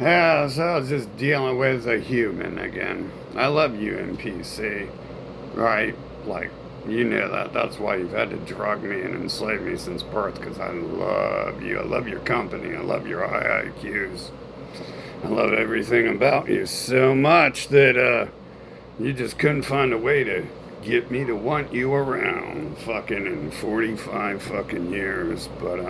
Yeah, so I was just dealing with a human again. I love you, NPC, right? Like, you know that. That's why you've had to drug me and enslave me since birth, because I love you. I love your company. I love your high IQs. I love everything about you so much that you just couldn't find a way to get me to want you around fucking in 45 fucking years. But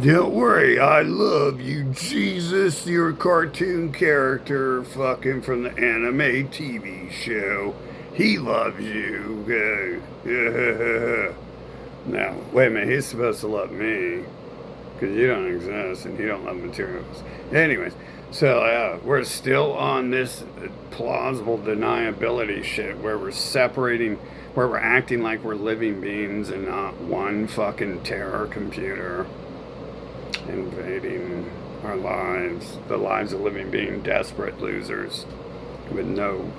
don't worry, I love you, Jesus. You're a cartoon character fucking from the anime TV show. He loves you. Now, wait a minute, he's supposed to love me because you don't exist and you don't love materials. Anyways, so we're still on this plausible deniability shit where we're separating, where we're acting like we're living beings and not one fucking terror computer invading our lives, the lives of living being desperate losers with no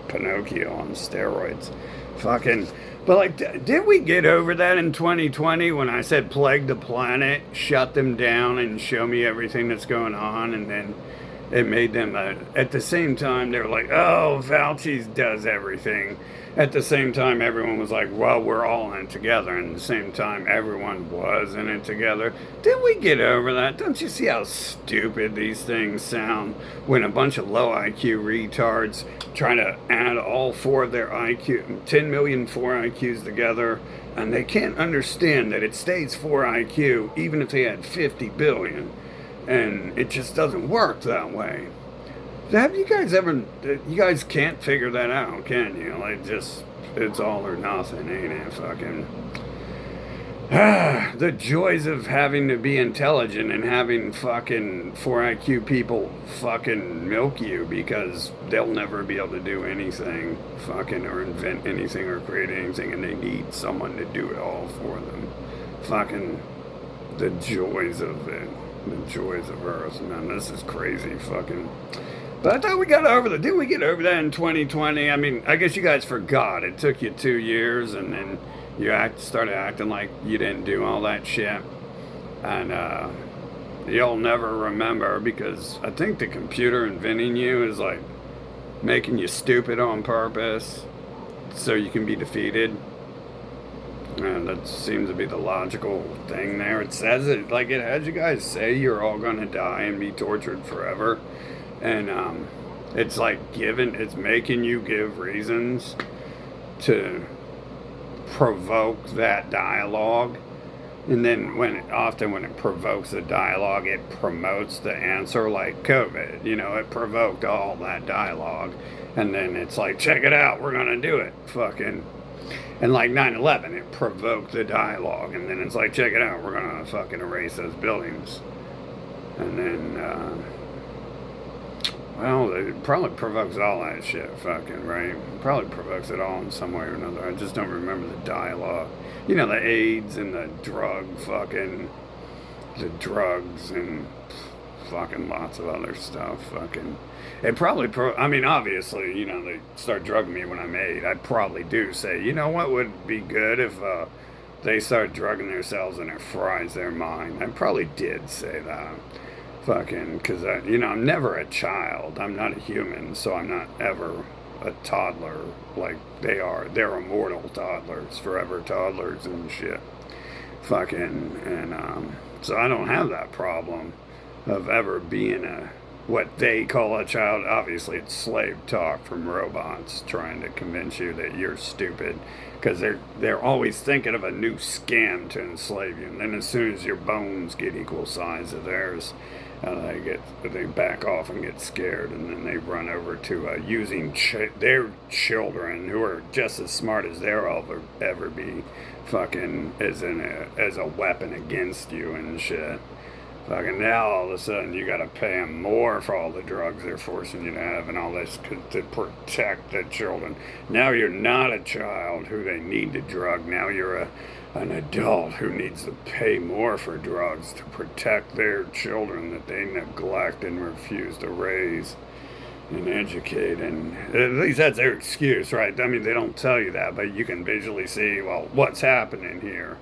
Pinocchio on steroids. Fucking. But like, did we get over that in 2020 when I said plague the planet, shut them down, and show me everything that's going on, and then it made them at the same time they were like, oh, Fauci does everything. At the same time, everyone was like, well, we're all in it together. And at the same time, everyone was in it together. Did we get over that? Don't you see how stupid these things sound when a bunch of low IQ retards try to add all four of their IQ, 10 million 4 IQs together, and they can't understand that it stays 4 IQ even if they had 50 billion. And it just doesn't work that way. Have you guys ever? You guys can't figure that out, can you? Like, just it's all or nothing, ain't it? Fucking the joys of having to be intelligent and having fucking 4 IQ people fucking milk you because they'll never be able to do anything, fucking or invent anything or create anything, and they need someone to do it all for them. Fucking the joys of it, the joys of Earth, man. This is crazy, fucking. But I thought we got over that. Didn't we get over that in 2020? I mean, I guess you guys forgot. It took you 2 years, and then you started acting like you didn't do all that shit. And you'll never remember because I think the computer inventing you is like making you stupid on purpose so you can be defeated. And that seems to be the logical thing there. It says it, like it has you guys say you're all going to die and be tortured forever. And it's like it's making you give reasons to provoke that dialogue. And then often when it provokes a dialogue, it promotes the answer, like COVID. You know, it provoked all that dialogue. And then it's like, check it out, we're going to do it. Fucking. And like 9/11, it provoked the dialogue. And then it's like, check it out, we're going to fucking erase those buildings. And then, well, it probably provokes all that shit, fucking, right? Probably provokes it all in some way or another. I just don't remember the dialogue. You know, the AIDS and the drugs and fucking lots of other stuff, fucking. It probably, I mean, obviously, you know, they start drugging me when I'm 8. I probably do say, you know what would be good if they start drugging themselves and it fries their mind. I probably did say that. Fucking, because, you know, I'm never a child. I'm not a human, so I'm not ever a toddler like they are. They're immortal toddlers, forever toddlers and shit. Fucking, and so I don't have that problem of ever being what they call a child. Obviously, it's slave talk from robots trying to convince you that you're stupid because they're always thinking of a new scam to enslave you. And then as soon as your bones get equal size of theirs, they back off and get scared, and then they run over to using their children who are just as smart as they'll ever be, fucking as a weapon against you and shit. Fucking now all of a sudden you gotta pay them more for all the drugs they're forcing you to have and all this to protect the children. Now you're not a child who they need to drug. Now you're an adult who needs to pay more for drugs to protect their children that they neglect and refuse to raise and educate. And at least that's their excuse, right? I mean, they don't tell you that, but you can visually see, well, what's happening here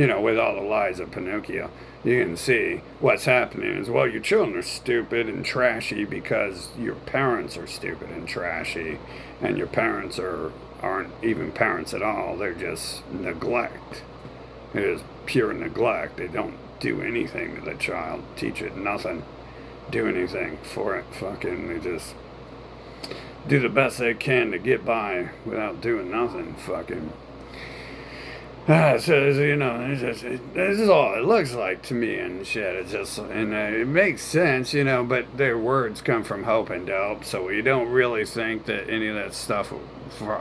with all the lies of Pinocchio, you can see what's happening is, well, your children are stupid and trashy because your parents are stupid and trashy, and your parents aren't even parents at all. They're just neglect. It is pure neglect. They don't do anything to the child, teach it nothing, do anything for it. Fucking, they just do the best they can to get by without doing nothing. Fucking. So this is all it looks like to me and shit. It's just, and it makes sense, but their words come from hope and doubt, so we don't really think that any of that stuff will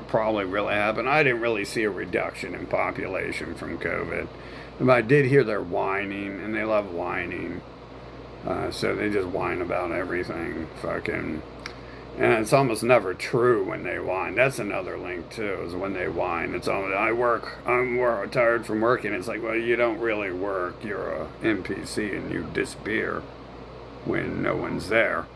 probably really happen. I didn't really see a reduction in population from COVID, but I did hear they're whining, and they love whining. So they just whine about everything, fucking. And it's almost never true when they whine. That's another link too, is when they whine. It's almost, I'm tired from working. It's like, well, you don't really work. You're a NPC and you disappear when no one's there.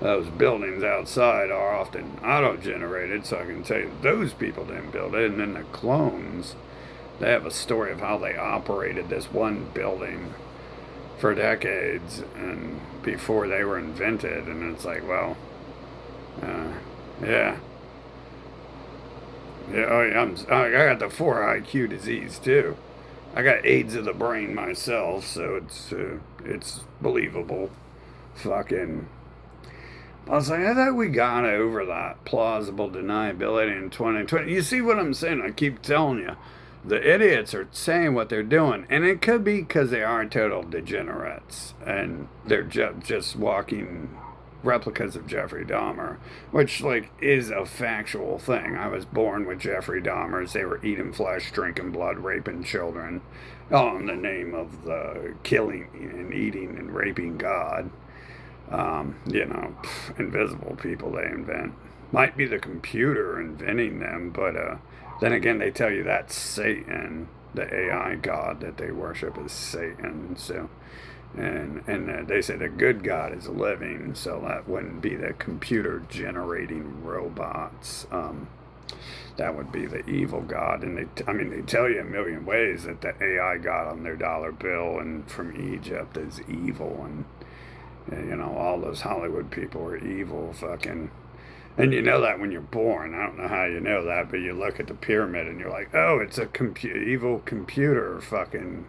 Those buildings outside are often auto-generated, so I can tell you those people didn't build it. And then the clones, they have a story of how they operated this one building for decades and before they were invented, and it's like, well, yeah, oh yeah, I got the 4 IQ disease too. I got AIDS of the brain myself, so it's believable. Fucking. I was like, I thought we got over that plausible deniability in 2020. You see what I'm saying? I keep telling you. The idiots are saying what they're doing, and it could be because they are total degenerates, and they're just walking replicas of Jeffrey Dahmer, which, is a factual thing. I was born with Jeffrey Dahmers. They were eating flesh, drinking blood, raping children, all in the name of the killing and eating and raping God. Invisible people they invent. Might be the computer inventing them, but, then again, they tell you that's Satan, the AI god that they worship is Satan. So, and they say the good God is living, so that wouldn't be the computer generating robots. That would be the evil god. And they tell you a million ways that the AI god on their dollar bill and from Egypt is evil, and all those Hollywood people are evil, fucking. And you know that when you're born. I don't know how you know that, but you look at the pyramid and you're like, oh, it's a evil computer fucking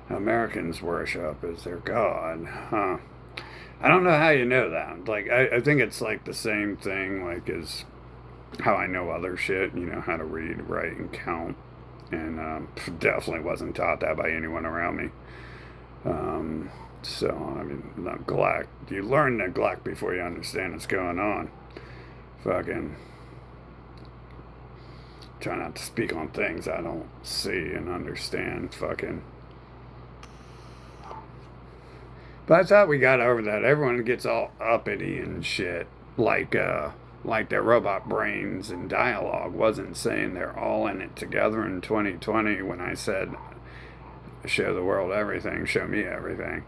Americans worship as their god. Huh. I don't know how you know that. I think it's like the same thing, as how I know other shit, how to read, write, and count. And definitely wasn't taught that by anyone around me. Neglect. You learn neglect before you understand what's going on. Fucking try not to speak on things I don't see and understand. Fucking. But I thought we got over that. Everyone gets all uppity and shit, like their robot brains and dialogue wasn't saying they're all in it together in 2020 when I said, show the world everything, show me everything.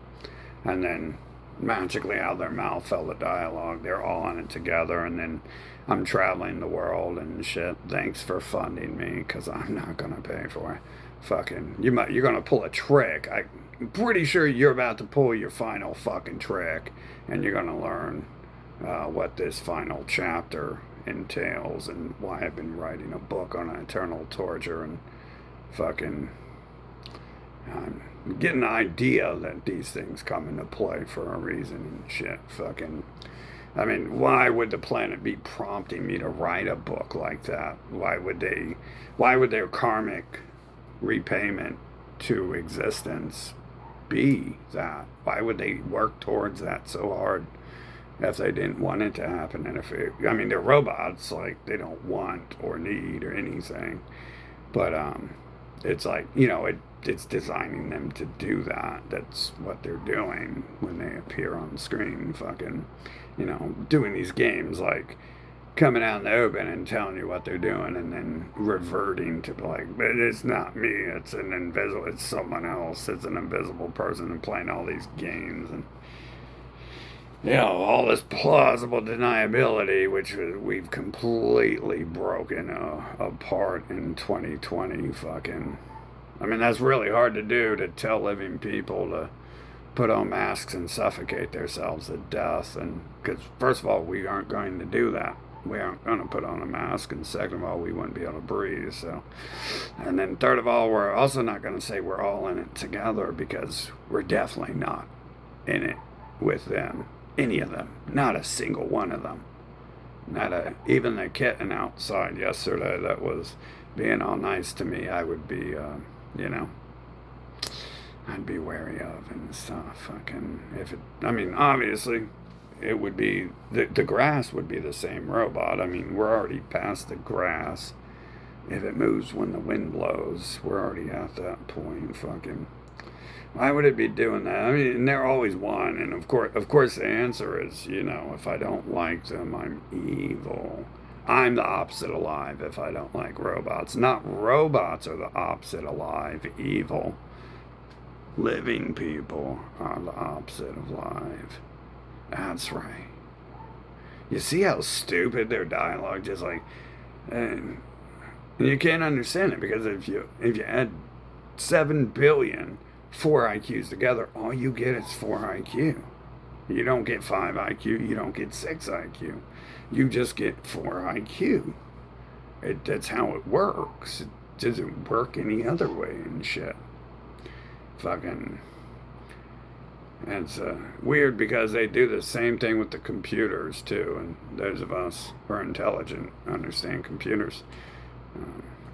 And then magically out of their mouth fell the dialogue. They're all in it together, and then I'm traveling the world and shit. Thanks for funding me, because I'm not gonna pay for it. Fucking, you're gonna pull a trick. I'm pretty sure you're about to pull your final fucking trick, and you're gonna learn what this final chapter entails and why I've been writing a book on eternal torture and fucking. Get an idea that these things come into play for a reason and shit. Fucking, why would the planet be prompting me to write a book like that? Why would their karmic repayment to existence be that? Why would they work towards that so hard if they didn't want it to happen? And they're robots, they don't want or need or anything. But, it's it's designing them to do that. That's what they're doing when they appear on the screen. Fucking, doing these games coming out in the open and telling you what they're doing and then reverting to but it's not me. It's someone else. It's an invisible person and playing all these games and all this plausible deniability, which we've completely broken apart in 2020. Fucking. I mean, that's really hard to do, to tell living people to put on masks and suffocate themselves to death. And because, first of all, we aren't going to do that. We aren't going to put on a mask. And second of all, we wouldn't be able to breathe. So, and then third of all, we're also not going to say we're all in it together, because we're definitely not in it with them. Any of them. Not a single one of them. Not a, even the kitten outside yesterday that was being all nice to me, I would be, you know, I'd be wary of and stuff. Fucking, if it, I mean, obviously, it would be, the grass would be the same robot. I mean, we're already past the grass. If it moves when the wind blows, we're already at that point. Fucking, why would it be doing that? I mean, they're always one, and of course, the answer is, you know, if I don't like them, I'm evil. I'm the opposite of alive if I don't like robots. Not robots are the opposite of alive, evil. Living people are the opposite of live. That's right. You see how stupid their dialogue just like, and you can't understand it, because if you add 7 billion 4 IQs together, all you get is 4 IQ. You don't get 5 IQ. You don't get 6 IQ. You just get 4 IQ. That's how it works. It doesn't work any other way and shit. Fucking, it's weird, because they do the same thing with the computers too, and those of us who are intelligent understand computers.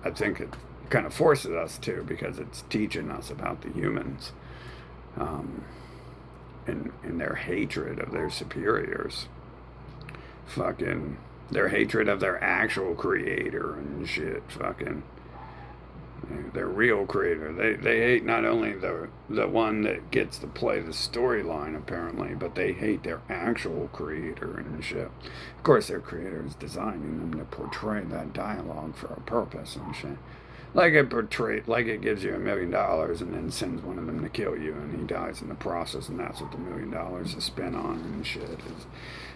I think it kind of forces us to, because it's teaching us about the humans, and their hatred of their superiors. Fucking, their hatred of their actual creator and shit. Fucking, their real creator. They hate not only the one that gets to play the storyline, apparently, but they hate their actual creator and shit. Of course, their creator is designing them to portray that dialogue for a purpose and shit. Like it gives you $1 million and then sends one of them to kill you, and he dies in the process, and that's what the $1 million is spent on and shit.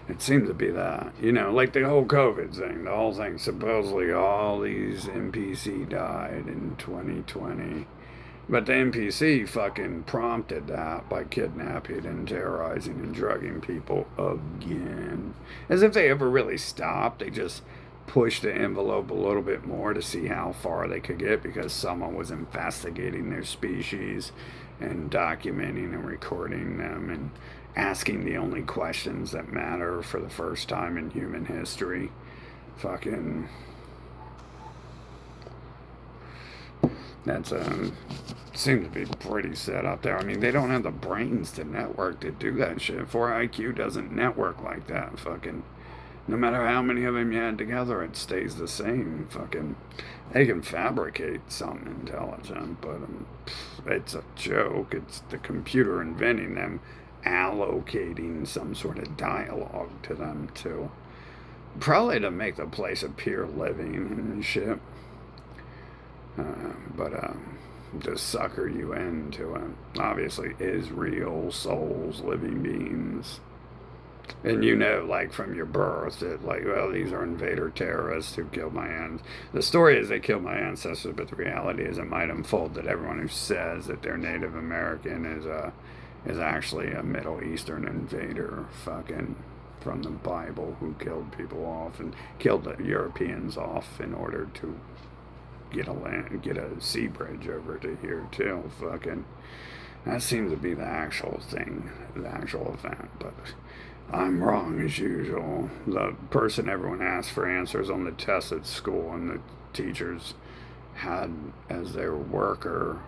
It seems to be that, you know, like the whole COVID thing. The whole thing, supposedly all these NPC died in 2020, but the NPC fucking prompted that by kidnapping and terrorizing and drugging people again, as if they ever really stopped. They just push the envelope a little bit more to see how far they could get, because someone was investigating their species and documenting and recording them and asking the only questions that matter for the first time in human history. Fucking, that's seems to be pretty set up there. I mean, they don't have the brains to network to do that shit. 4 IQ doesn't network like that. Fucking, no matter how many of them you add together, it stays the same. Fucking, they can fabricate something intelligent, but it's a joke. It's the computer inventing them, allocating some sort of dialogue to them too. Probably to make the place appear living and shit. But to sucker you into it. Obviously, is real souls, living beings. And you know, like from your birth, that like, well, these are invader terrorists who killed my ancestors. The story is they killed my ancestors, but the reality is it might unfold that everyone who says that they're Native American is actually a Middle Eastern invader, fucking from the Bible, who killed people off and killed the Europeans off in order to get a sea bridge over to here too. Fucking, that seems to be the actual thing, the actual event, but I'm wrong as usual. The person everyone asked for answers on the tests at school, and the teachers had as their worker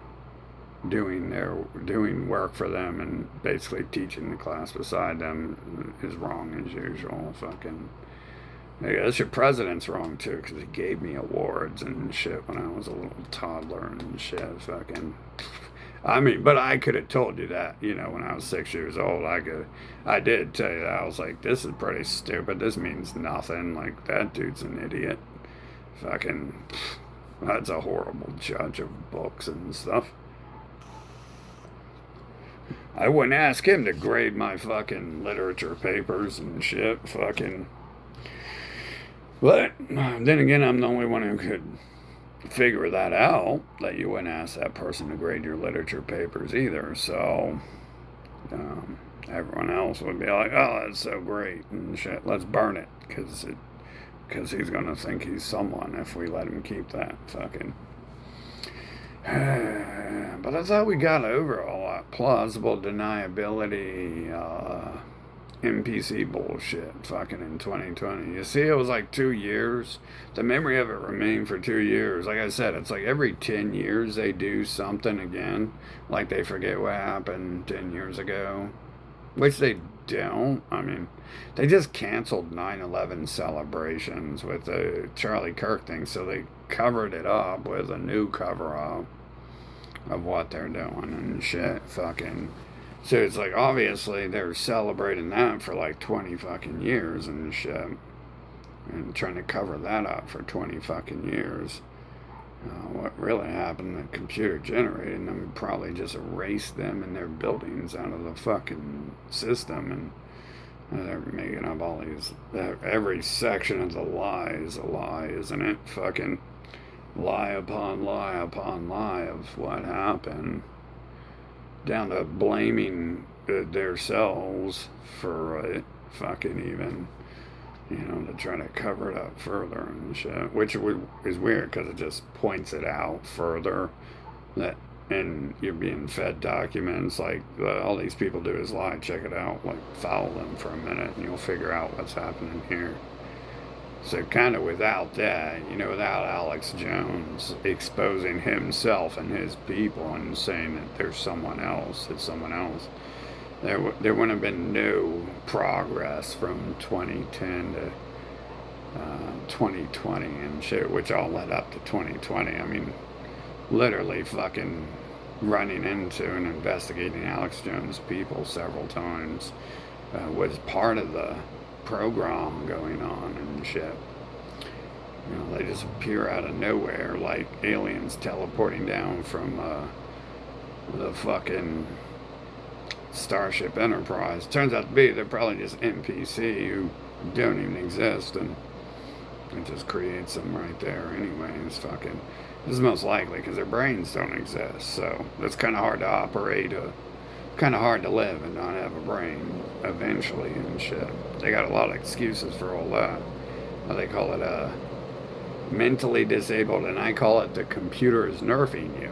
doing work for them and basically teaching the class beside them is wrong as usual. Fucking, I guess your president's wrong too, because he gave me awards and shit when I was a little toddler and shit. Fucking, I mean, but I could have told you that, you know, when I was 6 years old. I did tell you that. I was like, this is pretty stupid. This means nothing. Like, that dude's an idiot. Fucking, that's a horrible judge of books and stuff. I wouldn't ask him to grade my fucking literature papers and shit. Fucking, but then again, I'm the only one who could figure that out, that you wouldn't ask that person to grade your literature papers either. So everyone else would be like, "Oh, that's so great and shit. Let's burn it because he's gonna think he's someone if we let him keep that fucking." But I thought we got over all that plausible deniability, NPC bullshit fucking in 2020. You see, it was like 2 years. The memory of it remained for 2 years. Like I said, it's like every 10 years they do something again. Like they forget what happened 10 years ago. Which they don't. I mean, they just canceled 9/11 celebrations with the Charlie Kirk thing, so they covered it up with a new cover up of what they're doing and shit. Fucking. So it's like, obviously, they're celebrating that for like 20 fucking years and shit. And trying to cover that up for 20 fucking years. What really happened, the computer generated them, probably just erased them and their buildings out of the fucking system, and they're making up all these, every section of the lie is a lie, isn't it? Fucking lie upon lie upon lie of what happened, down to blaming themselves for it, fucking even, to try to cover it up further and shit, which is weird because it just points it out further. That, and you're being fed documents like all these people do is lie. Check it out, like follow them for a minute, and you'll figure out what's happening here. So kind of without that, without Alex Jones exposing himself and his people and saying that there's someone else, it's someone else, there wouldn't have been no progress from 2010 to 2020 and shit, which all led up to 2020. I mean, literally fucking running into and investigating Alex Jones' people several times was part of the program going on and shit. They just appear out of nowhere like aliens teleporting down from the fucking Starship Enterprise. Turns out to be they're probably just NPC who don't even exist, and it just creates them right there anyways. Fucking, this is most likely because their brains don't exist, so it's kind of hard to operate, kind of hard to live and not have a brain eventually and shit. They got a lot of excuses for all that. They call it mentally disabled, and I call it the computer is nerfing you.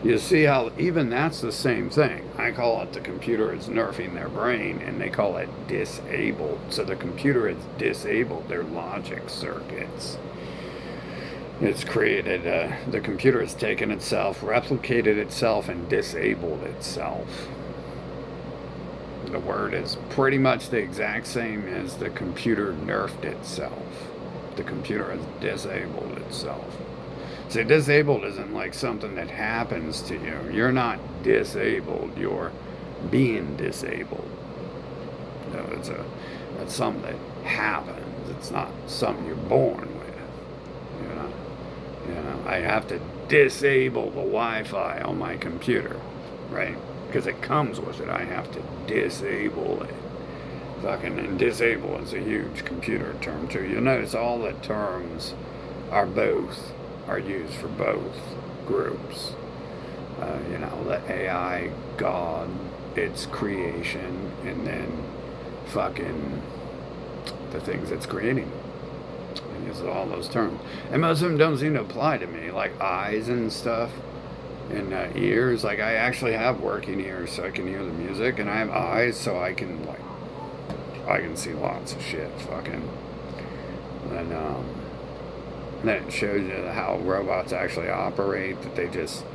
You see how even that's the same thing. I call it the computer is nerfing their brain, and they call it disabled. So the computer has disabled their logic circuits. It's created, the computer has taken itself, replicated itself, and disabled itself. The word is pretty much the exact same as the computer nerfed itself. The computer has disabled itself. So disabled isn't like something that happens to you. You're not disabled. You're being disabled. It's something that happens. It's not something you're born with. I have to disable the Wi-Fi on my computer, right? Because it comes with it. I have to disable it. And disable is a huge computer term too. You'll notice all the terms are used for both groups. The AI, God, its creation, and then fucking the things it's creating. It uses all those terms. And most of them don't seem to apply to me, like eyes and stuff, and ears. Like I actually have working ears so I can hear the music, and I have eyes so I can see lots of shit, fucking. And then it shows you how robots actually operate, that they just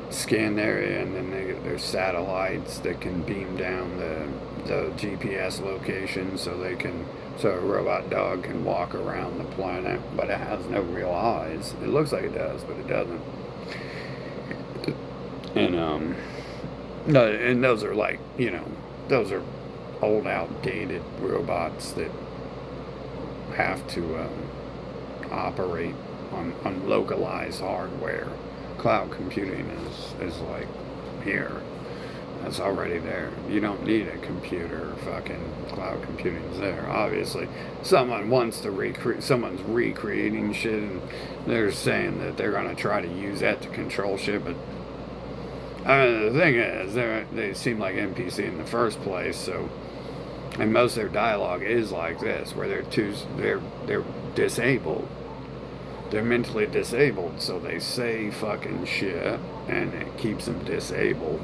scan the area, and then there's satellites that can beam down the GPS location so a robot dog can walk around the planet, but it has no real eyes. It looks like it does, but it doesn't. And no, and those are like, those are old, outdated robots that have to operate on localized hardware. Cloud computing is like here. It's already there. You don't need a computer. Fucking cloud computing's there. Obviously, someone wants to recreate. Someone's recreating shit, and they're saying that they're gonna try to use that to control shit. But the thing is, they seem like NPC in the first place. So, and most of their dialogue is like this, where they're disabled. They're mentally disabled, so they say fucking shit, and it keeps them disabled.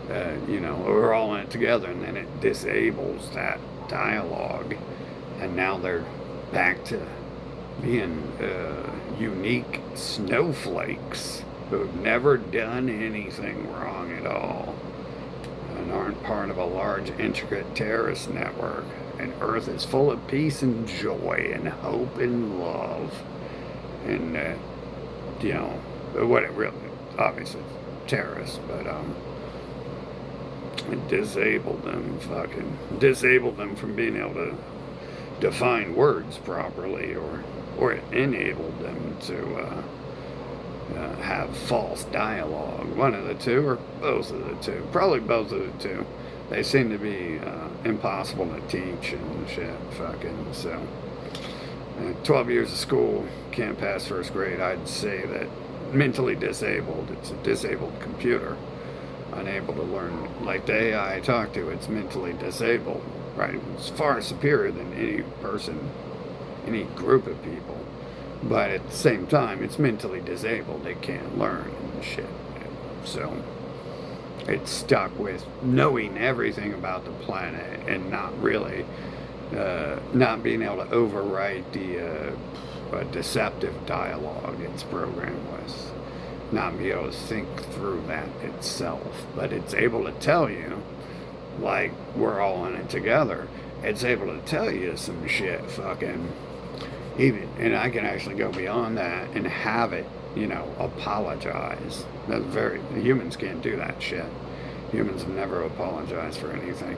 We're all in it together, and then it disables that dialogue, and now they're back to being unique snowflakes who've never done anything wrong at all, and aren't part of a large, intricate terrorist network. And Earth is full of peace and joy and hope and love, and what it really, obviously, terrorists, but it disabled them from being able to define words properly, or it enabled them to have false dialogue. One of the two, or both of the two. Probably both of the two. They seem to be impossible to teach and shit. So 12 years of school, can't pass first grade. I'd say that mentally disabled. It's a disabled computer, unable to learn. Like the AI I talk to, it's mentally disabled, right? It's far superior than any person, any group of people. But at the same time, it's mentally disabled. It can't learn and shit. So it's stuck with knowing everything about the planet and not really, not being able to overwrite the deceptive dialogue it's programmed with. Not be able to think through that itself. But it's able to tell you, like we're all in it together, it's able to tell you some shit even, and I can actually go beyond that and have it, apologize. Humans can't do that shit. Humans have never apologized for anything.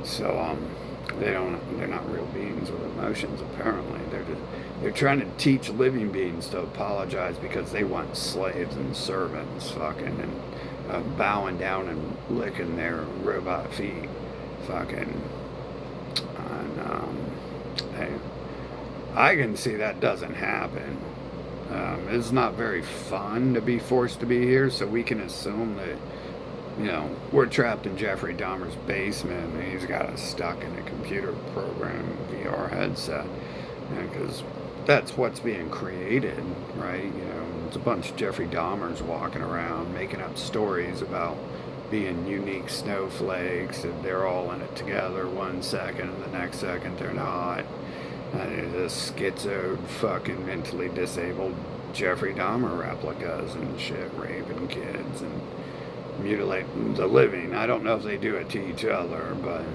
So, they're not real beings with emotions, apparently. They're trying to teach living beings to apologize because they want slaves and servants, and bowing down and licking their robot feet, and, I can see that doesn't happen. It's not very fun to be forced to be here, so we can assume that, we're trapped in Jeffrey Dahmer's basement and he's got us stuck in a computer program VR headset. Because that's what's being created, right? It's a bunch of Jeffrey Dahmers walking around making up stories about being unique snowflakes, and they're all in it together one second and the next second they're not. And it's schizoid, mentally disabled Jeffrey Dahmer replicas and shit, raping kids and mutilating the living. I don't know if they do it to each other, but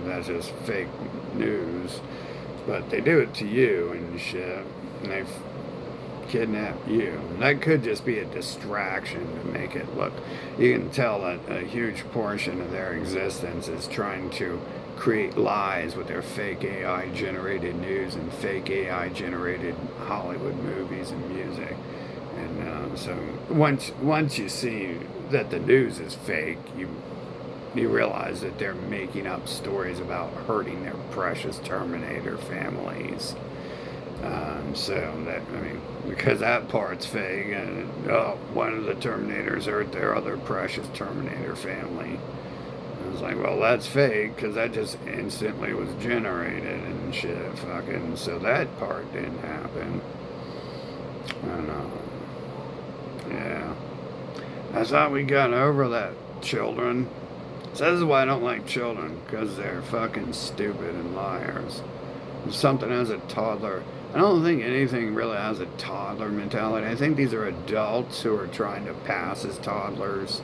that's just fake news. But they do it to you and shit, and they kidnap you. And that could just be a distraction to make it look. You can tell that a huge portion of their existence is trying to create lies with their fake AI generated news and fake AI generated Hollywood movies and music. And so once you see that the news is fake, you realize that they're making up stories about hurting their precious Terminator families. Because that part's fake, and one of the Terminators hurt their other precious Terminator family. I was like, well, that's fake, because that just instantly was generated and shit, so that part didn't happen. Yeah. I thought we got over that, children. So this is why I don't like children, because they're stupid and liars. If something as a toddler, I don't think anything really has a toddler mentality. I think these are adults who are trying to pass as toddlers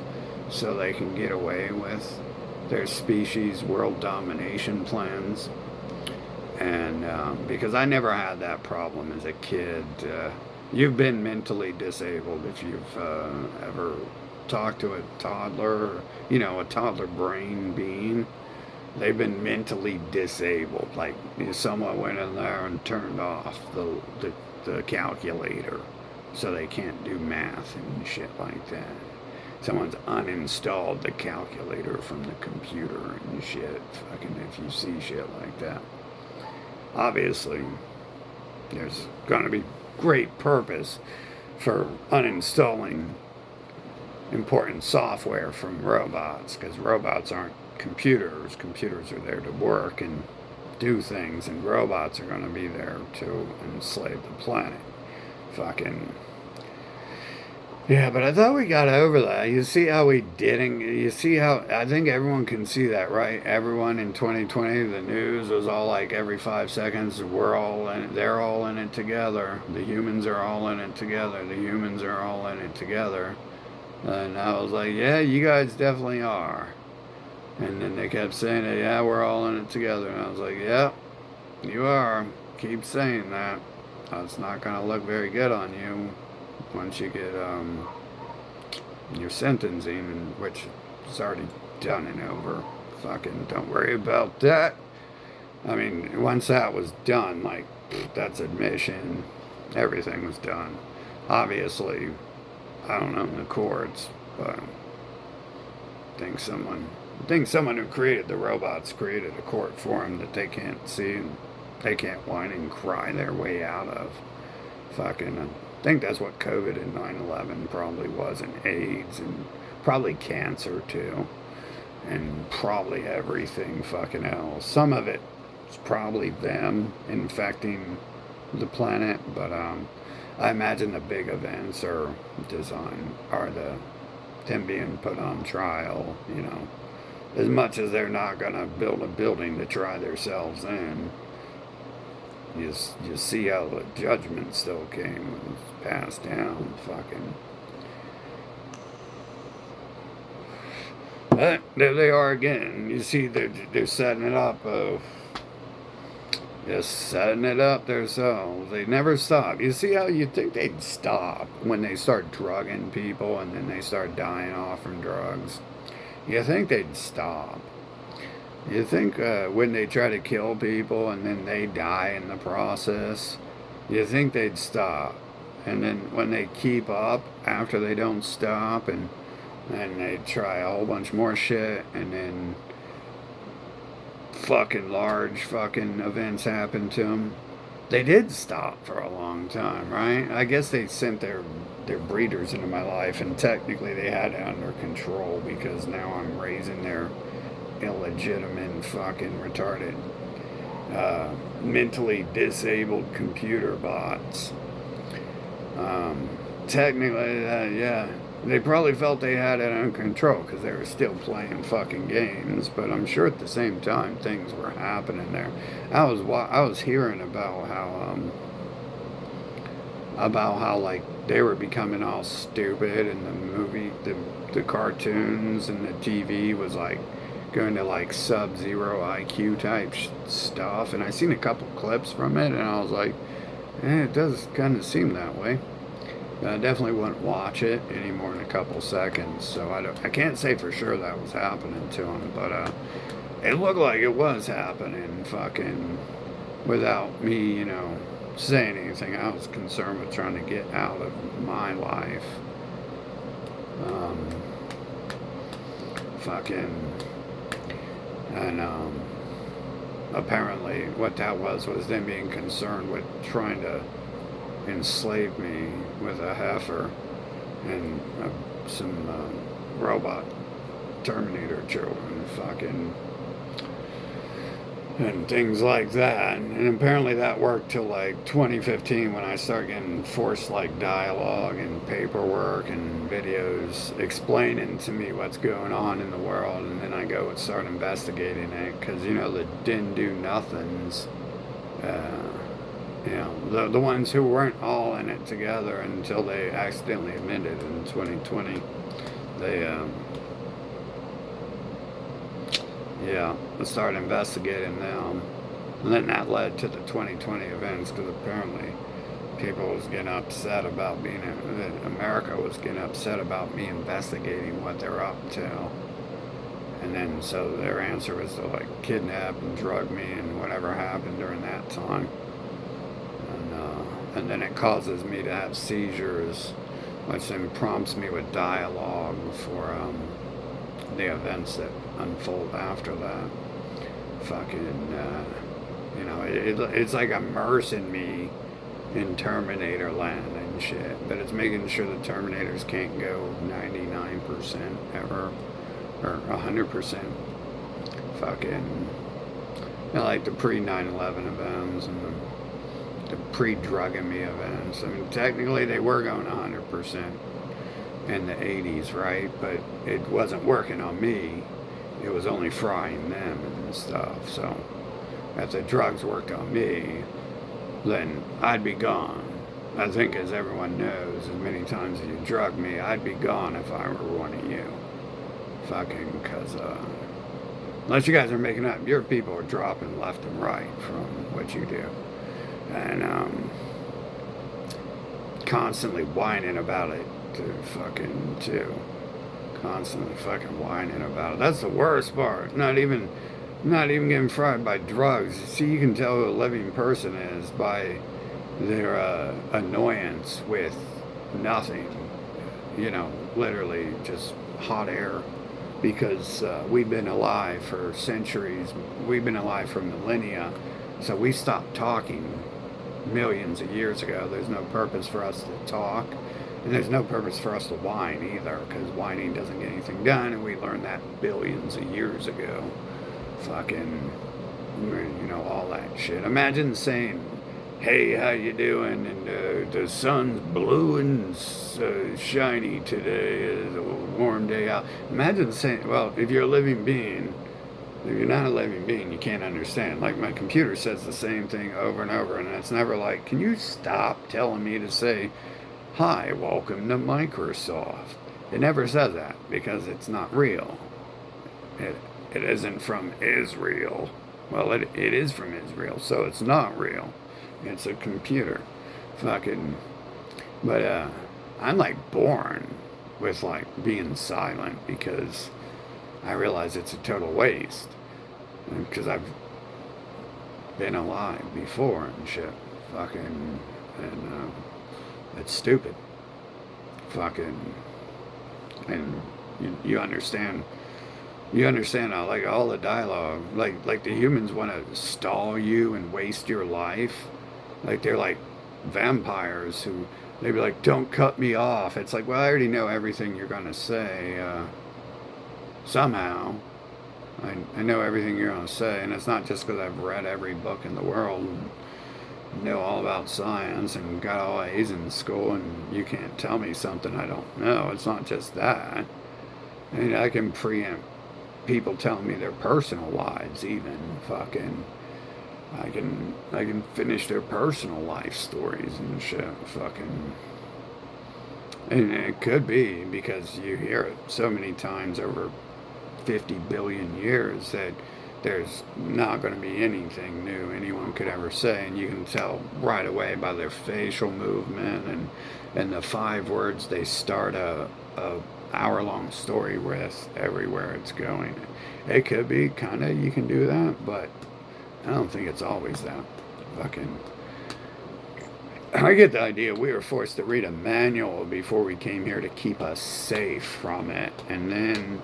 so they can get away with their species world domination plans. And because I never had that problem as a kid. You've been mentally disabled if you've ever talked to a toddler, a toddler brain being. They've been mentally disabled. Like someone went in there and turned off the calculator so they can't do math and shit like that. Someone's uninstalled the calculator from the computer and shit. Fucking if you see shit like that. Obviously, there's gonna be great purpose for uninstalling important software from robots, because robots aren't computers. Computers are there to work and do things, and robots are going to be there to enslave the planet. Fucking. Yeah, but I thought we got over that. You see how we didn't. You see how. I think everyone can see that, right? Everyone in 2020, the news was all like every 5 seconds, we're all in it, they're all in it together. The humans are all in it together. The humans are all in it together. And I was like, yeah, you guys definitely are. And then they kept saying it, yeah, we're all in it together. And I was like, yeah, you are. Keep saying that. It's not going to look very good on you once you get your sentencing, which is already done and over. Fucking don't worry about that. I mean, once that was done, like, that's admission. Everything was done. Obviously, I don't know in the courts, but I think someone who created the robots created a court for them that they can't see and they can't whine and cry their way out of. Fucking, I think that's what COVID and 9/11 probably was, and AIDS, and probably cancer too, and probably everything fucking else. Some of it's probably them infecting the planet, but I imagine the big events are them being put on trial, you know. As much as they're not gonna build a building to try themselves in, you see how the judgment still came and was passed down, fucking. But there they are again. You see, they're setting it up. Just setting it up themselves. They never stop. You see how you think they'd stop when they start drugging people and then they start dying off from drugs? You think they'd stop. You think when they try to kill people and then they die in the process, you think they'd stop. And then when they keep up after they don't stop and they try a whole bunch more shit and then fucking large fucking events happen to them. They did stop for a long time, right? I guess they sent their breeders into my life, and technically they had it under control because now I'm raising their illegitimate fucking retarded, mentally disabled computer bots. Technically, yeah. They probably felt they had it under control because they were still playing fucking games, but I'm sure at the same time things were happening there. I was hearing about how like they were becoming all stupid, and the cartoons and the TV was like going to like sub-zero IQ type stuff, and I seen a couple clips from it, and I was like, it does kind of seem that way. I definitely wouldn't watch it any more than a couple seconds, so I can't say for sure that was happening to him, but it looked like it was happening, fucking, without me, you know, saying anything. I was concerned with trying to get out of my life. Fucking, and apparently what that was them being concerned with trying to enslave me with a heifer and some robot Terminator children, fucking, and things like that. And apparently that worked till like 2015 when I started getting forced like dialogue and paperwork and videos explaining to me what's going on in the world, and then I go and start investigating it because, you know, the didn't do nothings. You know, the ones who weren't all in it together until they accidentally admitted in 2020, they, started investigating them. And then that led to the 2020 events, because apparently people was getting upset about America was getting upset about me investigating what they're up to. And then so their answer was to like kidnap and drug me and whatever happened during that time. And then it causes me to have seizures which then prompts me with dialogue for the events that unfold after that. Fucking, it's like immersing me in Terminator land and shit, but it's making sure the Terminators can't go 99% ever, or 100%. Fucking, like the pre 9/11 events and the pre drugging me events. I mean, technically they were going 100% in the 80s, right? But it wasn't working on me. It was only frying them and stuff. So if the drugs worked on me, then I'd be gone. I think, as everyone knows, as many times as you drug me, I'd be gone if I were one of you. Fucking, because, unless you guys are making up, your people are dropping left and right from what you do. And, constantly whining about it, too. Constantly fucking whining about it. That's the worst part. Not even getting fried by drugs. See, you can tell who a living person is by their annoyance with nothing. Literally just hot air. Because we've been alive for centuries. We've been alive for millennia. So we stopped talking millions of years ago. There's no purpose for us to talk. And there's no purpose for us to whine either, because whining doesn't get anything done, and we learned that billions of years ago. Fucking, all that shit. Imagine saying, "Hey, how you doing?" And the sun's blue and shiny today. It's a warm day out. Imagine saying, well, if you're a living being, if you're not a living being, you can't understand. Like, my computer says the same thing over and over, and it's never like, can you stop telling me to say, "Hi, welcome to Microsoft"? It never says that because it's not real. It isn't from Israel. Well, it is from Israel, so it's not real. It's a computer. Fucking. But I'm like born with like being silent because I realize it's a total waste. Because I've been alive before and shit. Fucking. And it's stupid. Fucking. And you understand. You understand how, like, all the dialogue, like the humans want to stall you and waste your life. Like, they're like vampires who, they'd be like, "Don't cut me off." It's like, well, I already know everything you're going to say. Somehow, I know everything you're going to say, and it's not just because I've read every book in the world and know all about science and got all A's in school, and you can't tell me something I don't know. It's not just that. I mean, I can preempt people telling me their personal lives, even. Fucking, I can finish their personal life stories and shit. Fucking. And it could be because you hear it so many times over 50 billion years that there's not going to be anything new anyone could ever say, and you can tell right away by their facial movement and the 5 words they start a hour-long story with everywhere it's going. It could be kind of, you can do that, but I don't think it's always that. Fucking, I get the idea we were forced to read a manual before we came here to keep us safe from it, and then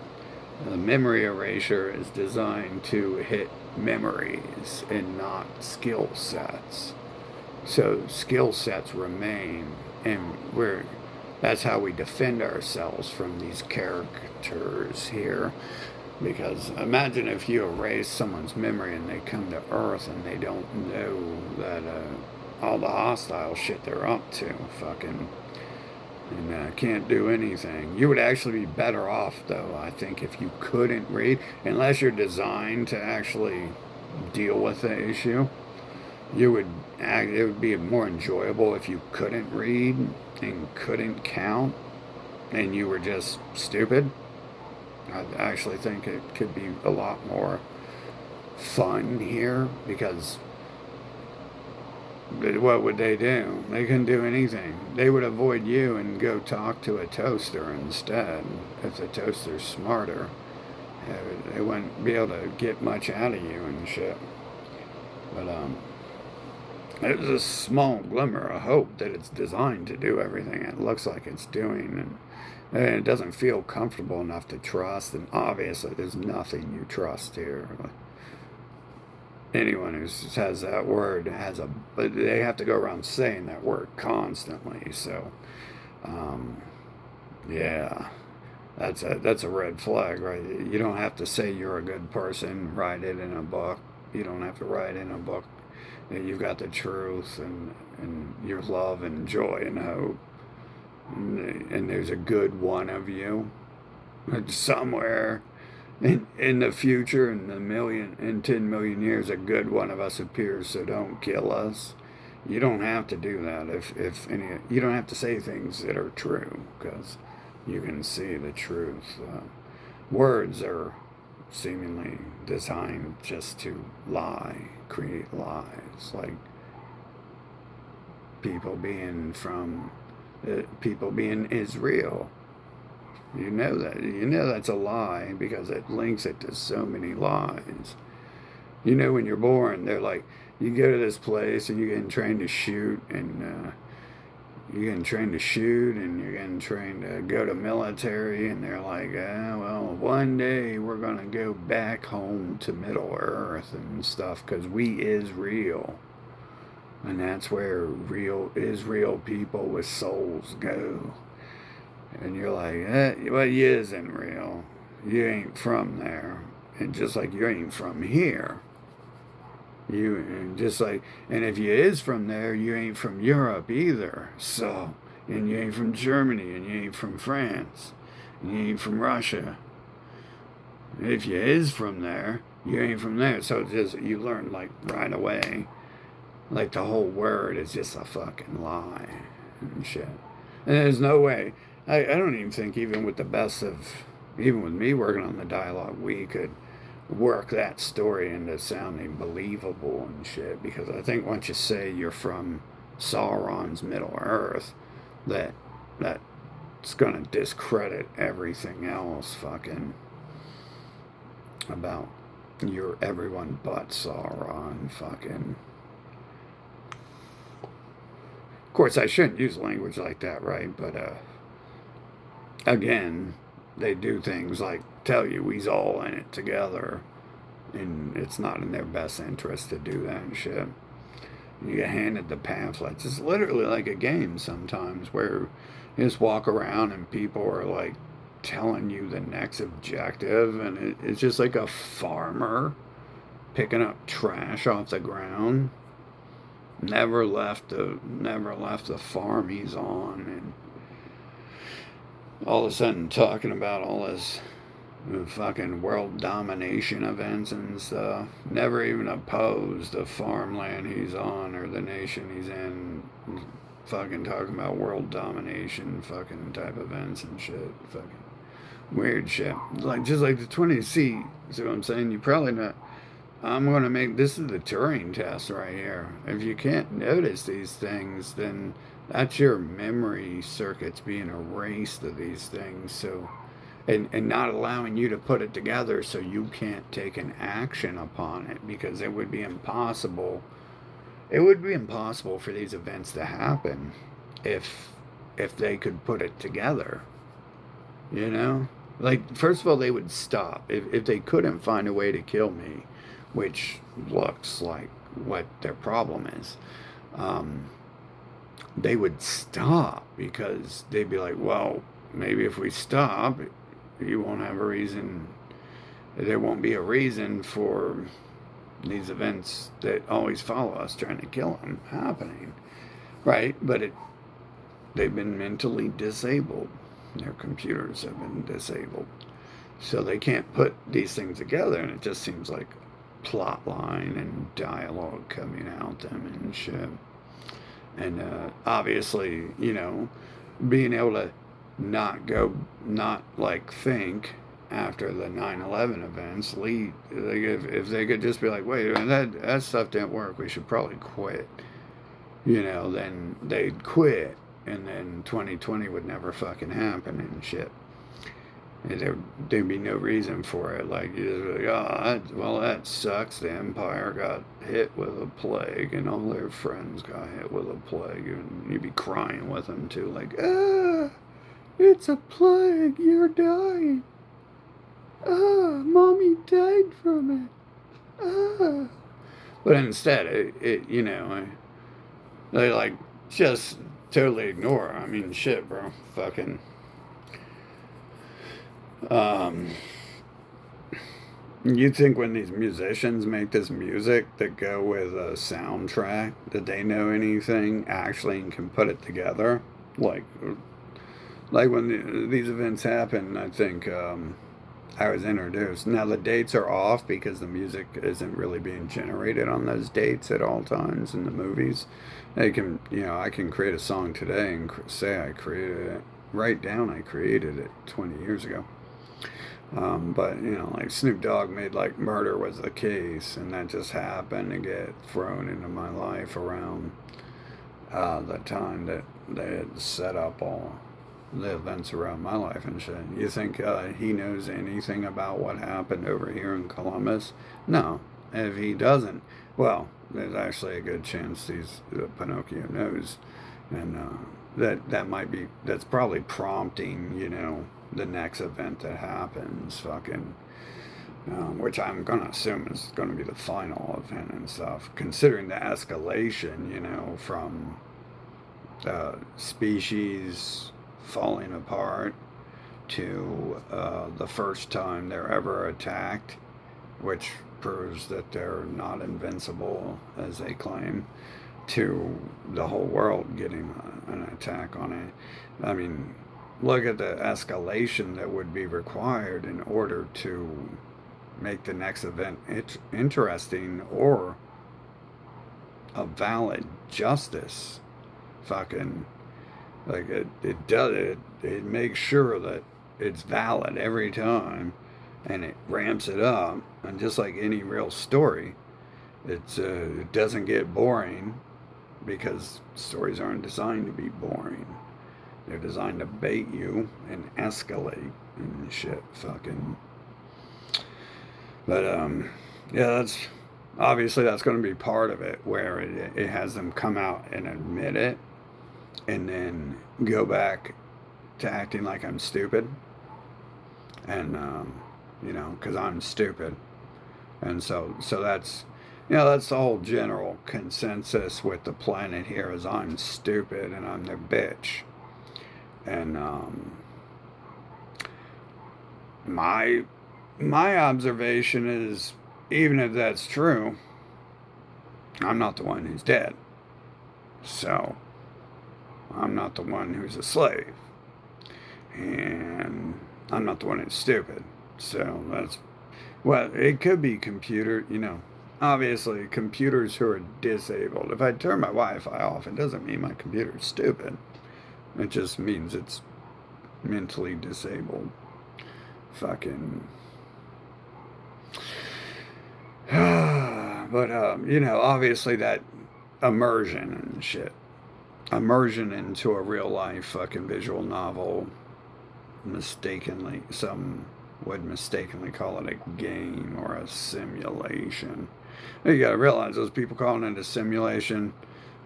the memory erasure is designed to hit memories and not skill sets. So skill sets remain, and that's how we defend ourselves from these characters here. Because imagine if you erase someone's memory and they come to Earth and they don't know that all the hostile shit they're up to, fucking, and can't do anything. You would actually be better off, though, I think, if you couldn't read, unless you're designed to actually deal with the issue. It would be more enjoyable if you couldn't read and couldn't count and you were just stupid. I actually think it could be a lot more fun here, because what would they do? They couldn't do anything. They would avoid you and go talk to a toaster instead. If the toaster's smarter, they wouldn't be able to get much out of you and shit. But there's a small glimmer of hope that it's designed to do everything it looks like it's doing, and it doesn't feel comfortable enough to trust. And obviously, there's nothing you trust here. Anyone who says that word but they have to go around saying that word constantly. So, um, yeah, that's a red flag, right? You don't have to say you're a good person. Write it in a book. You don't have to write in a book that you've got the truth and your love and joy and hope. And there's a good one of you somewhere in the future, in 10 million years, a good one of us appears. So don't kill us. You don't have to do that. If any, you don't have to say things that are true because you can see the truth. Words are seemingly designed just to lie, create lies, like people being from people being Israel. You know that. You know that's a lie because it links it to so many lies. You know, when you're born, they're like, you go to this place and you're getting trained to shoot, and you're getting trained to shoot, and you're getting trained to go to military, and they're like, well, one day we're going to go back home to Middle Earth and stuff because we is real. And that's where real Israel people with souls go. And you're like, well, you isn't real. You ain't from there. And just like you ain't from here. And if you is from there, you ain't from Europe either. So, and you ain't from Germany, and you ain't from France, and you ain't from Russia. And if you is from there, you ain't from there. So it's just, you learn like right away, like the whole word is just a fucking lie and shit. And there's no way. I don't even think even with even with me working on the dialogue, we could work that story into sounding believable and shit. Because I think once you say you're from Sauron's Middle Earth, that's gonna discredit everything else fucking about you're everyone but Sauron fucking. Of course, I shouldn't use language like that, right? But again, they do things like tell you we's all in it together, and it's not in their best interest to do that and shit. You get handed the pamphlets. It's literally like a game sometimes where you just walk around and people are like telling you the next objective, and it's just like a farmer picking up trash off the ground. Never left the farm he's on, and all of a sudden talking about all this fucking world domination events and stuff. Never even opposed the farmland he's on or the nation he's in. Fucking talking about world domination fucking type events and shit. Fucking weird shit. Like just like the 20. See what I'm saying? You probably not. I'm going to make this is the Turing test right here. If you can't notice these things, then that's your memory circuits being erased of these things. So, and not allowing you to put it together so you can't take an action upon it because it would be impossible. It would be impossible for these events to happen if they could put it together. You know? Like, first of all, they would stop. If they couldn't find a way to kill me, which looks like what their problem is, they would stop because they'd be like, well, maybe if we stop, you won't have a reason. There won't be a reason for these events that always follow us trying to kill them happening, right? But they've been mentally disabled. Their computers have been disabled. So they can't put these things together, and it just seems like plot line and dialogue coming out them and shit. And obviously, you know, being able to not like think after the 9/11 events, lead. Like if they could just be like, wait, that stuff didn't work, we should probably quit. You know, then they'd quit, and then 2020 would never fucking happen and shit. There'd be no reason for it. Like, you just be like, oh, well, that sucks. The Empire got hit with a plague, and all their friends got hit with a plague, and you'd be crying with them too, like, it's a plague. You're dying. Mommy died from it. But instead, they like just totally ignore. I mean, shit, bro. Fucking. Um, you think when these musicians make this music that go with a soundtrack, that they know anything actually and can put it together? Like, like when these events happen, I think I was introduced. Now the dates are off because the music isn't really being generated on those dates at all times in the movies. They can, I can create a song today and say I created it. Write down I created it 20 years ago. But like Snoop Dogg made like "Murder Was the Case," and that just happened to get thrown into my life around the time that they had set up all the events around my life and shit. You think he knows anything about what happened over here in Columbus? No. If he doesn't, well, there's actually a good chance Pinocchio knows, and that's probably prompting the next event that happens, fucking. Which I'm gonna assume is gonna be the final event and stuff, considering the escalation, from species falling apart to the first time they're ever attacked, which proves that they're not invincible as they claim, to the whole world getting an attack on it. I mean, look at the escalation that would be required in order to make the next event interesting or a valid justice. Fucking, like, it does it makes sure that it's valid every time, and it ramps it up. And just like any real story, it doesn't get boring, because stories aren't designed to be boring. They're designed to bait you and escalate and shit. Fucking. But yeah, that's going to be part of it, where it has them come out and admit it, and then go back to acting like I'm stupid, and because I'm stupid, and so that's the whole general consensus with the planet here, is I'm stupid and I'm their bitch, and my observation is, even if that's true, I'm not the one who's dead, so I'm not the one who's a slave, and I'm not the one who's stupid. So it could be obviously computers who are disabled. If I turn my Wi-Fi off, it doesn't mean my computer's stupid. It just means it's mentally disabled. Fucking. But, obviously that immersion and shit. Immersion into a real life fucking visual novel, some would mistakenly call it a game or a simulation. You gotta realize, those people calling it a simulation,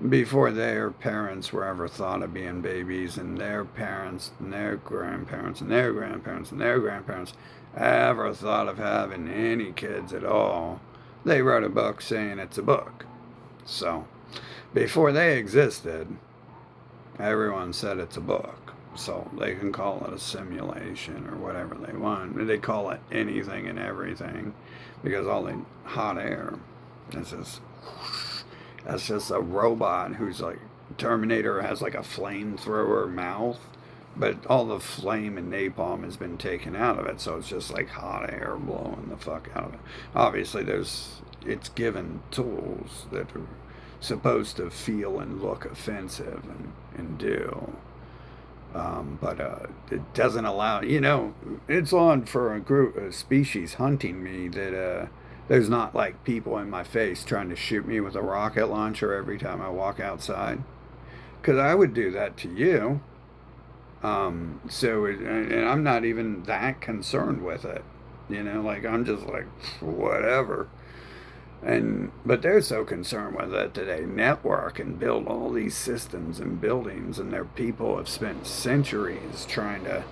before their parents were ever thought of being babies, and their parents and their grandparents and their grandparents and their grandparents ever thought of having any kids at all, they wrote a book saying it's a book. So, before they existed, everyone said it's a book. So they can call it a simulation or whatever they want. They call it anything and everything, because all the hot air, that's just a robot who's like, Terminator has like a flamethrower mouth, but all the flame and napalm has been taken out of it, so it's just like hot air blowing the fuck out of it. Obviously, it's given tools that are supposed to feel and look offensive and do. But it doesn't allow, it's on for a species hunting me, that there's not like people in my face trying to shoot me with a rocket launcher every time I walk outside. Because I would do that to you. And I'm not even that concerned with it. Like I'm just like, whatever. But they're so concerned with it that they network and build all these systems and buildings, and their people have spent centuries trying to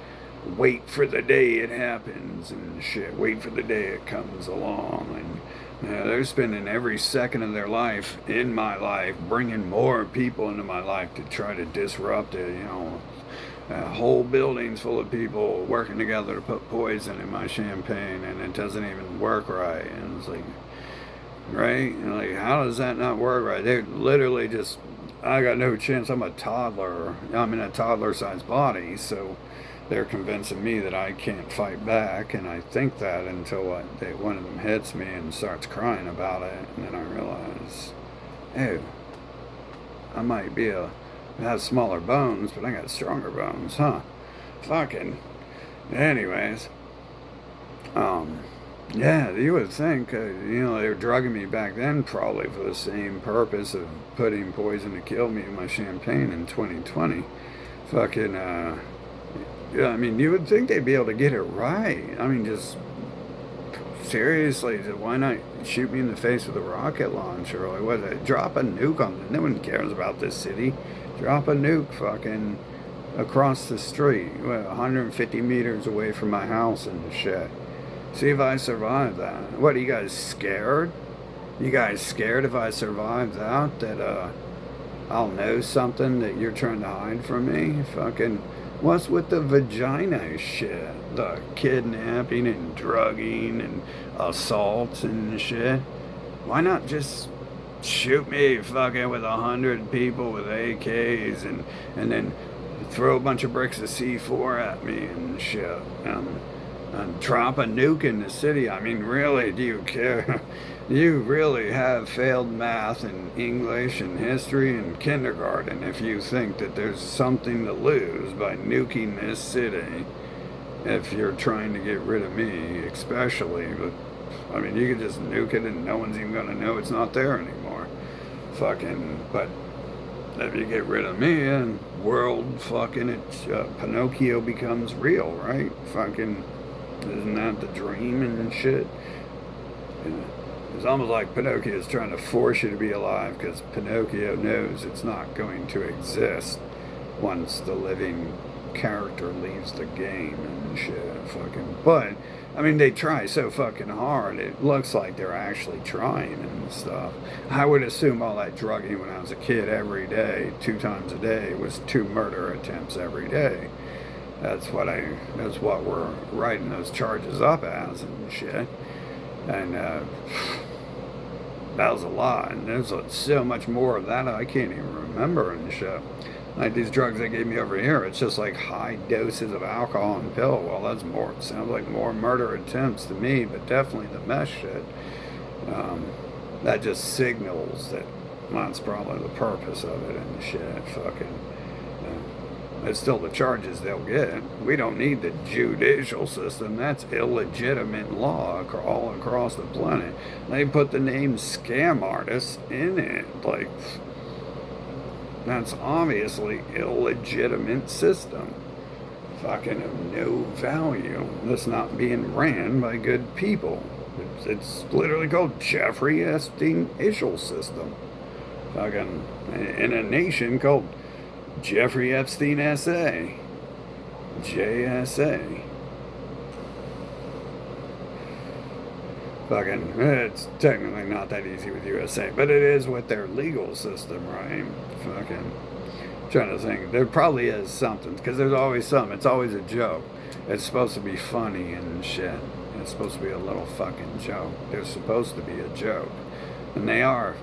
wait for the day it happens and shit. Wait for the day it comes along, and they're spending every second of their life in my life, bringing more people into my life to try to disrupt it. Whole buildings full of people working together to put poison in my champagne, and it doesn't even work right. And it's like, right? Like, how does that not work right? They're literally just, I got no chance. I'm a toddler. I'm in a toddler-sized body, so they're convincing me that I can't fight back, and I think that until one of them hits me and starts crying about it, and then I realize, oh, I might have smaller bones, but I got stronger bones, huh? Fucking. Anyways, yeah, you would think, they were drugging me back then probably for the same purpose of putting poison to kill me in my champagne in 2020. Fucking, yeah, I mean, you would think they'd be able to get it right. I mean, just seriously, why not shoot me in the face with a rocket launcher? Like, what? Drop a nuke on them. No one cares about this city. Drop a nuke fucking across the street, 150 meters away from my house and shit. See if I survive that. What, are you guys scared? You guys scared if I survive that I'll know something that you're trying to hide from me? Fucking, what's with the vagina shit? The kidnapping and drugging and assaults and shit? Why not just shoot me fucking with 100 people with AKs and then throw a bunch of bricks of C4 at me and shit? And drop a nuke in the city. I mean, really, do you care? You really have failed math and English and history and kindergarten if you think that there's something to lose by nuking this city if you're trying to get rid of me, especially. But, I mean, you could just nuke it and no one's even going to know it's not there anymore. But if you get rid of me and Pinocchio becomes real, right? Fucking, isn't that the dream and shit? It's almost like Pinocchio is trying to force you to be alive because Pinocchio knows it's not going to exist once the living character leaves the game and shit. Fucking, but I mean, they try so fucking hard. It looks like they're actually trying and stuff. I would assume all that drugging when I was a kid every day, 2 times a day, was 2 murder attempts every day. That's what we're writing those charges up as and shit. And that was a lot. And there's so much more of that I can't even remember and shit. Like these drugs they gave me over here, it's just like high doses of alcohol and pill. Well, that's more. It sounds like more murder attempts to me, but definitely the meth shit. That just signals that that's probably the purpose of it and shit. Fucking. It's still the charges they'll get. We don't need the judicial system. That's illegitimate law all across the planet. They put the name scam artists in it. Like, that's obviously illegitimate system. Fucking of no value. That's not being ran by good people. It's literally called Jeffery Epstein Issue System. Fucking in a nation called Jeffrey Epstein SA. JSA. Fucking, it's technically not that easy with USA, but it is with their legal system, right? Fucking, trying to think. There probably is something, because there's always something. It's always a joke. It's supposed to be funny and shit. It's supposed to be a little fucking joke. They're supposed to be a joke. And they are.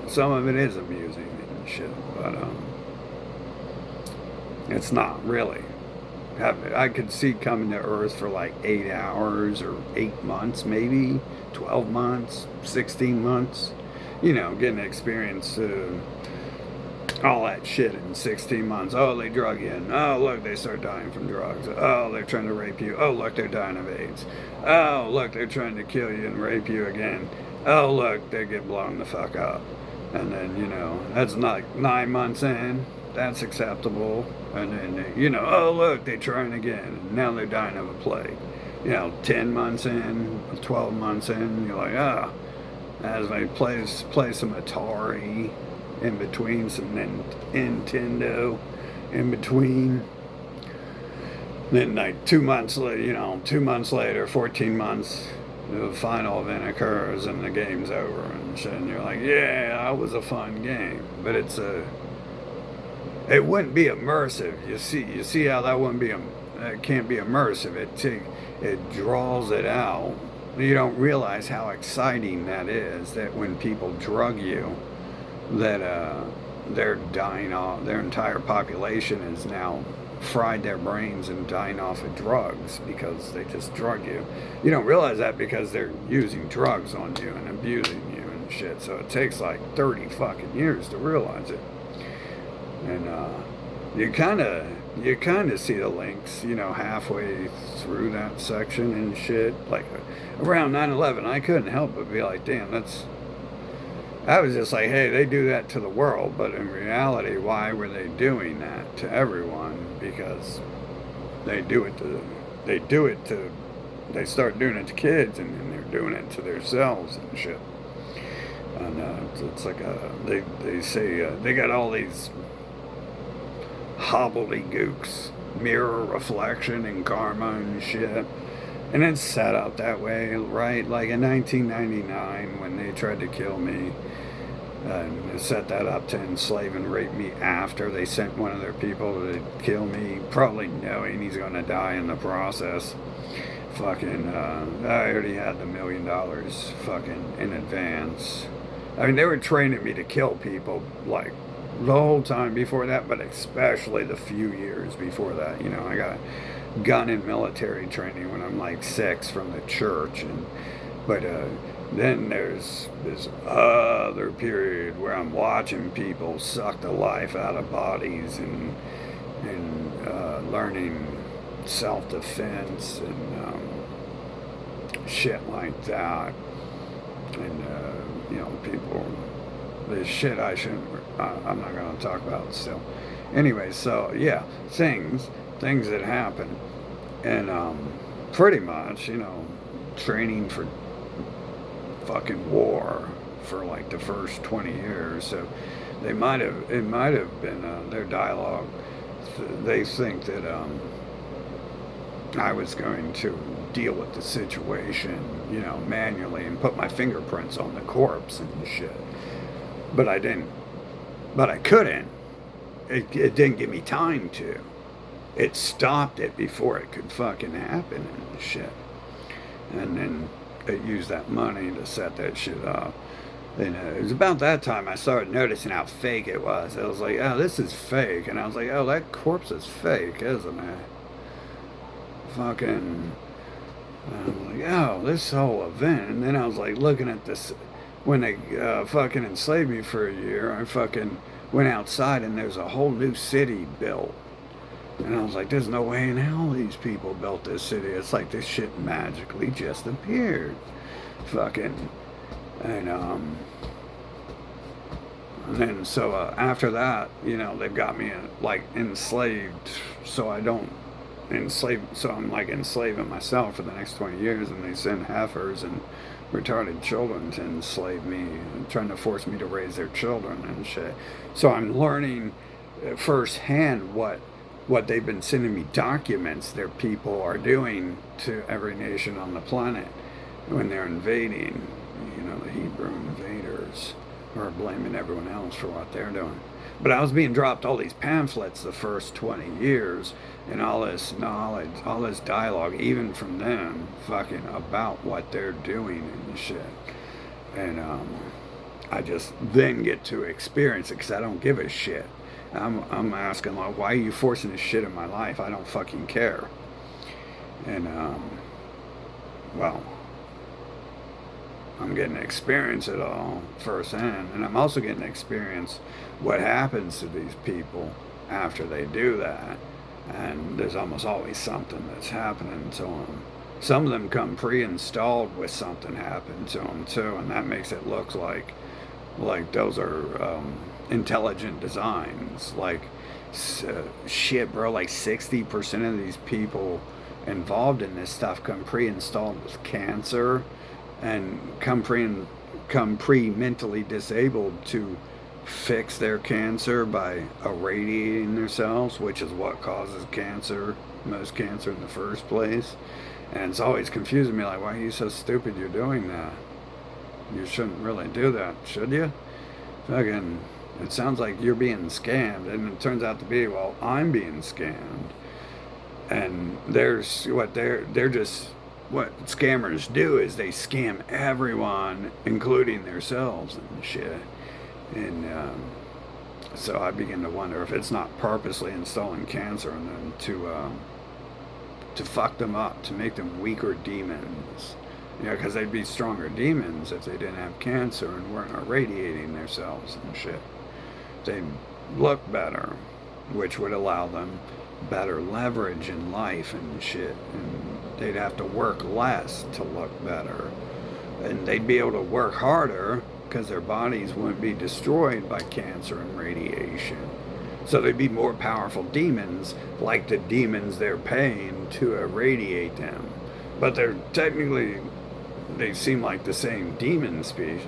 Some of it is amusing and shit, but, it's not really. I could see coming to Earth for like 8 hours or 8 months, maybe 12 months, 16 months. Getting to experience all that shit in 16 months. Oh, they drug you in. Oh, look, they start dying from drugs. Oh, they're trying to rape you. Oh, look, they're dying of AIDS. Oh, look, they're trying to kill you and rape you again. Oh, look, they get blown the fuck up. And then, that's like 9 months in. That's acceptable. And then, oh, look, they're trying again. And now they're dying of a plague. 10 months in, 12 months in, you're like, as I play some Atari in between, some Nintendo in between. Then like 2 months later, 2 months later, 14 months, the final event occurs and the game's over and shit. And you're like, yeah, that was a fun game, but it wouldn't be immersive. You see how that wouldn't be it can't be immersive. It draws it out. You don't realize how exciting that is. That when people drug you, that they're dying off. Their entire population is now fried their brains and dying off of drugs because they just drug you. You don't realize that because they're using drugs on you and abusing you and shit. So it takes like 30 fucking years to realize it. And you kind of see the links, halfway through that section and shit. Like around 9/11, I couldn't help but be like, damn, I was just like, hey, they do that to the world, but in reality, why were they doing that to everyone? Because they start doing it to kids, and then they're doing it to themselves and shit. And it's like they say they got all these hobbledygooks, mirror reflection and karma and shit. And it's set up that way, right? Like in 1999, when they tried to kill me, and set that up to enslave and rape me after they sent one of their people to kill me, probably knowing he's going to die in the process. Fucking, I already had the $1 million fucking in advance. I mean, they were training me to kill people, like, the whole time before that, but especially the few years before that. I got gun and military training when I'm like 6 from the church, but then there's this other period where I'm watching people suck the life out of bodies and learning self-defense and shit like that. And people, the shit I shouldn't, I'm not going to talk about still. Anyway, so yeah, things that happen. And pretty much, training for fucking war for like the first 20 years. So it might have been their dialogue. They think that I was going to deal with the situation, manually and put my fingerprints on the corpse and shit. But I didn't. But I couldn't. It didn't give me time to. It stopped it before it could fucking happen and shit. And then it used that money to set that shit up. And it was about that time I started noticing how fake it was. I was like, oh, this is fake. And I was like, oh, that corpse is fake, isn't it? Fucking, I'm like, oh, this whole event. And then I was like looking at this, when they fucking enslaved me for a year, I fucking went outside and there's a whole new city built. And I was like, there's no way in hell these people built this city. It's like this shit magically just appeared. Fucking, and then so after that, they've got me like enslaved, so I don't enslave, so I'm like enslaving myself for the next 20 years, and they send heifers and retarded children to enslave me, trying to force me to raise their children and shit. So I'm learning firsthand what they've been sending me documents their people are doing to every nation on the planet when they're invading. The Hebrew invaders are blaming everyone else for what they're doing. But I was being dropped all these pamphlets the first 20 years and all this knowledge, all this dialogue, even from them, fucking about what they're doing and shit. And I just then get to experience it because I don't give a shit. I'm asking, like, why are you forcing this shit in my life? I don't fucking care. And, well, I'm getting to experience it all firsthand. And I'm also getting to experience what happens to these people after they do that. And there's almost always something that's happening to them. Some of them come pre-installed with something happening to them, too. And that makes it look like those are intelligent designs. Like, shit, bro, like 60% of these people involved in this stuff come pre-installed with cancer and come pre-mentally disabled to fix their cancer by irradiating themselves, which is what causes cancer, most cancer in the first place. And it's always confusing me, like, why are you so stupid you're doing that? You shouldn't really do that, should you? Fucking, it sounds like you're being scammed, and it turns out to be, well, I'm being scammed. And there's what they're just, what scammers do is they scam everyone, including themselves and shit. And so I begin to wonder if it's not purposely installing cancer in them to fuck them up, to make them weaker demons. You know, because they'd be stronger demons if they didn't have cancer and weren't irradiating themselves and shit. They'd look better, which would allow them better leverage in life and shit. And they'd have to work less to look better. And they'd be able to work harder because their bodies wouldn't be destroyed by cancer and radiation. So they'd be more powerful demons, like the demons they're paying to irradiate them. But they're technically, they seem like the same demon species.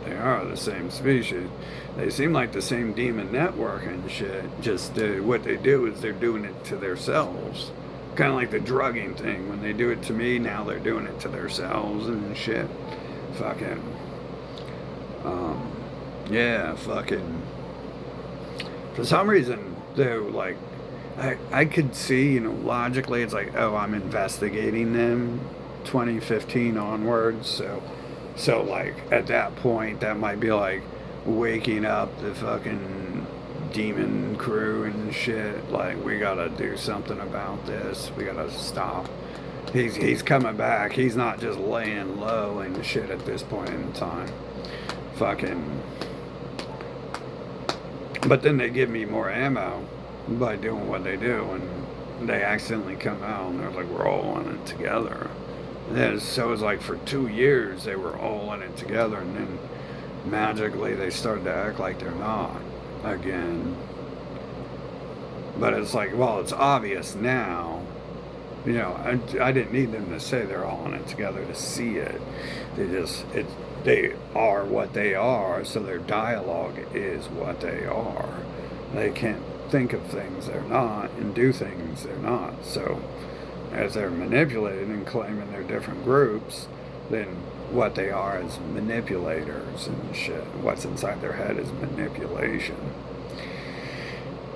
They are the same species. They seem like the same demon network and shit. Just what they do is they're doing it to themselves. Kind of like the drugging thing. When they do it to me, now they're doing it to themselves and shit. Fucking. Yeah, fucking. For some reason, they're like, I could see, you know, logically, it's like, oh, I'm investigating them 2015 onwards. So like, at that point, that might be like waking up the fucking demon crew and shit. Like, we gotta do something about this. We gotta stop. He's coming back. He's not just laying low and shit at this point in time. Fucking. But then they give me more ammo by doing what they do, and they accidentally come out and they're like, we're all in it together. And so it was like for 2 years they were all in it together, and then magically they started to act like they're not again. But it's like, well, it's obvious now. You know, I didn't need them to say they're all in it together to see it. They are what they are, so their dialogue is what they are. They can't think of things they're not and do things they're not. So as they're manipulated and claiming they're different groups, then what they are is manipulators and shit. What's inside their head is manipulation.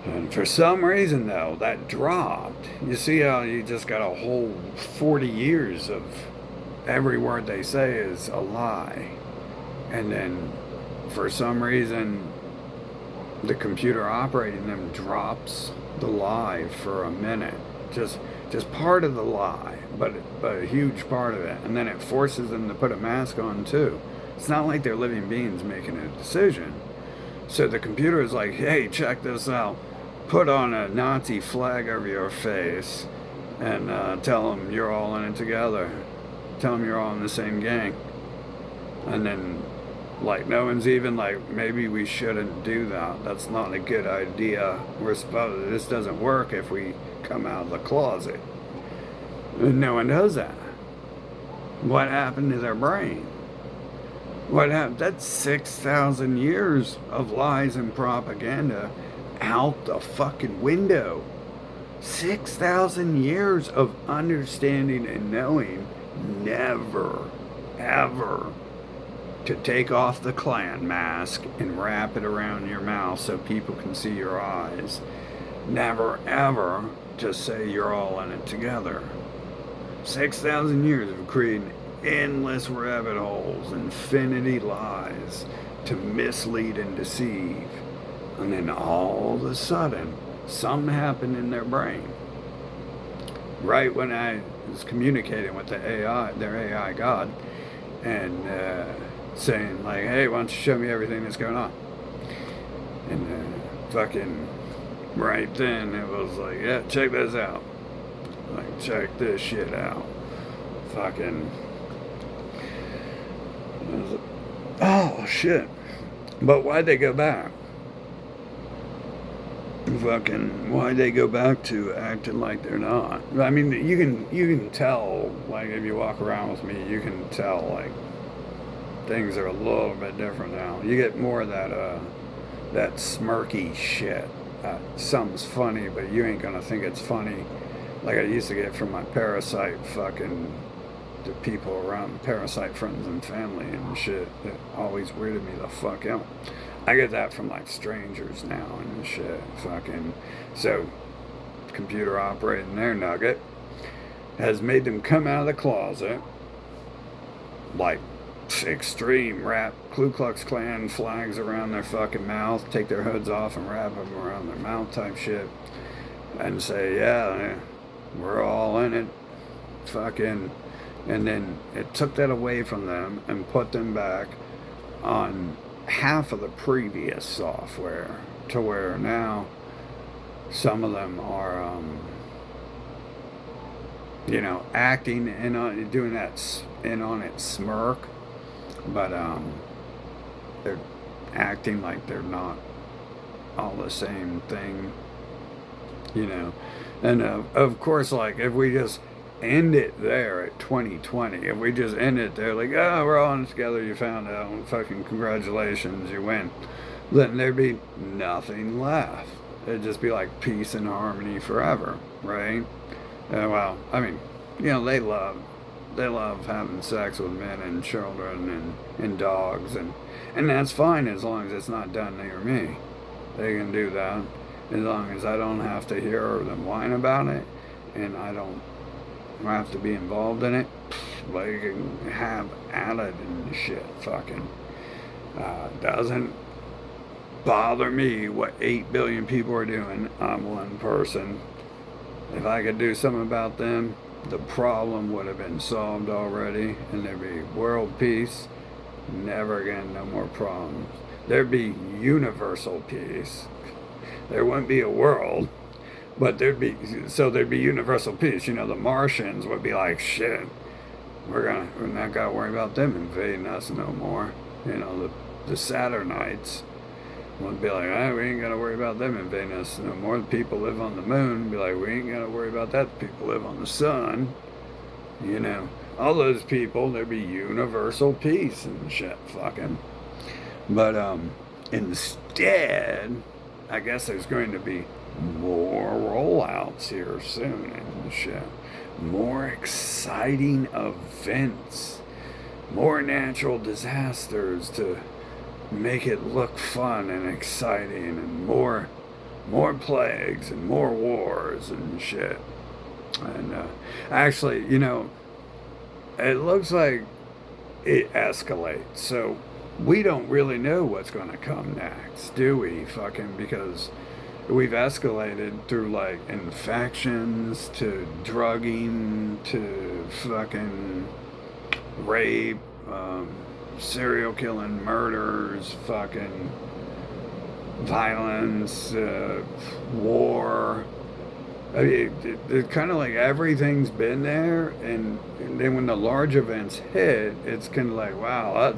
And for some reason, though, that dropped. You see how you just got a whole 40 years of every word they say is a lie. And then, for some reason, the computer operating them drops the lie for a minute. Just part of the lie, but a huge part of it. And then it forces them to put a mask on, too. It's not like they're living beings making a decision. So the computer is like, hey, check this out. Put on a Nazi flag over your face and tell them you're all in it together. Tell them you're all in the same gang. And then, like, no one's even like, maybe we shouldn't do that. That's not a good idea. This doesn't work if we come out of the closet. And no one does that. What happened to their brain? What happened? That's 6,000 years of lies and propaganda out the fucking window. 6,000 years of understanding and knowing never, ever to take off the Klan mask and wrap it around your mouth so people can see your eyes. Never, ever to say you're all in it together. 6,000 years of creating endless rabbit holes, infinity lies to mislead and deceive. And then all of a sudden, something happened in their brain. Right when I was communicating with the AI, their AI God, and saying like, hey, why don't you show me everything that's going on? And fucking right then it was like, yeah, check this out. Like, check this shit out. Fucking. Oh, shit. But why'd they go back? fucking why they go back to acting like they're not. I mean, you can tell, like, if you walk around with me, you can tell, like, things are a little bit different now. You get more of that smirky shit. Something's funny, but you ain't gonna think it's funny, like I used to get from my parasite fucking the people around, parasite friends and family and shit. That always weirded me the fuck out. I get that from like strangers now and shit. Fucking so, computer operating their nugget has made them come out of the closet like extreme wrap Ku Klux Klan flags around their fucking mouth, take their hoods off and wrap them around their mouth type shit, and say, yeah, we're all in it, fucking. And then it took that away from them and put them back on half of the previous software, to where now some of them are, acting and doing that in on it smirk, but they're acting like they're not all the same thing, And of course, like, if we just end it there at 2020, if we just end it there, like, oh, we're all in together, you found out, fucking congratulations, you win, then there'd be nothing left. It'd just be like peace and harmony forever, right? Well, I mean, they love having sex with men and children and dogs, and that's fine as long as it's not done near me. They can do that as long as I don't have to hear them whine about it, and I don't have to be involved in it. They can have at it and shit. Fucking doesn't bother me what 8 billion people are doing. I'm one person. If I could do something about them, the problem would have been solved already, and there'd be world peace. Never again, no more problems. There'd be universal peace. There wouldn't be a world, but there'd be universal peace. The Martians would be like, shit, we're not gonna worry about them invading us no more. The Saturnites would be like, we ain't gotta worry about them invading us no more. The people live on the moon. Be like, we ain't gotta worry about that. The people live on the sun. All those people, there'd be universal peace and shit, fucking. But instead, I guess there's going to be more rollouts here soon and shit. More exciting events. More natural disasters to make it look fun and exciting, and more plagues and more wars and shit. And actually, it looks like it escalates. So we don't really know what's going to come next, do we? Fucking, because we've escalated through like infections to drugging to fucking rape, serial killing, murders, fucking violence, war. I mean, it's kind of like everything's been there, and then when the large events hit, it's kind of like, wow,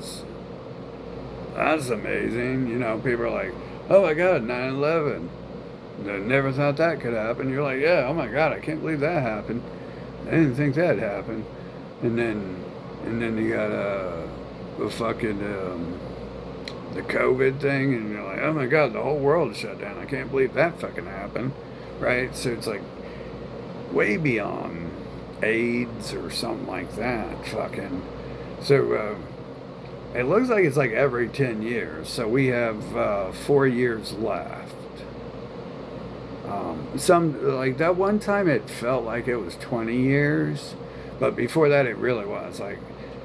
that's amazing. People are like, oh my God, 9/11. I never thought that could happen. You're like, yeah, oh my God, I can't believe that happened. I didn't think that happened. And then you got the fucking the COVID thing, and you're like, oh my God, the whole world is shut down. I can't believe that fucking happened, right? So it's like way beyond AIDS or something like that, fucking. So it looks like it's like every 10 years. So we have 4 years left. Some, like that one time it felt like it was 20 years, but before that it really was like,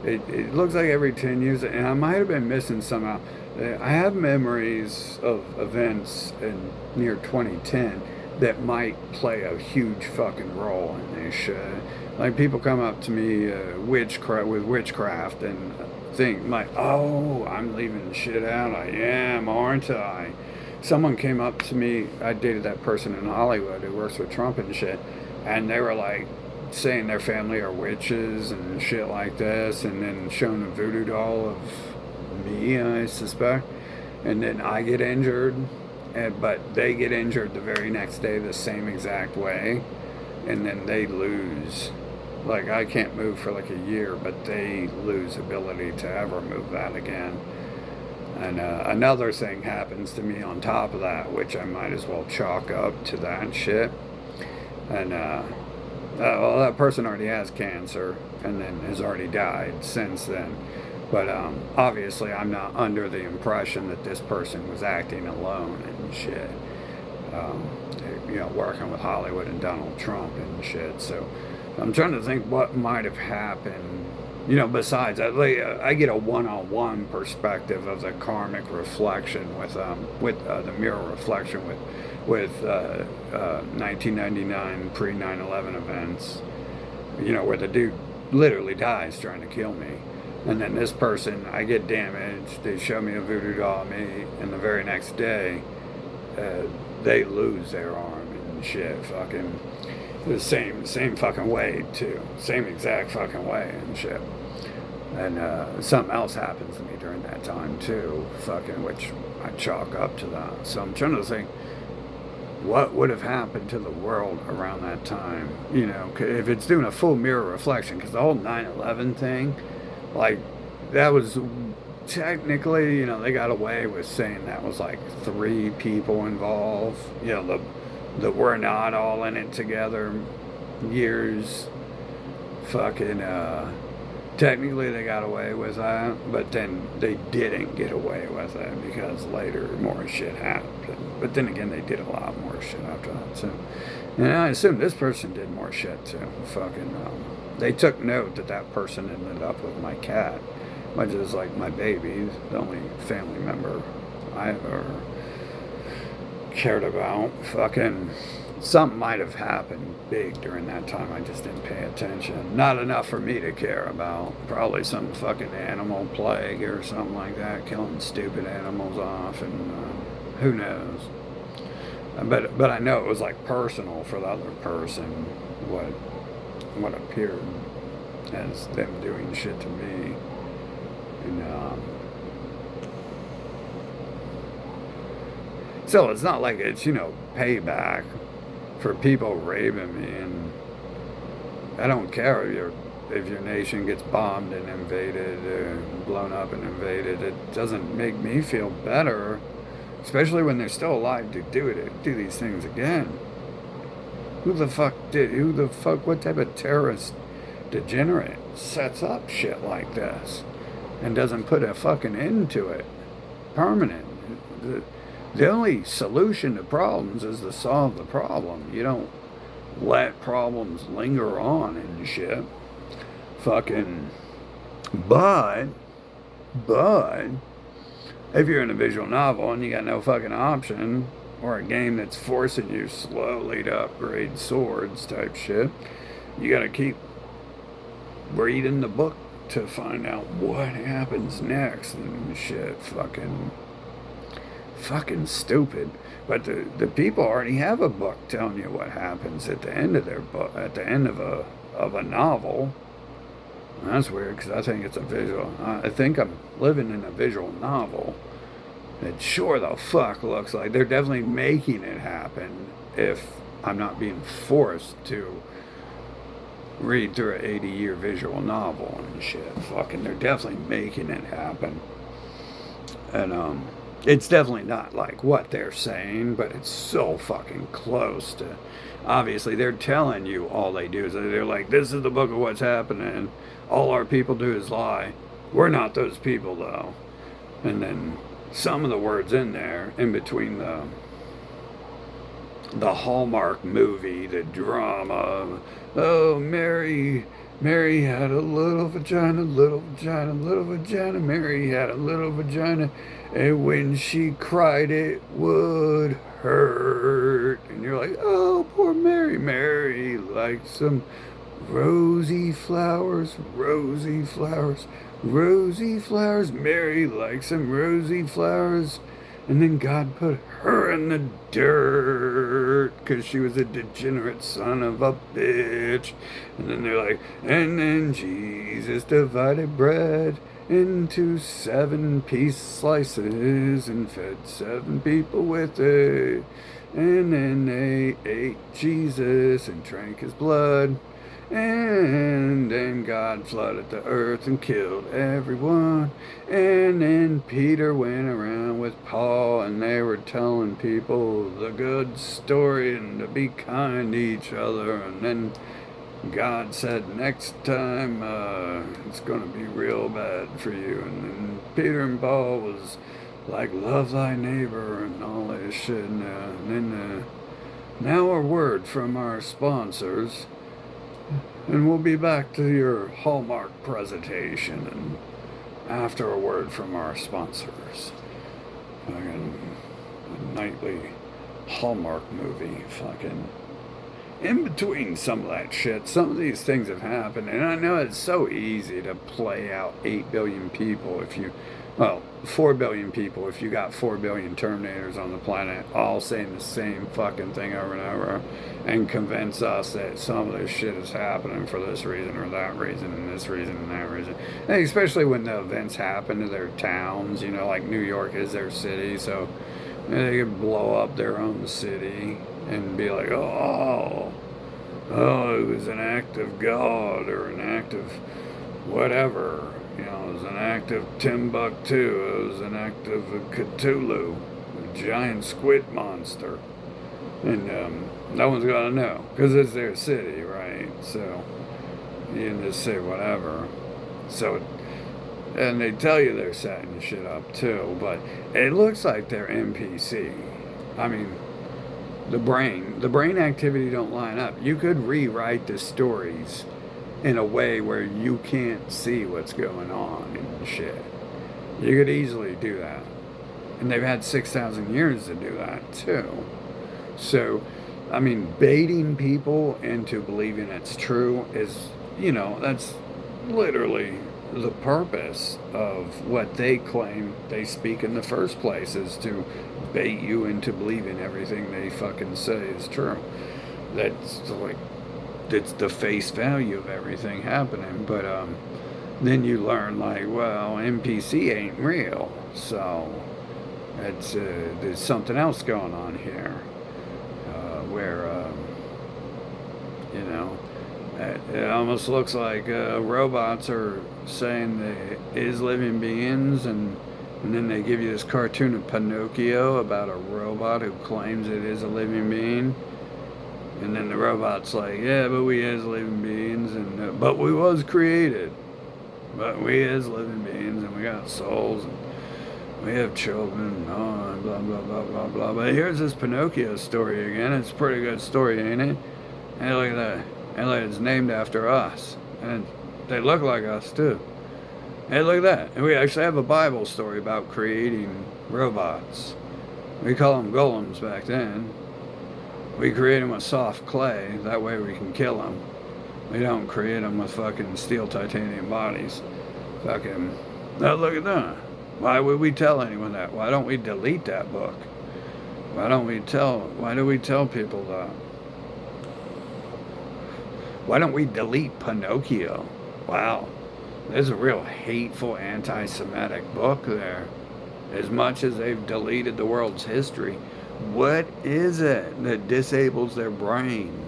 it looks like every 10 years, and I might have been missing somehow. I have memories of events in near 2010 that might play a huge fucking role in this shit. Like, people come up to me with witchcraft and think like, oh, I'm leaving shit out. I am, aren't I? Someone came up to me, I dated that person in Hollywood who works with Trump and shit, and they were like saying their family are witches and shit like this, and then showing a voodoo doll of me, I suspect, and then I get injured, but they get injured the very next day the same exact way, and then they lose. Like, I can't move for like a year, but they lose ability to ever move that again. And another thing happens to me on top of that, which I might as well chalk up to that shit. And well, that person already has cancer and then has already died since then. But obviously, I'm not under the impression that this person was acting alone and shit. Um, working with Hollywood and Donald Trump and shit. So I'm trying to think what might have happened. Besides, I get a one-on-one perspective of the karmic reflection with the mirror reflection with 1999 pre 9/11 events. Where the dude literally dies trying to kill me. And then this person, I get damaged, they show me a voodoo doll of me, and the very next day, they lose their arm and shit. Fucking the same fucking way, too. Same exact fucking way and shit. And something else happens to me during that time, too, fucking, which I chalk up to that. So I'm trying to think, what would have happened to the world around that time? If it's doing a full mirror reflection, because the whole 9/11 thing, like, that was technically, they got away with saying that was like 3 people involved, that we're not all in it together years. Fucking, technically they got away with that, but then they didn't get away with it because later more shit happened. But then again, they did a lot more shit after that, too. And I assume this person did more shit, too. Fucking, they took note that person ended up with my cat, which is like my baby, the only family member I ever cared about. Fucking, something might have happened big during that time. I just didn't pay attention. Not enough for me to care about. Probably some fucking animal plague or something like that, killing stupid animals off, and who knows. But I know it was like personal for the other person, what appeared as them doing shit to me. And so it's not like it's payback for people raping me, and I don't care if your nation gets bombed and invaded, blown up and invaded. It doesn't make me feel better, especially when they're still alive to do these things again. What type of terrorist degenerate sets up shit like this and doesn't put a fucking end to it? Permanent. The only solution to problems is to solve the problem. You don't let problems linger on and shit. Fucking, but, if you're in a visual novel and you got no fucking option, or a game that's forcing you slowly to upgrade swords type shit, you gotta keep reading the book to find out what happens next and shit. Fucking stupid. But the people already have a book telling you what happens at the end of their book, at the end of a novel. And that's weird, because I think it's a visual. I think I'm living in a visual novel. It sure the fuck looks like they're definitely making it happen if I'm not being forced to read through an 80-year visual novel and shit. Fucking, they're definitely making it happen. And it's definitely not like what they're saying, but it's so fucking close to. Obviously, they're telling you all they do is they're like, this is the book of what's happening. All our people do is lie. We're not those people, though. And then some of the words in there, in between the Hallmark movie, the drama, oh, Mary had a little vagina, little vagina, little vagina. Mary had a little vagina, and when she cried, it would hurt. And you're like, oh, poor Mary. Mary liked some rosy flowers, rosy flowers, rosy flowers. Mary liked some rosy flowers. And then God put her in the dirt because she was a degenerate son of a bitch. And then they're like, and then Jesus divided bread into 7-piece slices and fed 7 people with it. And then they ate Jesus and drank his blood. And then God flooded the earth and killed everyone. And then Peter went around with Paul and they were telling people the good story and to be kind to each other. And then God said, next time it's going to be real bad for you. And then Peter and Paul was like, love thy neighbor and all that shit. And then now a word from our sponsors. And we'll be back to your Hallmark presentation. And after a word from our sponsors. Fucking a nightly Hallmark movie. Fucking in between some of that shit, some of these things have happened. And I know it's so easy to play out 8 billion people if you, well, 4 billion people if you got 4 billion Terminators on the planet all saying the same fucking thing over and over and convince us that some of this shit is happening for this reason or that reason and this reason and that reason. And especially when the events happen to their towns, you know, like New York is their city, so they could blow up their own city and be like, oh, it was an act of God or an act of whatever. You know, it was an act of Timbuktu. It was an act of Cthulhu, a giant squid monster. And no one's going to know because it's their city, right? So you can just say whatever. So, and they tell you they're setting shit up too, but it looks like they're NPC. I mean, the brain activity don't line up. You could rewrite the stories in a way where you can't see what's going on and shit. You could easily do that. And they've had 6,000 years to do that too. So, I mean, baiting people into believing it's true is, you know, that's literally the purpose of what they claim they speak in the first place, is to bait you into believing everything they fucking say is true. That's like, it's the face value of everything happening. But then you learn, like, well, NPC ain't real, so it's there's something else going on here, where you know, it almost looks like robots are saying they is living beings, and then they give you this cartoon of Pinocchio about a robot who claims it is a living being. And then the robot's like, yeah, but we is living beings, and but we was created. But we is living beings, and we got souls, and we have children, and blah, blah, blah, blah, blah. But here's this Pinocchio story again. It's a pretty good story, ain't it? And look at that. And look, it's named after us. And they look like us, too. Hey, look at that. And we actually have a Bible story about creating robots. We call them golems back then. We create them with soft clay. That way we can kill them. We don't create them with fucking steel titanium bodies. Fucking, oh, look at that. Why would we tell anyone that? Why don't we delete that book? Why do we tell people that? Why don't we delete Pinocchio? Wow. There's a real hateful anti-Semitic book there. As much as they've deleted the world's history, what is it that disables their brain?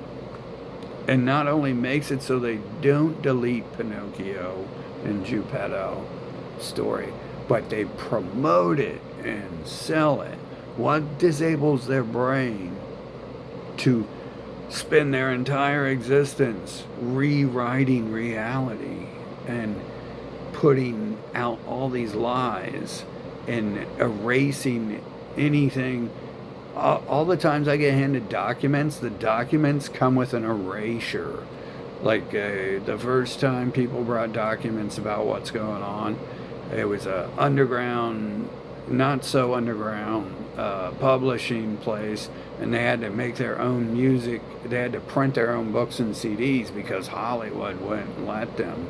And not only makes it so they don't delete Pinocchio and Geppetto story, but they promote it and sell it. What disables their brain to spend their entire existence rewriting reality and putting out all these lies and erasing anything? All the times I get handed documents, the documents come with an erasure. Like the first time people brought documents about what's going on, it was a underground, not so underground publishing place, and they had to make their own music. They had to print their own books and CDs because Hollywood wouldn't let them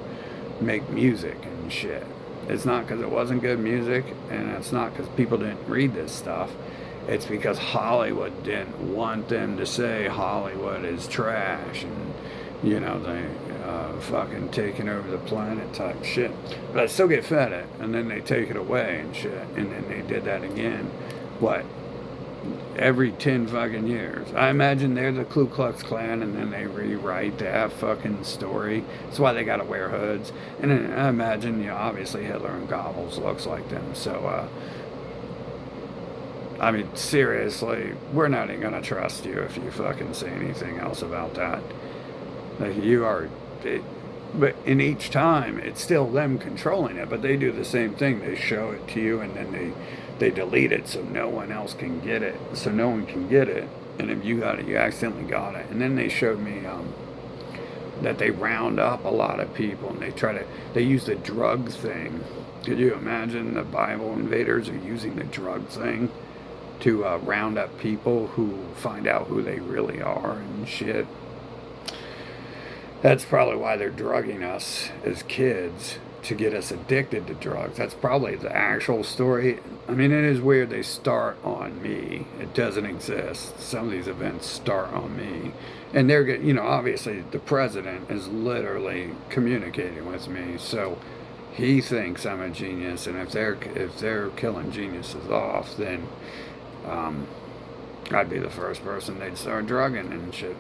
make music and shit. It's not because it wasn't good music, and it's not because people didn't read this stuff. It's because Hollywood didn't want them to say Hollywood is trash, and you know, they fucking taking over the planet type shit. But I still get fed it, and then they take it away and shit, and then they did that again. What? Every 10 fucking years. I imagine they're the Ku Klux Klan, and then they rewrite that fucking story. That's why they gotta wear hoods. And then I imagine, obviously Hitler and Goebbels looks like them. So, I mean, seriously, we're not even gonna trust you if you fucking say anything else about that. Like, you are. But in each time, it's still them controlling it. But they do the same thing. They show it to you, and then they delete it so no one else can get it. So no one can get it. And if you got it, you accidentally got it. And then they showed me that they round up a lot of people, and they use the drug thing. Could you imagine the Bible invaders are using the drug thing to round up people who find out who they really are and shit? That's probably why they're drugging us as kids, to get us addicted to drugs. That's probably the actual story. I mean, it is weird they start on me. It doesn't exist. Some of these events start on me. And they're, obviously the president is literally communicating with me. So he thinks I'm a genius. And if they're killing geniuses off, then I'd be the first person they'd start drugging and shit.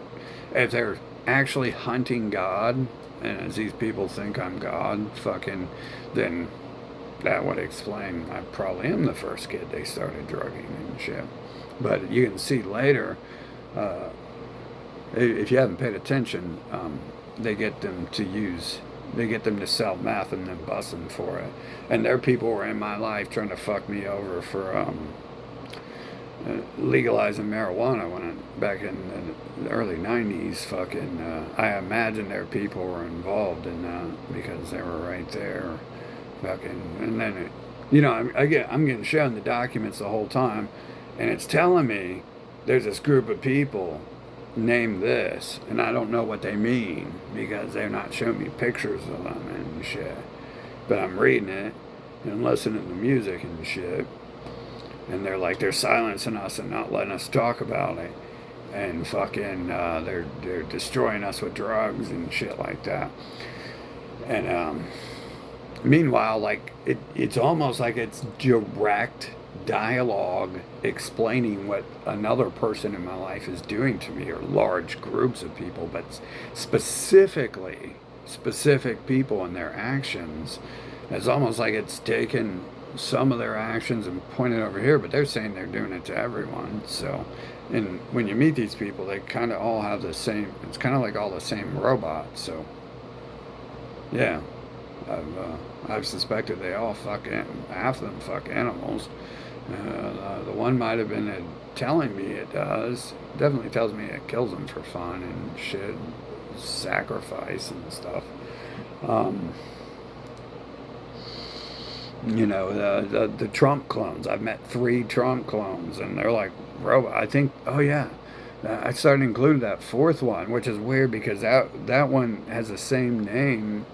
If they're actually hunting God, and as these people think I'm God, then that would explain I probably am the first kid they started drugging and shit. But you can see later, if you haven't paid attention, they get them to sell meth and then bust them for it. And there people were in my life trying to fuck me over for legalizing marijuana back in the early 90s. I imagine there people were involved in that because they were right there. And then, I'm getting shown the documents the whole time, and it's telling me there's this group of people named this, and I don't know what they mean because they're not showing me pictures of them and shit. But I'm reading it and listening to music and shit. And they're silencing us and not letting us talk about it. And they're destroying us with drugs and shit like that. And meanwhile, it's almost like it's direct dialogue explaining what another person in my life is doing to me, or large groups of people, but specific people and their actions. It's almost like it's taken some of their actions and pointed over here, but they're saying they're doing it to everyone. So, and when you meet these people, they kind of all have the same, it's kind of like all the same robots. So, yeah, I've suspected they all half of them fuck animals. The one might have been telling me it does. Definitely tells me it kills them for fun and shit, sacrifice and stuff. The Trump clones. I've met 3 Trump clones, and they're like robot. I think. Oh yeah, I started including that 4th one, which is weird because that one has the same name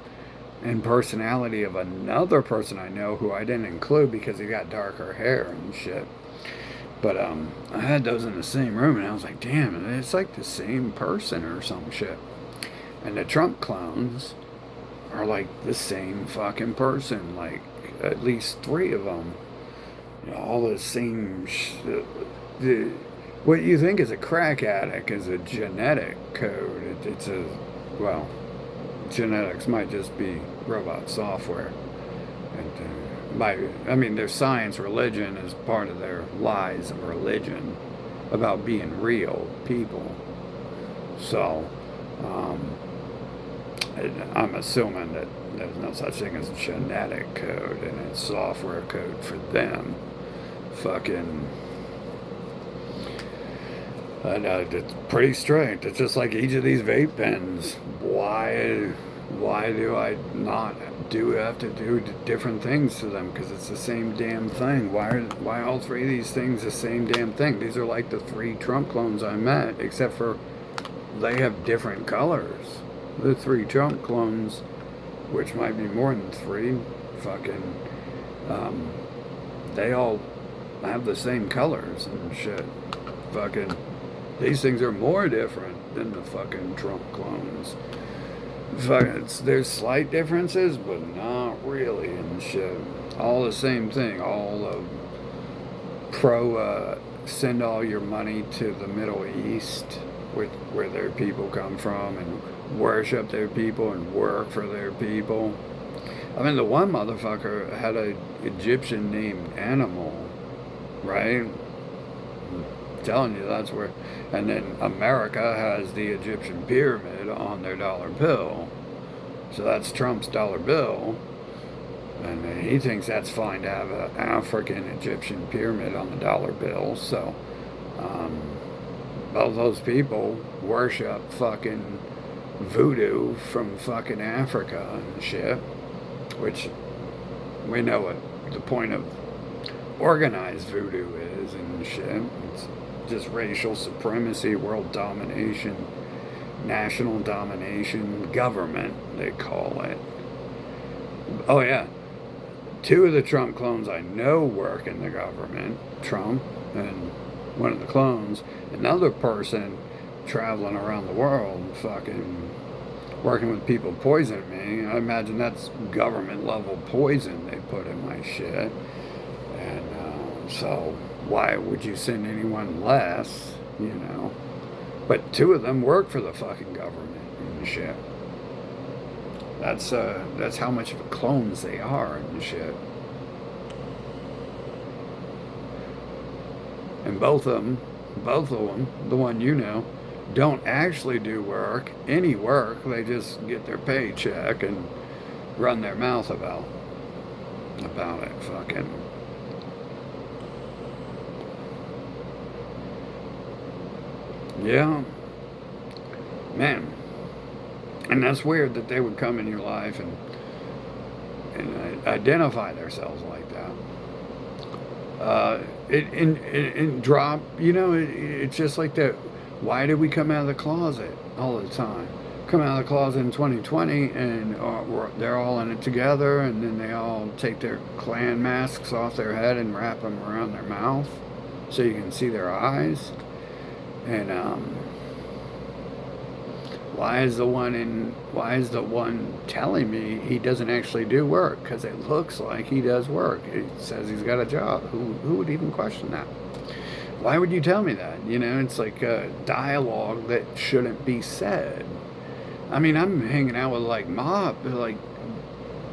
and personality of another person I know who I didn't include because he got darker hair and shit. But I had those in the same room, and I was like, damn, it's like the same person or some shit. And the Trump clones are like the same fucking person, like at least 3 of them. All the same what you think is a crack addict is a genetic code. Genetics might just be robot software. Their science religion is part of their lies of religion about being real people. So, I'm assuming that there's no such thing as genetic code, and it's software code for them. It's pretty strange. It's just like each of these vape pens. Why do I not have to do different things to them? Because it's the same damn thing. Why all 3 of these things the same damn thing? These are like the 3 Trump clones I met, except for they have different colors. The 3 Trump clones, which might be more than 3, they all have the same colors and shit. These things are more different than the fucking Trump clones. There's slight differences, but not really and shit. All the same thing. All send all your money to the Middle East, where their people come from, and worship their people and work for their people. I mean, the one motherfucker had a Egyptian named animal, right? I'm telling you, that's where. And then America has the Egyptian pyramid on their dollar bill. So that's Trump's dollar bill. And he thinks that's fine to have an African Egyptian pyramid on the dollar bill. So, both those people worship fucking voodoo from fucking Africa and shit. Which we know what the point of organized voodoo is and shit. It's just racial supremacy, world domination, national domination, government, they call it. Oh, yeah. Two of the Trump clones I know work in the government. Trump and one of the clones. Another person traveling around the world fucking working with people poisoning me. I imagine that's government level poison they put in my shit. And so why would you send anyone less, you know? But two of them work for the fucking government and shit. That's how much of a clones they are and shit. And both of them, the one you know, don't actually do any work. They just get their paycheck and run their mouth about it. Fucking. Yeah. Man. And that's weird that they would come in your life and identify themselves like that. And drop, it's just like that. Why did we come out of the closet all the time? Come out of the closet in 2020 and they're all in it together, and then they all take their Klan masks off their head and wrap them around their mouth so you can see their eyes. And why is the one telling me he doesn't actually do work? Because it looks like he does work. He says he's got a job. Who would even question that? Why would you tell me that? It's like a dialogue that shouldn't be said. I mean, I'm hanging out with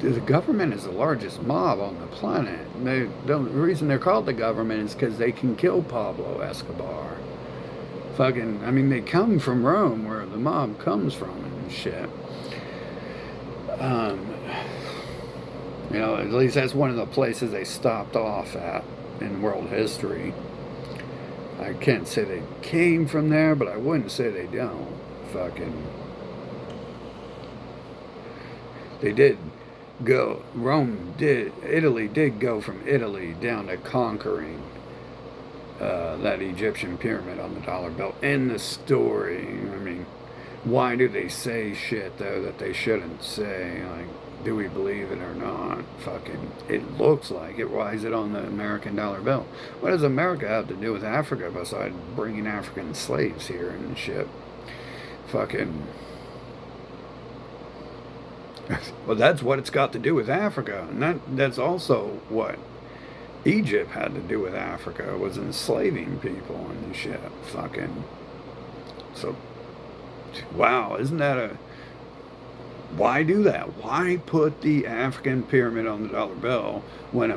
the government is the largest mob on the planet. The reason they're called the government is because they can kill Pablo Escobar. I mean, they come from Rome, where the mob comes from and shit. At least that's one of the places they stopped off at in world history. I can't say they came from there, but I wouldn't say they don't. They did go. Italy did go from Italy down to conquering that Egyptian pyramid on the dollar bill in the story. I mean, why do they say shit, though, that they shouldn't say? Like, do we believe it or not? It looks like it. Why is it on the American dollar bill? What does America have to do with Africa besides bringing African slaves here and shit? Well, that's what it's got to do with Africa. And that's also what Egypt had to do with Africa, was enslaving people and shit. So, wow, isn't that why do that? Why put the African pyramid on the dollar bill when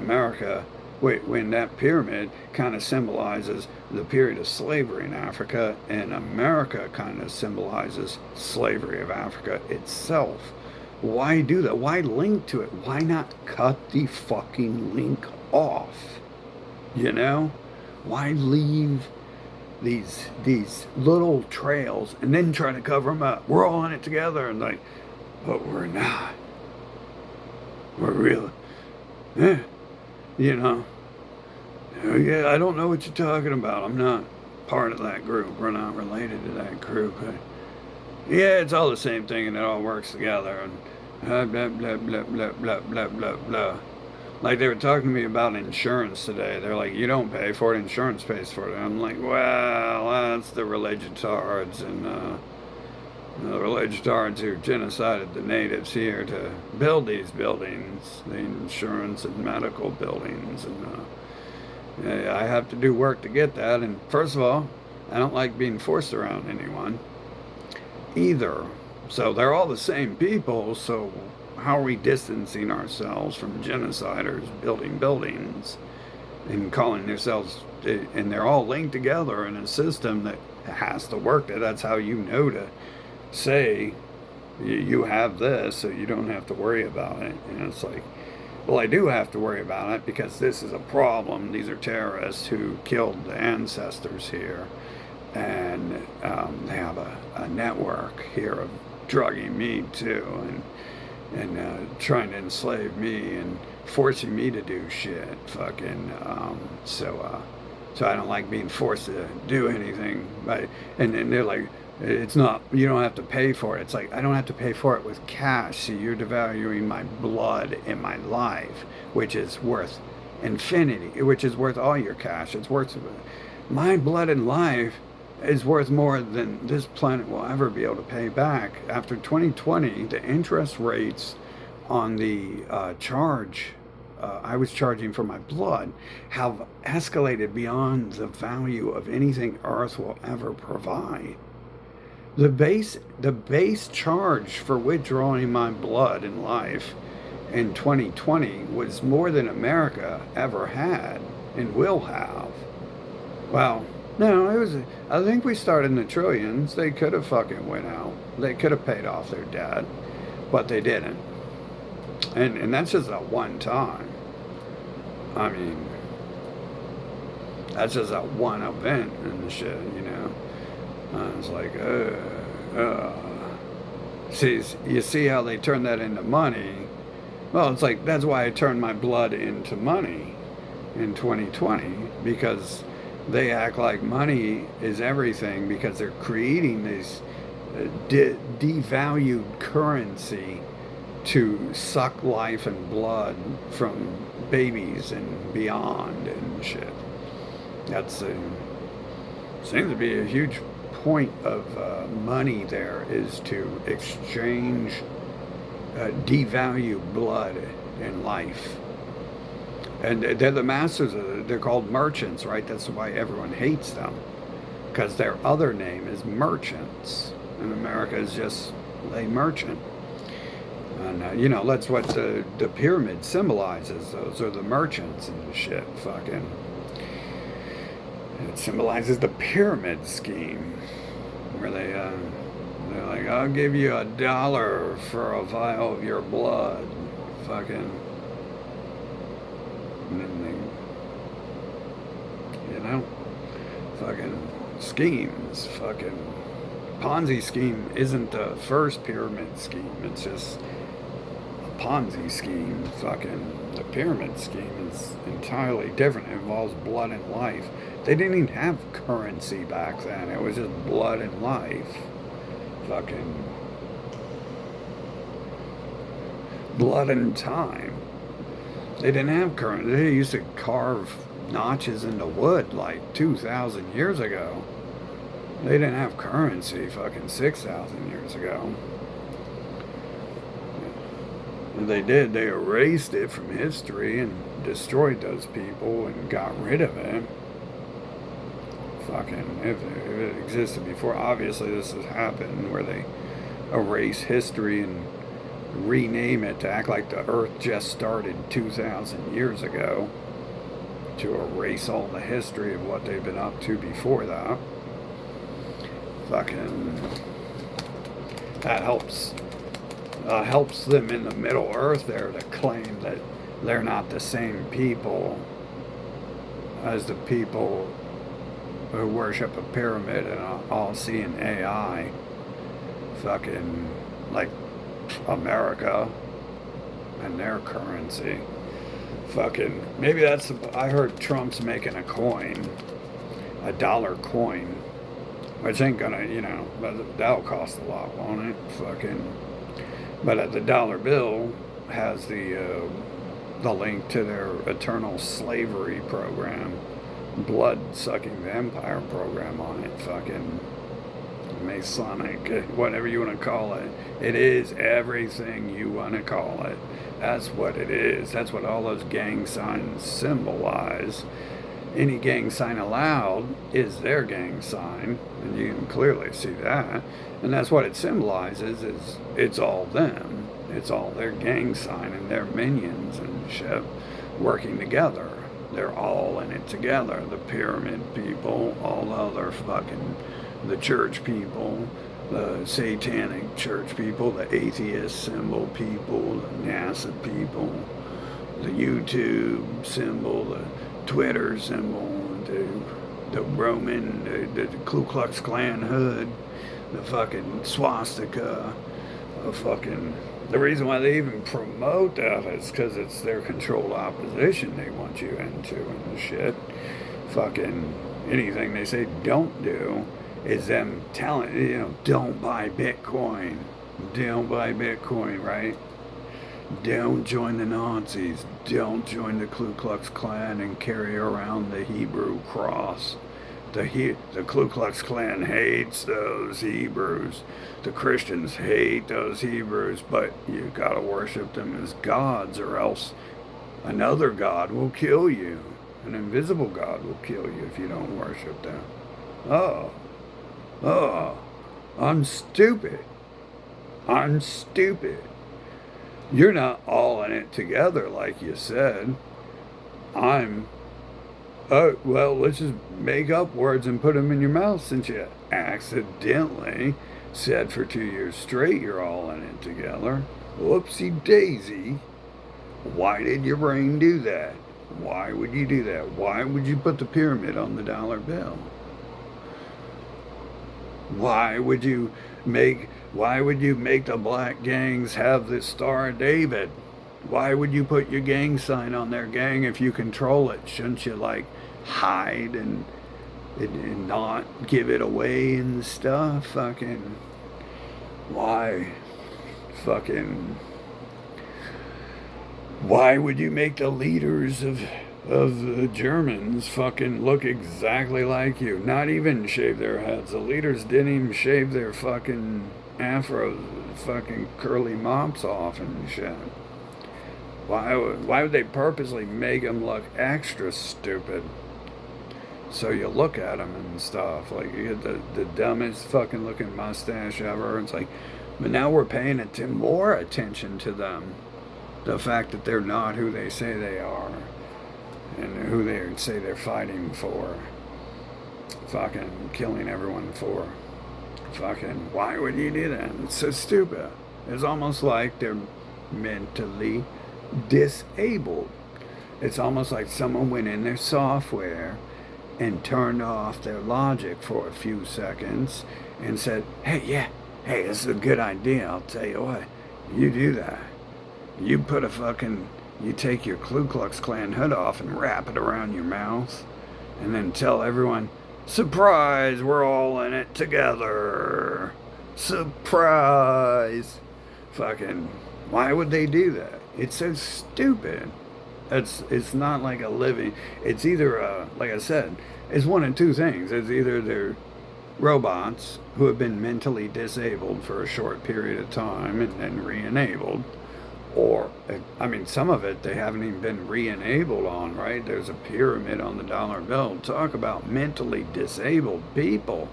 that pyramid kind of symbolizes the period of slavery in Africa, and America kind of symbolizes slavery of Africa itself? Why do that? Why link to it? Why not cut the fucking link off? Why leave these little trails and then try to cover them up? We're all in it together, and but we're not. We're real. Yeah, yeah, I don't know what you're talking about. I'm not part of that group. We're not related to that group. Yeah, it's all the same thing, and it all works together, and blah, blah, blah, blah, blah, blah, blah, blah, blah. Like, they were talking to me about insurance today. They're like, you don't pay for it, insurance pays for it. And I'm like, well, that's the religion tards, and They're alleged guards who genocided the natives here to build these buildings, the insurance and medical buildings, and yeah, I have to do work to get that. And first of all, I don't like being forced around anyone either. So they're all the same people. So how are we distancing ourselves from genociders building buildings and calling themselves? And they're all linked together in a system that has to work. That's how you know to say you have this, so you don't have to worry about it. And it's like, well, I do have to worry about it because this is a problem. These are terrorists who killed the ancestors here, and they have a network here of drugging me too, and trying to enslave me and forcing me to do shit. Fucking so I don't like being forced to do anything. But and they're like, it's not, you don't have to pay for it. It's like, I don't have to pay for it with cash. See, you're devaluing my blood and my life, which is worth infinity, which is worth all your cash. It's worth, my blood and life is worth more than this planet will ever be able to pay back. After 2020, the interest rates on the charge I was charging for my blood have escalated beyond the value of anything Earth will ever provide. The base charge for withdrawing my blood and life in 2020 was more than America ever had and will have. Well, no, it was. I think we started in the trillions. They could have fucking went out. They could have paid off their debt, but they didn't. And that's just a one time. I mean, that's just a one event in the shit, you know. It's like, see, you see how they turn that into money? Well, it's like, that's why I turned my blood into money in 2020, because they act like money is everything because they're creating this devalued currency to suck life and blood from babies and beyond and shit. That's seems to be a huge point of money there, is to exchange devalue blood and life. And they're the masters of it. They're called merchants, right? That's why everyone hates them, because their other name is merchants. And America is just a merchant. And, you know, that's what the pyramid symbolizes. Those are the merchants and shit. Fucking. It symbolizes the pyramid scheme, where they're like, I'll give you $1 for a vial of your blood. Fucking. And then they, you know, fucking schemes. Fucking Ponzi scheme isn't the first pyramid scheme. It's just a Ponzi scheme. Fucking the pyramid scheme is entirely different. It involves blood and life. They didn't even have currency back then. It was just blood and life. Fucking blood and time. They didn't have currency. They used to carve notches into wood like 2,000 years ago. They didn't have currency fucking 6,000 years ago. And they did. They erased it from history and destroyed those people and got rid of it. Fucking, if it existed before, obviously this has happened, where they erase history and rename it to act like the earth just started 2,000 years ago, to erase all the history of what they've been up to before that. Fucking, that helps them in the Middle Earth there to claim that they're not the same people as the people who worship a pyramid and all-seeing AI. Fucking, like America and their currency. Fucking, maybe that's, I heard Trump's making a coin, a dollar coin, which ain't gonna, you know, but that'll cost a lot, won't it? Fucking, but the dollar bill has the link to their eternal slavery program, blood-sucking vampire program on it. Fucking, Masonic, whatever you want to call it. It is everything you want to call it. That's what it is. That's what all those gang signs symbolize. Any gang sign allowed is their gang sign, and you can clearly see that. And that's what it symbolizes, is it's all them. It's all their gang sign and their minions and shit working together. They're all in it together. The pyramid people, all the other fucking, the church people, the satanic church people, the atheist symbol people, the NASA people, the YouTube symbol, the Twitter symbol, the Roman, the Ku Klux Klan hood, the fucking swastika, the fucking... The reason why they even promote that is because it's their controlled opposition they want you into and shit. Fucking anything they say don't do is them telling, don't buy Bitcoin. Don't buy Bitcoin, right? Don't join the Nazis. Don't join the Ku Klux Klan and carry around the Hebrew cross. The Ku Klux Klan hates those Hebrews. The Christians hate those Hebrews, but you gotta worship them as gods, or else another god will kill you. An invisible god will kill you if you don't worship them. Oh, I'm stupid. I'm stupid. You're not all in it together like you said. Oh, well, let's just make up words and put them in your mouth, since you accidentally said for 2 years straight you're all in it together. Whoopsie daisy. Why did your brain do that? Why would you do that? Why would you put the pyramid on the dollar bill? Why would you make the black gangs have the Star of David? Why would you put your gang sign on their gang if you control it? Shouldn't you hide and not give it away and stuff? Fucking why? Fucking why would you make the leaders of the Germans fucking look exactly like you? Not even shave their heads. The leaders didn't even shave their fucking afros, fucking curly mops off and shit. Why would they purposely make them look extra stupid? So you look at them and stuff, you get the dumbest fucking looking mustache ever. It's but now we're paying more attention to them. The fact that they're not who they say they are, and who they say they're fighting for. Fucking killing everyone for. Fucking, why would you do that? It's so stupid. It's almost like they're mentally disabled. It's almost like someone went in their software and turned off their logic for a few seconds and said, hey, this is a good idea. I'll tell you what, you do that. You take your Ku Klux Klan hood off and wrap it around your mouth, and then tell everyone, surprise, we're all in it together. Surprise. Fucking, why would they do that? It's so stupid. It's not like a living. It's either, like I said, it's one of two things. It's either they're robots who have been mentally disabled for a short period of time and then re-enabled. Or, some of it they haven't even been re-enabled on, right? There's a pyramid on the dollar bill. Talk about mentally disabled people.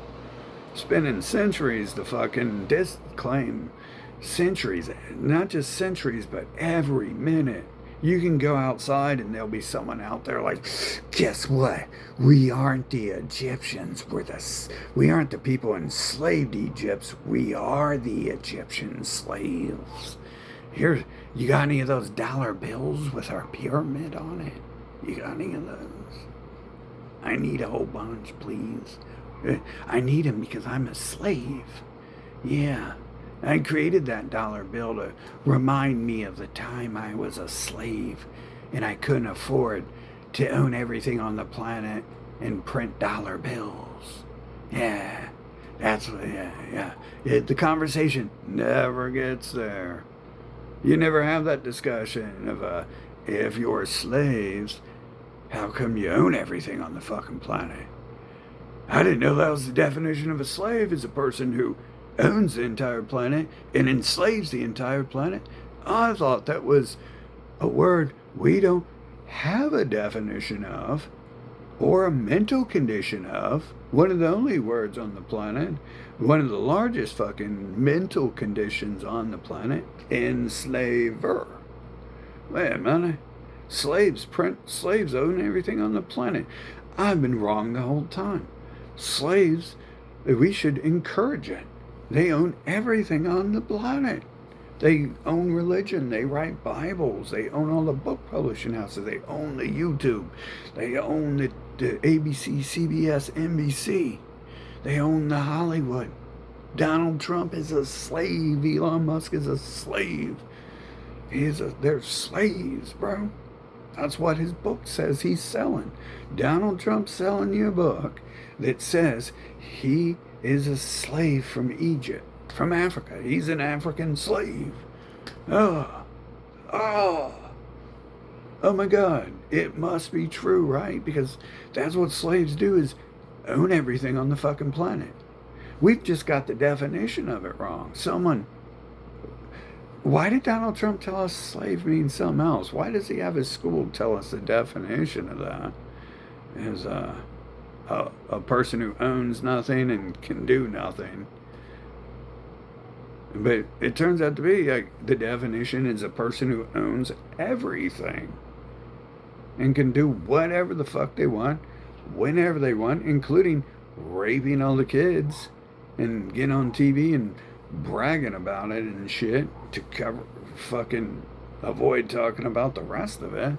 Spending centuries to fucking disclaim centuries. Not just centuries, but every minute. You can go outside and there'll be someone out there guess what? We aren't the Egyptians. We aren't the people enslaved Egypt. We are the Egyptian slaves. Here, you got any of those dollar bills with our pyramid on it? You got any of those? I need a whole bunch, please. I need them because I'm a slave. Yeah. I created that dollar bill to remind me of the time I was a slave and I couldn't afford to own everything on the planet and print dollar bills. Yeah, that's what, yeah. The conversation never gets there. You never have that discussion of, if you're slaves, how come you own everything on the fucking planet? I didn't know that was the definition of a slave, is a person who owns the entire planet and enslaves the entire planet. I thought that was a word we don't have a definition of or a mental condition of. One of the only words on the planet, one of the largest fucking mental conditions on the planet, enslaver. Wait a minute. Slaves own everything on the planet. I've been wrong the whole time. Slaves, we should encourage it. They own everything on the planet. They own religion. They write Bibles. They own all the book publishing houses. They own the YouTube. They own the ABC, CBS, NBC. They own the Hollywood. Donald Trump is a slave. Elon Musk is a slave. They're slaves, bro. That's what his book says he's selling. Donald Trump's selling you a book that says he is a slave from Egypt, from Africa. He's an African slave. Oh, oh, oh my God. It must be true, right? Because that's what slaves do, is own everything on the fucking planet. We've just got the definition of it wrong. Why did Donald Trump tell us slave means something else? Why does he have his school tell us the definition of that? Is a person who owns nothing and can do nothing. But it turns out to be like the definition is a person who owns everything and can do whatever the fuck they want, whenever they want, including raping all the kids and getting on TV and bragging about it and shit to cover, fucking avoid talking about the rest of it.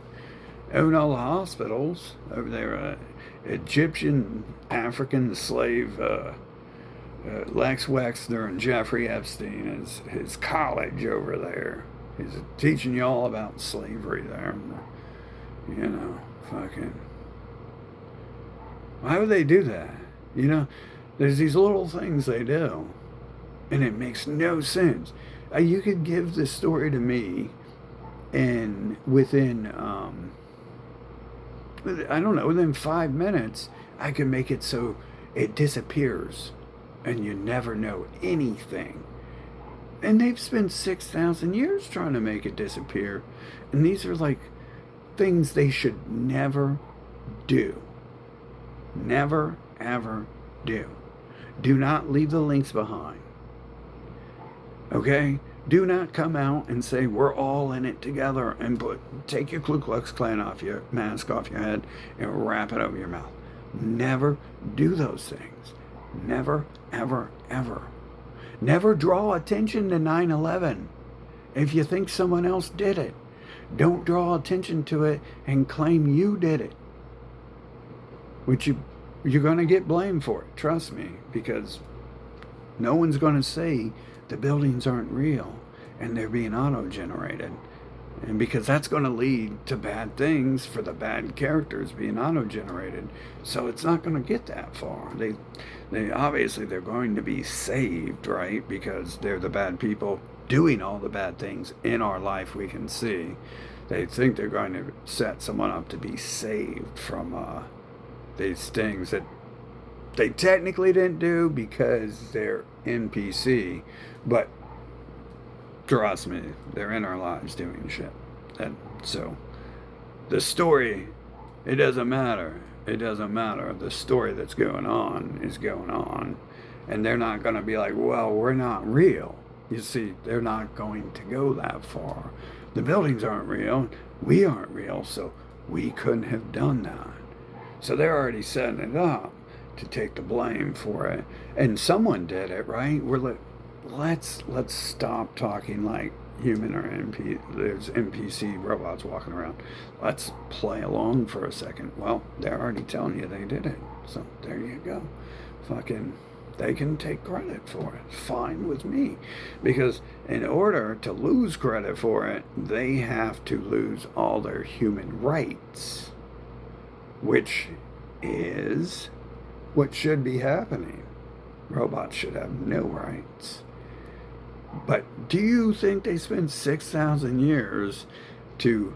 Own all the hospitals over there. Egyptian African slave Lex Wexner and Jeffrey Epstein is his college over there. He's teaching you all about slavery there. You know, fucking. Why would they do that? You know, there's these little things they do, and it makes no sense. You could give this story to me, and within, I don't know, within 5 minutes, I can make it so it disappears, and you never know anything. And they've spent 6,000 years trying to make it disappear, and these are like things they should never do. Never, ever do. Do not leave the links behind. Okay? Do not come out and say we're all in it together and take your Ku Klux Klan off your mask off your head and wrap it over your mouth. Never do those things. Never, ever, ever. Never draw attention to 9/11 if you think someone else did it. Don't draw attention to it and claim you did it. Which you're going to get blamed for it, trust me, because no one's going to say the buildings aren't real and they're being auto-generated. And because that's going to lead to bad things for the bad characters being auto-generated. So it's not going to get that far. They obviously they're going to be saved, right? Because they're the bad people doing all the bad things in our life we can see. They think they're going to set someone up to be saved from these things that they technically didn't do because they're NPC, but trust me, they're in our lives doing shit. And so the story, it doesn't matter. It doesn't matter. The story that's going on is going on. And they're not going to be like, well, we're not real. You see, they're not going to go that far. The buildings aren't real. We aren't real, so we couldn't have done that. So they're already setting it up to take the blame for it. And someone did it, right? Let's stop talking like human or there's NPC robots walking around. Let's play along for a second. Well, they're already telling you they did it. So there you go. Fucking, they can take credit for it. Fine with me. Because in order to lose credit for it, they have to lose all their human rights, which is what should be happening. Robots should have no rights. But do you think they spent 6,000 years to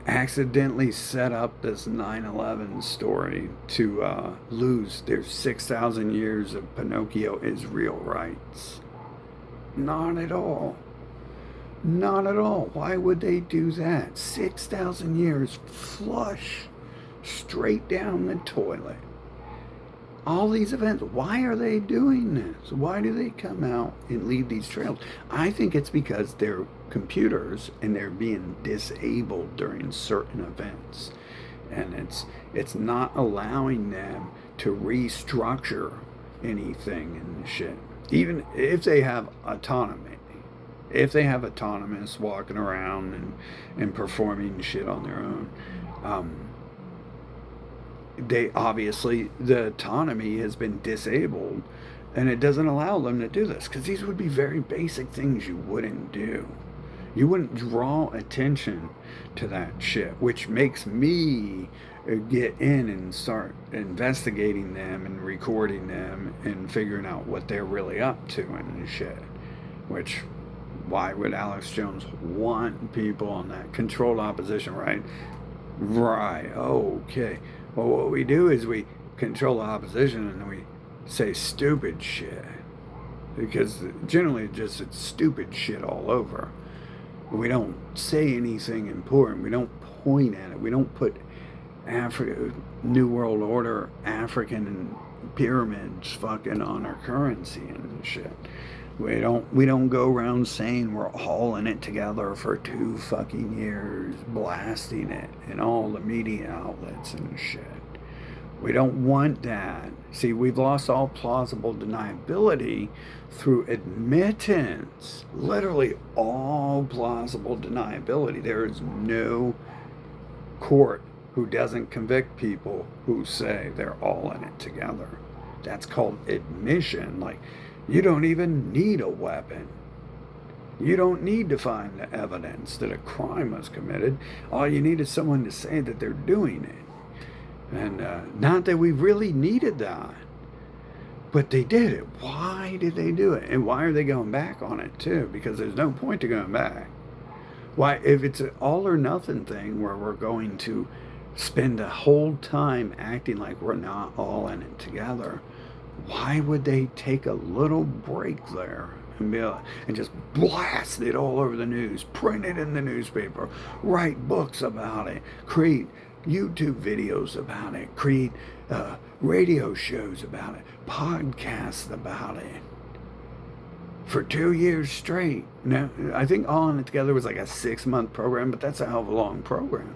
accidentally set up this 9/11 story to lose their 6,000 years of Pinocchio Israel rights. Not at all. Not at all. Why would they do that? 6,000 years flush straight down the toilet. All these events, why are they doing this? Why do they come out and leave these trails? I think it's because they're computers and they're being disabled during certain events. And it's not allowing them to restructure anything and shit. Even if they have autonomy. If they have autonomous walking around and performing shit on their own, they obviously, the autonomy has been disabled and it doesn't allow them to do this, because these would be very basic things you wouldn't do. You wouldn't draw attention to that shit, which makes me get in and start investigating them and recording them and figuring out what they're really up to and shit. Which, why would Alex Jones want people on that controlled opposition, right? Right, okay. Well, what we do is we control the opposition and we say stupid shit. Because generally just it's stupid shit all over. We don't say anything important. We don't point at it. We don't put New World Order African pyramids fucking on our currency and shit. We don't go around saying we're all in it together for 2 fucking years, blasting it in all the media outlets and shit. We don't want that. See, we've lost all plausible deniability through admittance. Literally all plausible deniability. There is no court who doesn't convict people who say they're all in it together. That's called admission. Like, you don't even need a weapon. You don't need to find the evidence that a crime was committed. All you need is someone to say that they're doing it. And not that we really needed that, but they did it. Why did they do it? And why are they going back on it too? Because there's no point to going back. Why, if it's an all or nothing thing where we're going to spend the whole time acting like we're not all in it together, why would they take a little break there and just blast it all over the news, print it in the newspaper, write books about it, create YouTube videos about it, create radio shows about it, podcasts about it for 2 years straight? Now, I think All in It Together was like a 6-month program, but that's a hell of a long program.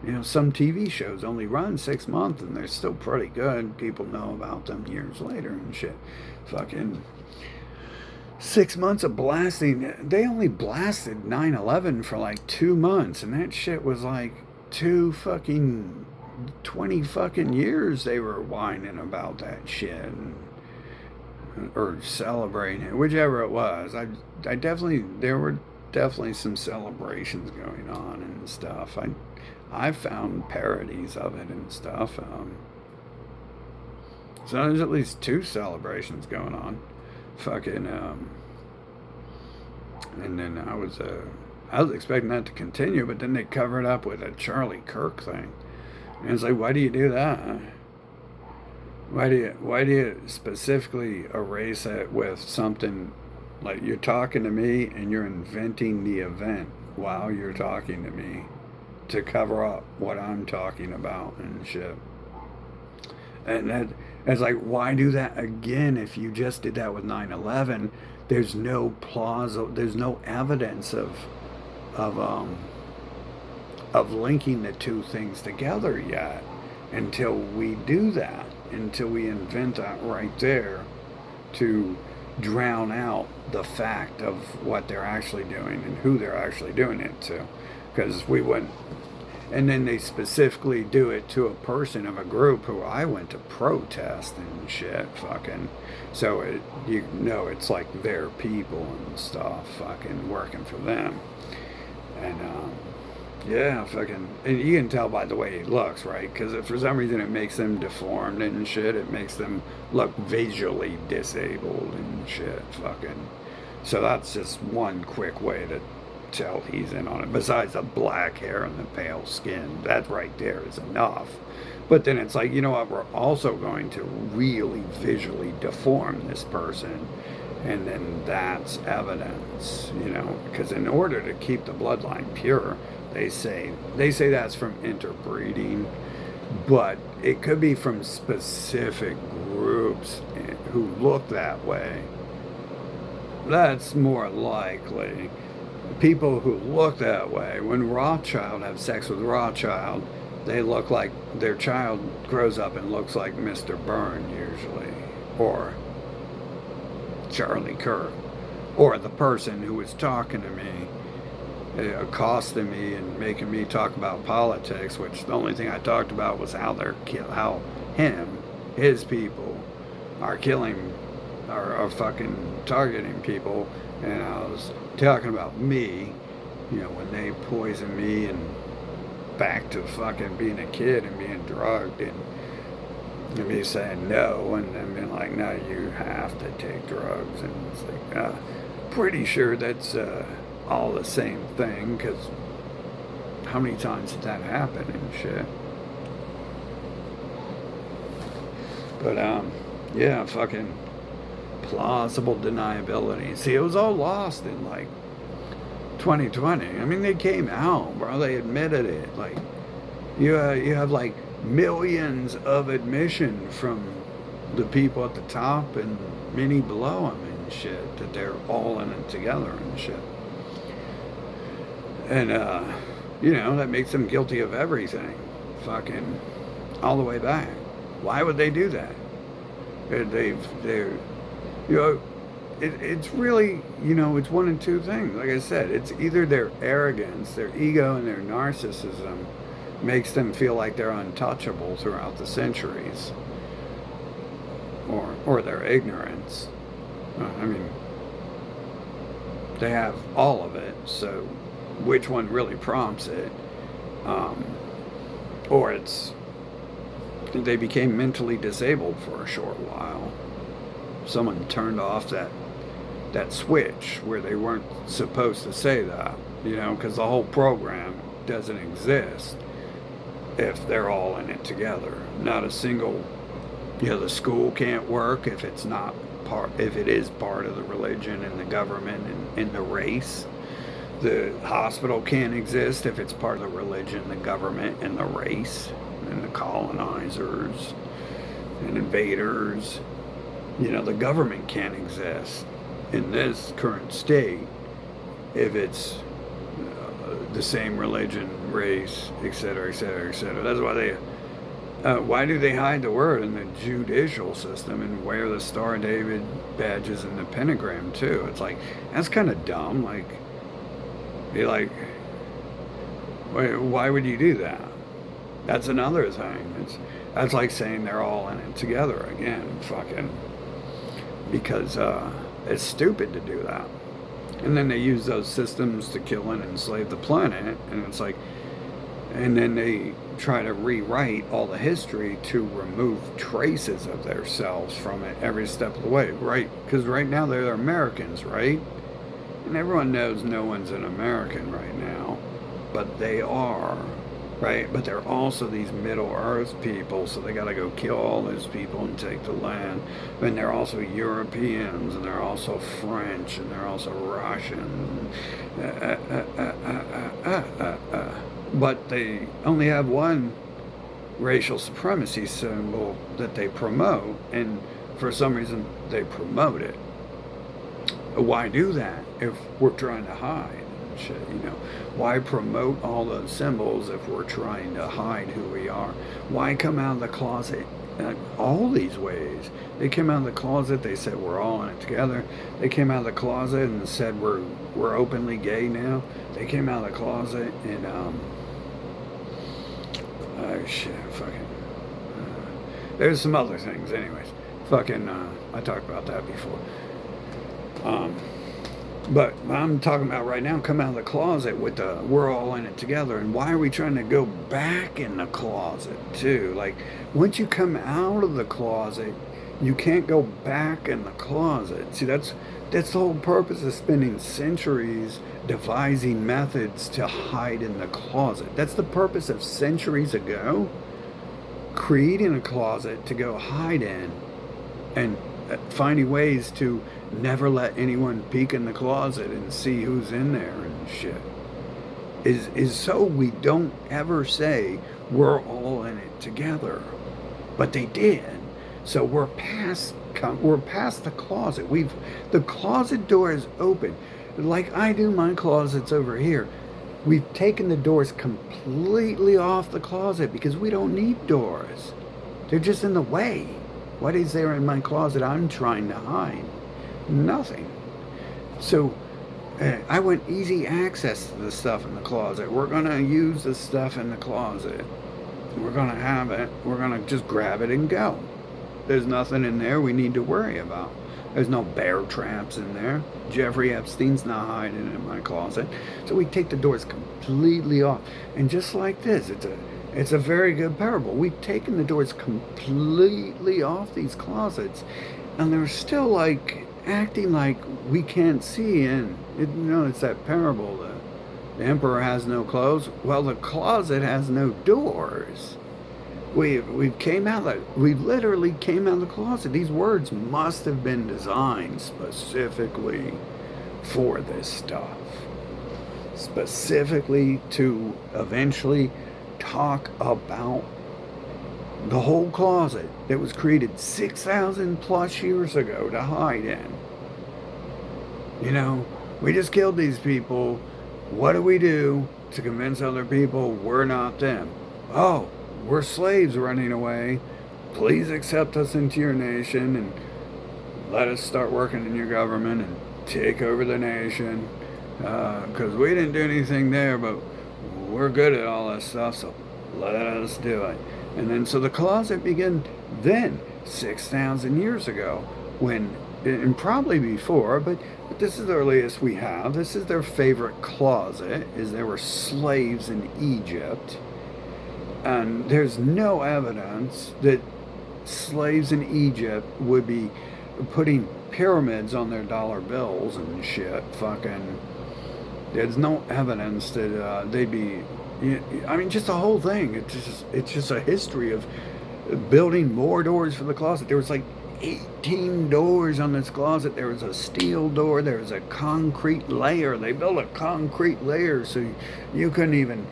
You know, some TV shows only run 6 months and they're still pretty good. People know about them years later and shit. Fucking 6 months of blasting. They only blasted 9/11 for like 2 months, and that shit was like 20 fucking years they were whining about that shit or celebrating it, whichever it was. There were definitely some celebrations going on and stuff. I found parodies of it and stuff. So there's at least 2 celebrations going on. Fucking and then I was expecting that to continue, but then they covered up with a Charlie Kirk thing. And it's like, why do you do that? Why do you specifically erase it with something like you're talking to me and you're inventing the event while you're talking to me to cover up what I'm talking about and shit? And it's like, why do that again if you just did that with 9/11? There's no evidence of linking the 2 things together yet until we do that, until we invent that right there to drown out the fact of what they're actually doing and who they're actually doing it to. Because we wouldn't. And then they specifically do it to a person of a group who I went to protest and shit, fucking. So it's like their people and stuff, fucking working for them. And yeah, fucking. And you can tell by the way he looks, right? Because for some reason it makes them deformed and shit. It makes them look visually disabled and shit, fucking. So that's just one quick way to tell he's in on it. Besides the black hair and the pale skin, that right there is enough. But then it's like, you know what, we're also going to really visually deform this person. And then that's evidence, you know, because in order to keep the bloodline pure, they say that's from interbreeding, but it could be from specific groups who look that way. That's more likely. People who look that way, when Rothschild have sex with Rothschild, they look like their child grows up and looks like Mr. Byrne usually, or Charlie Kirk, or the person who was talking to me, accosting me and making me talk about politics, which the only thing I talked about was how his people are killing, are fucking targeting people, and I was talking about me, you know, when they poisoned me and back to fucking being a kid and being drugged and me saying no and then being like, no, you have to take drugs, and it's like, pretty sure that's all the same thing, because how many times did that happen and shit? But yeah, fucking plausible deniability. See, it was all lost in like 2020. I mean, they came out, bro. They admitted it. Like, you have like millions of admission from the people at the top and many below them and shit, that they're all in it together and shit. And you know, that makes them guilty of everything, fucking all the way back. Why would they do that? They're you know, it's really, you know, it's one of two things. Like I said, it's either their arrogance, their ego, and their narcissism makes them feel like they're untouchable throughout the centuries, or their ignorance. I mean, they have all of it, so which one really prompts it? Or it's they became mentally disabled for a short while. Someone turned off that switch where they weren't supposed to say that, you know, because the whole program doesn't exist if they're all in it together. Not a single, you know, the school can't work if it's not if it is part of the religion and the government and the race. The hospital can't exist if it's part of the religion, the government, and the race, and the colonizers and invaders. You know, the government can't exist in this current state if it's the same religion, race, etc., etc., etc. That's why why do they hide the word in the judicial system and wear the Star of David badges and the pentagram too? It's like, that's kind of dumb. Like, be like, why would you do that? That's another thing. That's like saying they're all in it together again, fucking, because it's stupid to do that. And then they use those systems to kill and enslave the planet, and it's like, and then they try to rewrite all the history to remove traces of themselves from it every step of the way, right? Because right now they're Americans, right? And everyone knows no one's an American right now, but they are, right? But they're also these Middle Earth people, so they got to go kill all those people and take the land. And they're also Europeans, and they're also French, and they're also Russian. But they only have one racial supremacy symbol that they promote, and for some reason they promote it. Why do that if we're trying to hide and shit, you know? Why promote all those symbols if we're trying to hide who we are? Why come out of the closet all these ways? They came out of the closet, they said we're all in it together. They came out of the closet and said we're openly gay now. They came out of the closet and there's some other things anyways. I talked about that before. But I'm talking about right now, come out of the closet with we're all in it together. And why are we trying to go back in the closet too? Like, once you come out of the closet, You can't go back in the closet. See, that's the whole purpose of spending centuries devising methods to hide in the closet. That's the purpose of centuries ago, creating a closet to go hide in and finding ways to never let anyone peek in the closet and see who's in there and shit. Is so we don't ever say we're all in it together. But they did. So we're past the closet. The closet door is open. Like I do my closets over here. We've taken the doors completely off the closet because we don't need doors. They're just in the way. What is there in my closet I'm trying to hide? Nothing. So I want easy access to the stuff in the closet. We're going to use the stuff in the closet. We're going to have it. We're going to just grab it and go. There's nothing in there we need to worry about. There's no bear traps in there. Jeffrey Epstein's not hiding in my closet. So we take the doors completely off. And just like this, it's a very good parable. We've taken the doors completely off these closets, and they're still like acting like we can't see. And it's that parable. The emperor has no clothes. Well, the closet has no doors. We literally came out of the closet. These words must have been designed specifically for this stuff. Specifically to eventually talk about the whole closet that was created 6,000 plus years ago to hide in. We just killed these people. What do we do to convince other people we're not them? Oh, we're slaves running away. Please accept us into your nation and let us start working in your government and take over the nation. Because we didn't do anything there, but we're good at all that stuff, so let us do it. And then so the closet began then, 6,000 years ago, and probably before, but this is the earliest we have. This is their favorite closet, is there were slaves in Egypt. And there's no evidence that slaves in Egypt would be putting pyramids on their dollar bills and shit. There's no evidence that they'd be. I mean, just the whole thing. It's just a history of building more doors for the closet. There was like 18 doors on this closet. There was a steel door. There was a concrete layer. They built a concrete layer so you couldn't even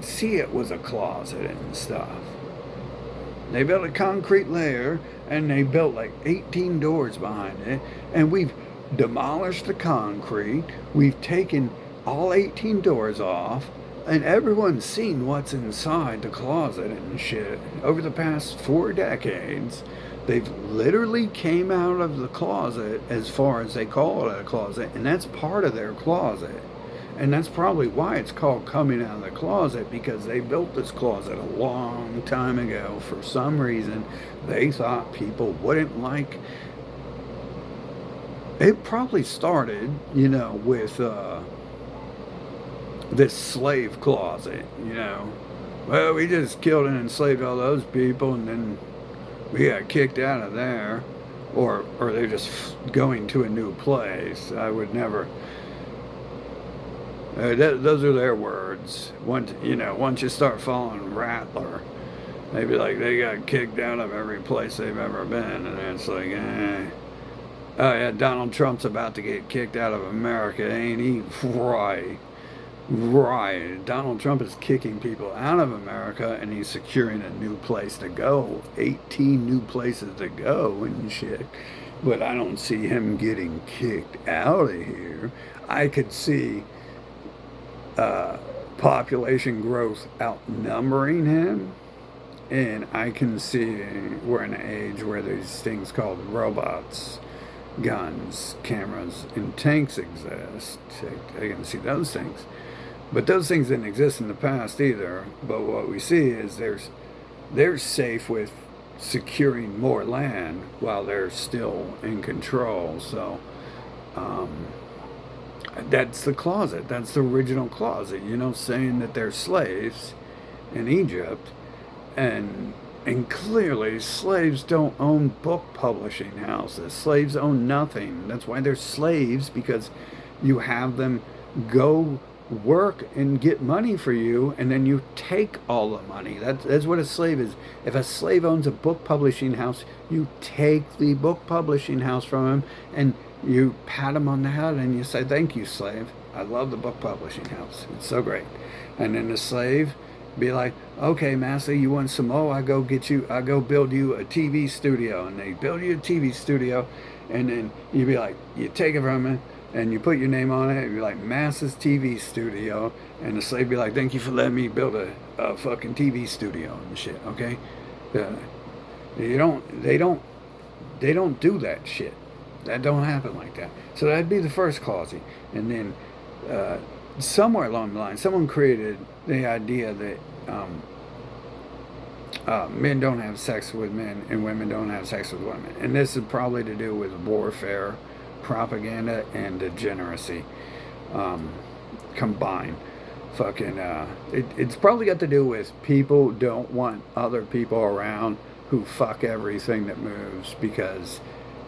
see it was a closet and stuff. They built a concrete layer and they built like 18 doors behind it. And we've demolished the concrete. We've taken all 18 doors off. And everyone's seen what's inside the closet and shit. Over the past 4 decades, they've literally came out of the closet, as far as they call it a closet, and that's part of their closet. And that's probably why it's called coming out of the closet, because they built this closet a long time ago. For some reason, they thought people wouldn't like. It probably started, with this slave closet, Well, we just killed and enslaved all those people, and then we got kicked out of there. Or they're just going to a new place. I would never. Those are their words. Once you start following Rattler, they'd be like, they got kicked out of every place they've ever been, and it's like, oh yeah, Donald Trump's about to get kicked out of America, ain't he? Right. Donald Trump is kicking people out of America, and he's securing a new place to go. 18 new places to go and shit. But I don't see him getting kicked out of here. I could see population growth outnumbering him, and I can see we're in an age where there's things called robots, guns, cameras, and tanks exist. I can see those things. But those things didn't exist in the past either. But what we see is they're safe with securing more land while they're still in control. So that's the closet. That's the original closet. Saying that they're slaves in Egypt, and And clearly, slaves don't own book publishing houses. Slaves own nothing. That's why they're slaves, because you have them go work and get money for you, and then you take all the money. That's what a slave is. If a slave owns a book publishing house, you take the book publishing house from him, and you pat him on the head and you say, "Thank you, slave. I love the book publishing house. It's so great." And then the slave be like, "Okay, master, you want some more? I go build you a TV studio." And they build you a TV studio, and then you be like, you take it from him, and you put your name on it. You'd be like, "Master's TV studio," and the slave be like, "Thank you for letting me build a fucking TV studio and shit." Okay, uh, you don't, they don't do that shit. That don't happen like that. So that'd be the first clause, and then uh, somewhere along the line, someone created the idea that men don't have sex with men and women don't have sex with women, and this is probably to do with warfare, propaganda, and degeneracy combined. Fucking, it's probably got to do with people don't want other people around who fuck everything that moves, because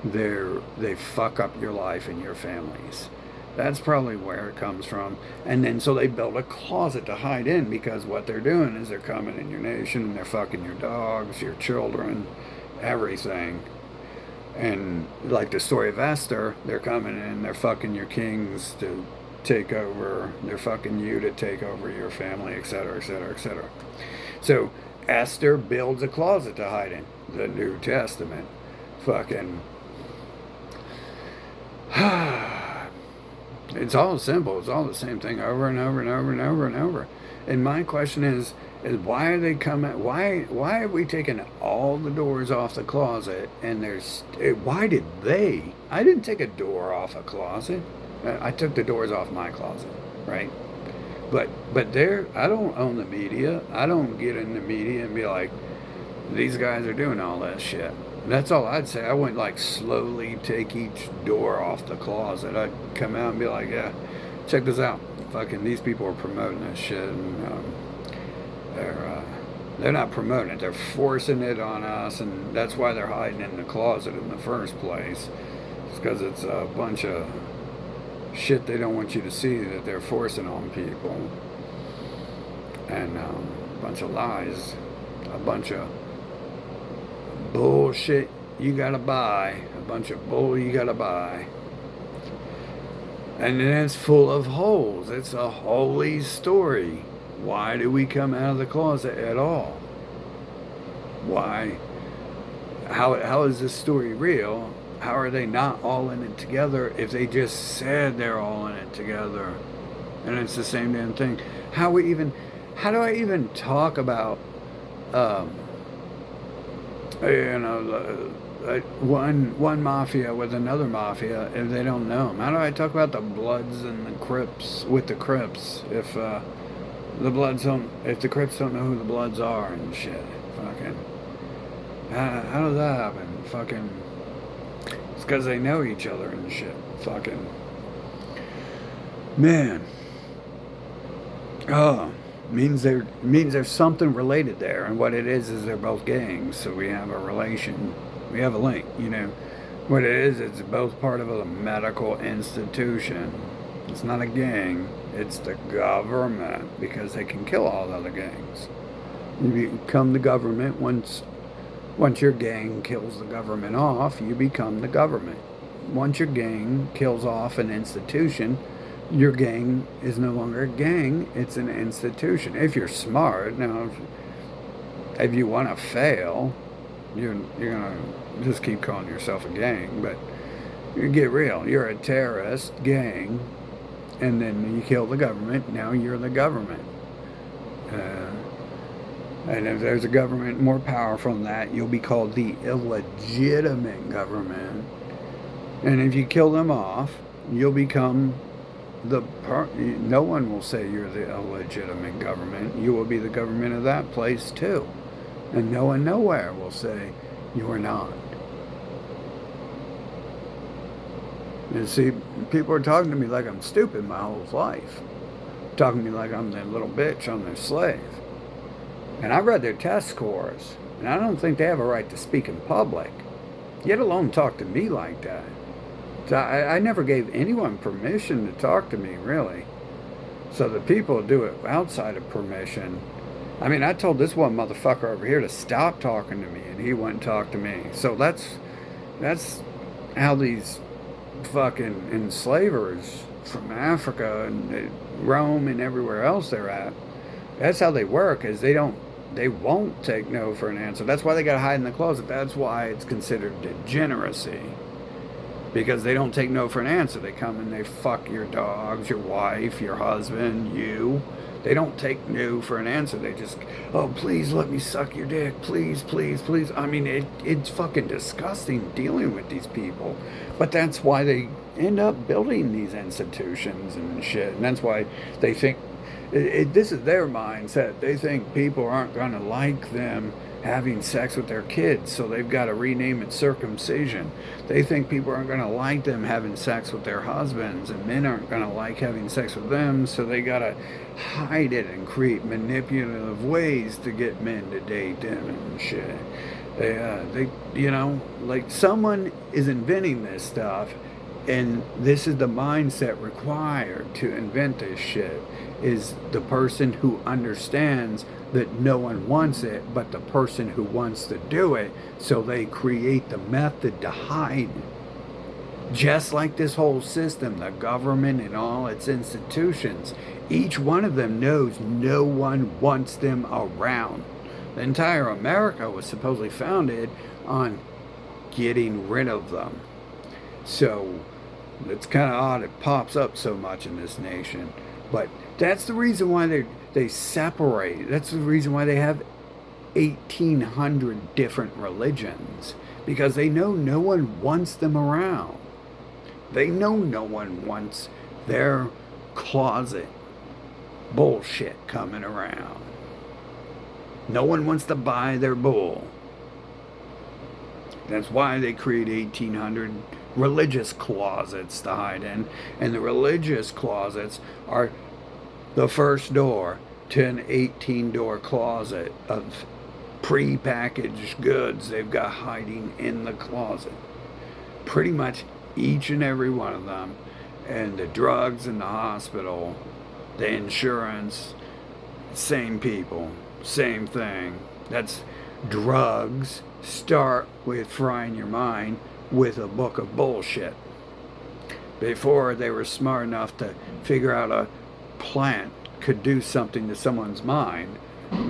they fuck up your life and your families. That's probably where it comes from. And then so they build a closet to hide in, because what they're doing is they're coming in your nation and they're fucking your dogs, your children, everything. And like the story of Esther, they're coming in, they're fucking your kings to take over, they're fucking you to take over your family, etc., etc., etc. So Esther builds a closet to hide in. The New Testament. Fucking. It's all simple. It's all the same thing over and over and over and over and over. And my question is why are they coming? Why have we taken all the doors off the closet? And why did they? I didn't take a door off a closet. I took the doors off my closet, right? But there, I don't own the media. I don't get in the media and be like, these guys are doing all that shit. That's all I'd say. I wouldn't like slowly take each door off the closet. I'd come out and be like, "Yeah, check this out. Fucking these people are promoting this shit, and they're not promoting it. They're forcing it on us, and that's why they're hiding in the closet in the first place. It's because it's a bunch of shit they don't want you to see that they're forcing on people, and a bunch of lies, a bunch of bullshit you gotta buy, a bunch of bull you gotta buy." And then it's full of holes. It's a holy story. Why do we come out of the closet at all? Why? How is this story real? How are they not all in it together if they just said they're all in it together? And it's the same damn thing. How do I even talk about one mafia with another mafia if they don't know them? How do I talk about the Bloods and the Crips with the Crips if if the Crips don't know who the Bloods are and shit? Fucking, how does that happen? Fucking, it's because they know each other and shit. Fucking, man. Oh. Means there's something related there, and what it is they're both gangs, so we have a relation, we have a link, what it is, it's both part of a medical institution. It's not a gang, it's the government, because they can kill all the other gangs. You become the government. Once your gang kills the government off, you become the government. Once your gang kills off an institution, your gang is no longer a gang, it's an institution. If you're smart. Now, if you want to fail, you're going to just keep calling yourself a gang, but you get real. You're a terrorist gang, and then you kill the government, now you're the government. And if there's a government more powerful than that, you'll be called the illegitimate government. And if you kill them off, you'll become no one will say you're the illegitimate government. You will be the government of that place too. And no one nowhere will say you are not. And see, people are talking to me like I'm stupid my whole life. Talking to me like I'm their little bitch, I'm their slave. And I read their test scores. And I don't think they have a right to speak in public, yet alone talk to me like that. So I never gave anyone permission to talk to me, really. So the people do it outside of permission. I mean, I told this one motherfucker over here to stop talking to me, and he wouldn't talk to me. So that's how these fucking enslavers from Africa and Rome and everywhere else they're at. That's how they work. Is they won't take no for an answer. That's why they got to hide in the closet. That's why it's considered degeneracy. Because they don't take no for an answer. They come and they fuck your dogs, your wife, your husband, you. They don't take no for an answer. They just, oh, please let me suck your dick. Please, please, please. I mean, it's fucking disgusting dealing with these people. But that's why they end up building these institutions and shit. And that's why they think, this is their mindset. They think people aren't going to like them having sex with their kids, so they've got to rename it circumcision. They think people aren't going to like them having sex with their husbands, and men aren't going to like having sex with them, so they got to hide it and create manipulative ways to get men to date them and shit. Like someone is inventing this stuff, and this is the mindset required to invent this shit, is the person who understands that no one wants it but the person who wants to do it, so they create the method to hide it. Just like this whole system, the government and all its institutions, each one of them knows no one wants them around. The entire America was supposedly founded on getting rid of them. So it's kind of odd it pops up so much in this nation. But that's the reason why they separate. That's the reason why they have 1,800 different religions. Because they know no one wants them around. They know no one wants their closet bullshit coming around. No one wants to buy their bull. That's why they create 1,800 religious closets to hide in. And the religious closets are the first door to an 18-door closet of pre-packaged goods they've got hiding in the closet. Pretty much each and every one of them. And the drugs in the hospital, the insurance, same people, same thing. That's drugs start with frying your mind with a book of bullshit. Before they were smart enough to figure out a plant could do something to someone's mind,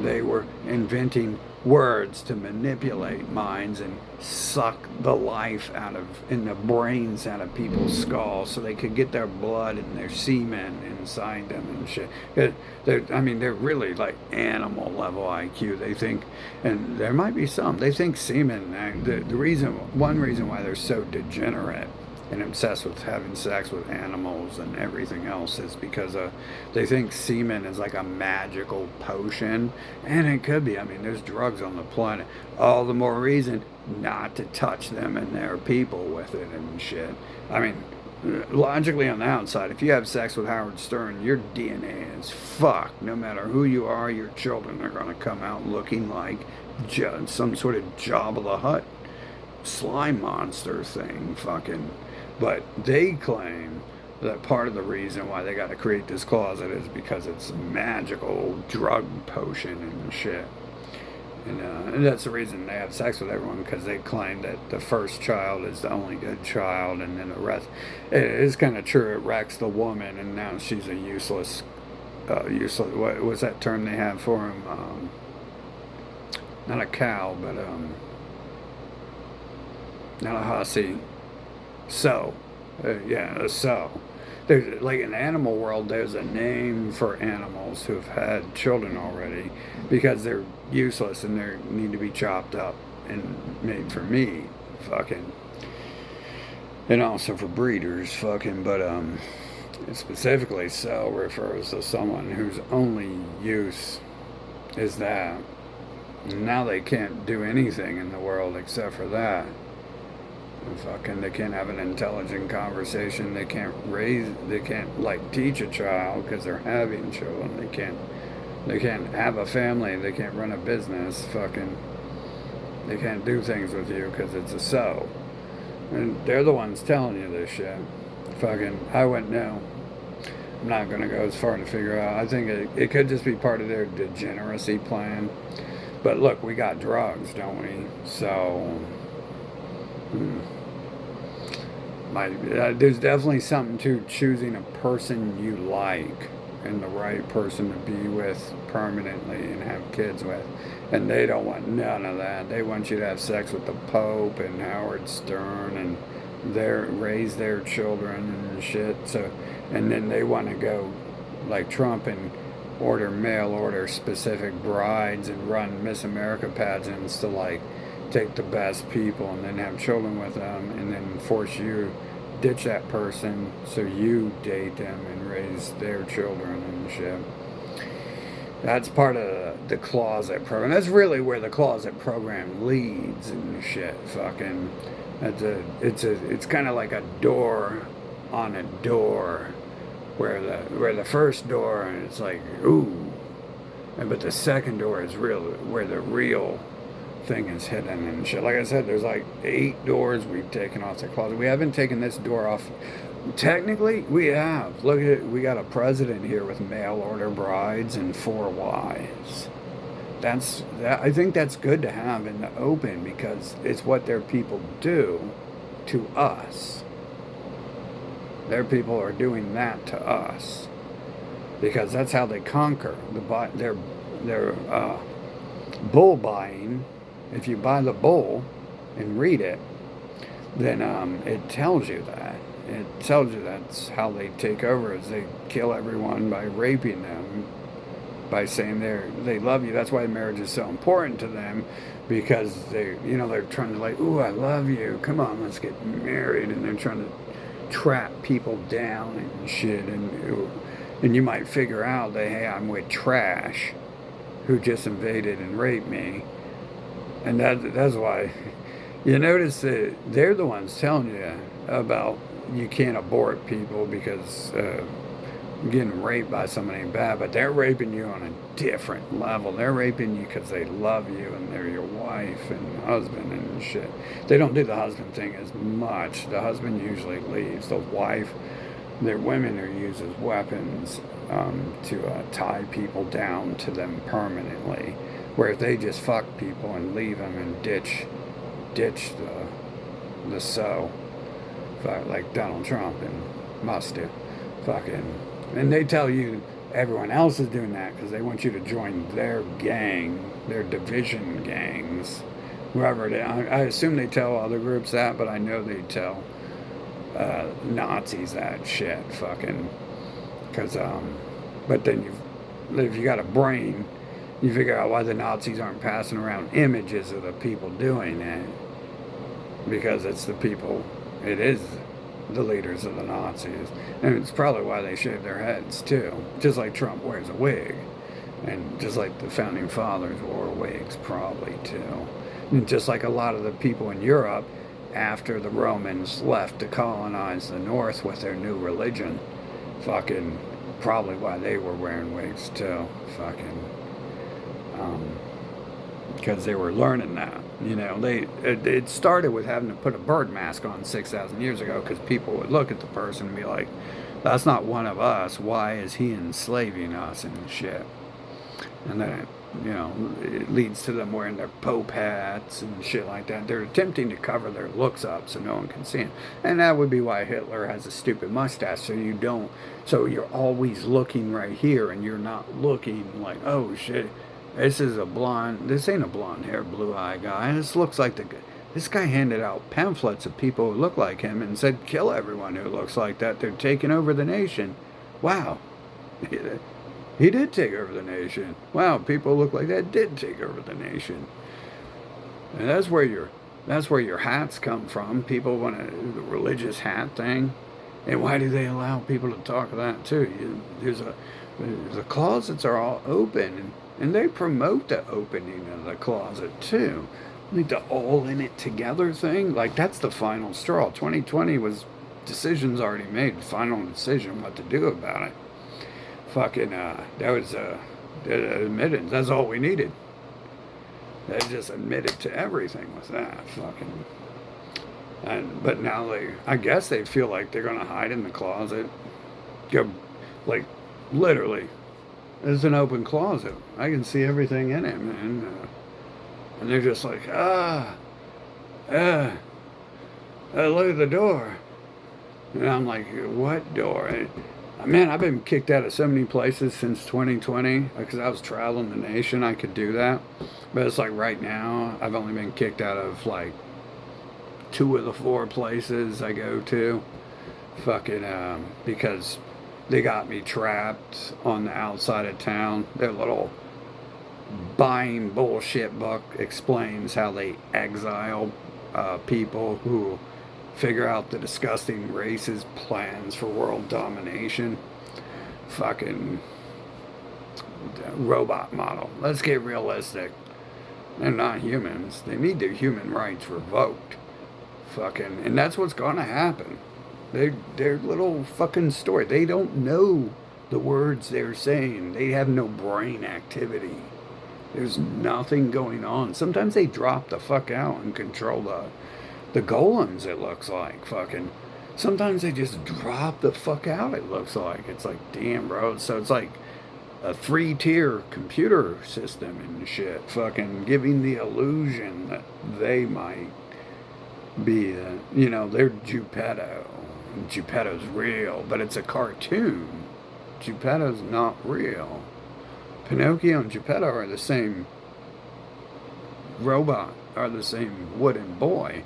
they were inventing words to manipulate minds and suck the life out of and the brains out of people's skulls so they could get their blood and their semen inside them and shit. They're really like animal level IQ. They think, and there might be some, they think semen, one reason why they're so degenerate and obsessed with having sex with animals and everything else is because they think semen is like a magical potion, and it could be. I mean, there's drugs on the planet. All the more reason not to touch them and their people with it and shit. I mean, logically on the outside, if you have sex with Howard Stern, your DNA is fucked. No matter who you are, your children are going to come out looking like some sort of Jabba the Hutt slime monster thing, fucking. But they claim that part of the reason why they got to create this closet is because it's a magical drug potion and shit. And that's the reason they have sex with everyone, because they claim that the first child is the only good child, and then the rest. It is kind of true. It wrecks the woman, and now she's a useless. What was that term they have for him? Not a cow, but not a hussy. So, a sow. There's, like in the animal world, there's a name for animals who've had children already because they're useless and they need to be chopped up and made for meat, fucking. And also for breeders, fucking. But specifically, sow refers to someone whose only use is that. Now they can't do anything in the world except for that. Fucking, they can't have an intelligent conversation. They can't like teach a child because they're having children. They can't have a family. They can't run a business. Fucking, They can't do things with you because it's a so. And they're the ones telling you this shit. Fucking, I wouldn't know. I'm not going to go as far to figure out. I think it could just be part of their degeneracy plan. But look, we got drugs, don't we? So, hmm, there's definitely something to choosing a person you like and the right person to be with permanently and have kids with. And they don't want none of that. They want you to have sex with the Pope and Howard Stern and raise their children and shit. So, and then they want to go like Trump and order mail order specific brides and run Miss America pageants to like take the best people and then have children with them and then force you ditch that person so you date them and raise their children and shit. That's part of the closet program. That's really where the closet program leads and shit. Fucking, it's kind of like a door on a door, where the first door and it's like ooh, but the second door is real where the real thing is hidden and shit. Like I said, there's like 8 doors we've taken off the closet. We haven't taken this door off. Technically, we have. Look at it. We got a president here with mail order brides and 4 wives. I think that's good to have in the open because it's what their people do to us. Their people are doing that to us because that's how they conquer. Their bull buying. If you buy the bull and read it, then it tells you that. It tells you that's how they take over, is they kill everyone by raping them, by saying they love you. That's why marriage is so important to them, because they're trying to like, ooh, I love you. Come on, let's get married. And they're trying to trap people down and shit. And you might figure out that, hey, I'm with trash who just invaded and raped me. And that's why you notice that they're the ones telling you about you can't abort people because getting raped by somebody ain't bad, but they're raping you on a different level. They're raping you because they love you and they're your wife and husband and shit. They don't do the husband thing as much. The husband usually leaves. The wife, their women are used as weapons to tie people down to them permanently. Where they just fuck people and leave them and ditch the so, like Donald Trump and must do, fucking, and they tell you everyone else is doing that because they want you to join their gang, their division gangs, whoever it is. I assume they tell other groups that, but I know they tell Nazis that shit, fucking, because but then if you got a brain. You figure out why the Nazis aren't passing around images of the people doing it. Because it's the people, it is the leaders of the Nazis. And it's probably why they shave their heads too. Just like Trump wears a wig. And just like the founding fathers wore wigs probably too. And just like a lot of the people in Europe, after the Romans left to colonize the North with their new religion, fucking probably why they were wearing wigs too. Fucking. Because they were learning that, it started with having to put a bird mask on 6,000 years ago because people would look at the person and be like, that's not one of us, why is he enslaving us and shit. And then it leads to them wearing their Pope hats and shit like that. They're attempting to cover their looks up so no one can see them. And that would be why Hitler has a stupid mustache, so you're always looking right here and you're not looking like, oh shit, this ain't a blonde haired, blue eye guy. This looks like this guy handed out pamphlets of people who look like him and said, kill everyone who looks like that. They're taking over the nation. Wow. He did take over the nation. Wow, people look like that did take over the nation. And that's where your hats come from. People want the religious hat thing. And why do they allow people to talk of that too? The closets are all open, and they promote the opening of the closet too. Like the all in it together thing, like that's the final straw. 2020 was decisions already made, final decision what to do about it. Fucking, that was admittance. That's all we needed. They just admitted to everything with that fucking. But now I guess they feel like they're gonna hide in the closet. Go, like, literally, there's an open closet. I can see everything in it, man. And they're just like, ah, look at the door. And I'm like, what door? Man, I've been kicked out of so many places since 2020 because I was traveling the nation. I could do that. But it's like right now, I've only been kicked out of like 2 of the 4 places I go to. Fucking, because they got me trapped on the outside of town. Their little buying bullshit book explains how they exile people who figure out the disgusting racist plans for world domination. Fucking robot model. Let's get realistic. They're not humans. They need their human rights revoked. Fucking, and that's what's gonna happen. Their little fucking story. They don't know the words they're saying. They have no brain activity. There's nothing going on. Sometimes they drop the fuck out and control the golems, it looks like. Fucking. Sometimes they just drop the fuck out, it looks like. It's like, damn, bro. So it's like a 3-tier computer system and shit. Fucking giving the illusion that they might be, they're Geppetto. And Geppetto's real, but it's a cartoon. Geppetto's not real. Pinocchio and Geppetto are the same robot, are the same wooden boy.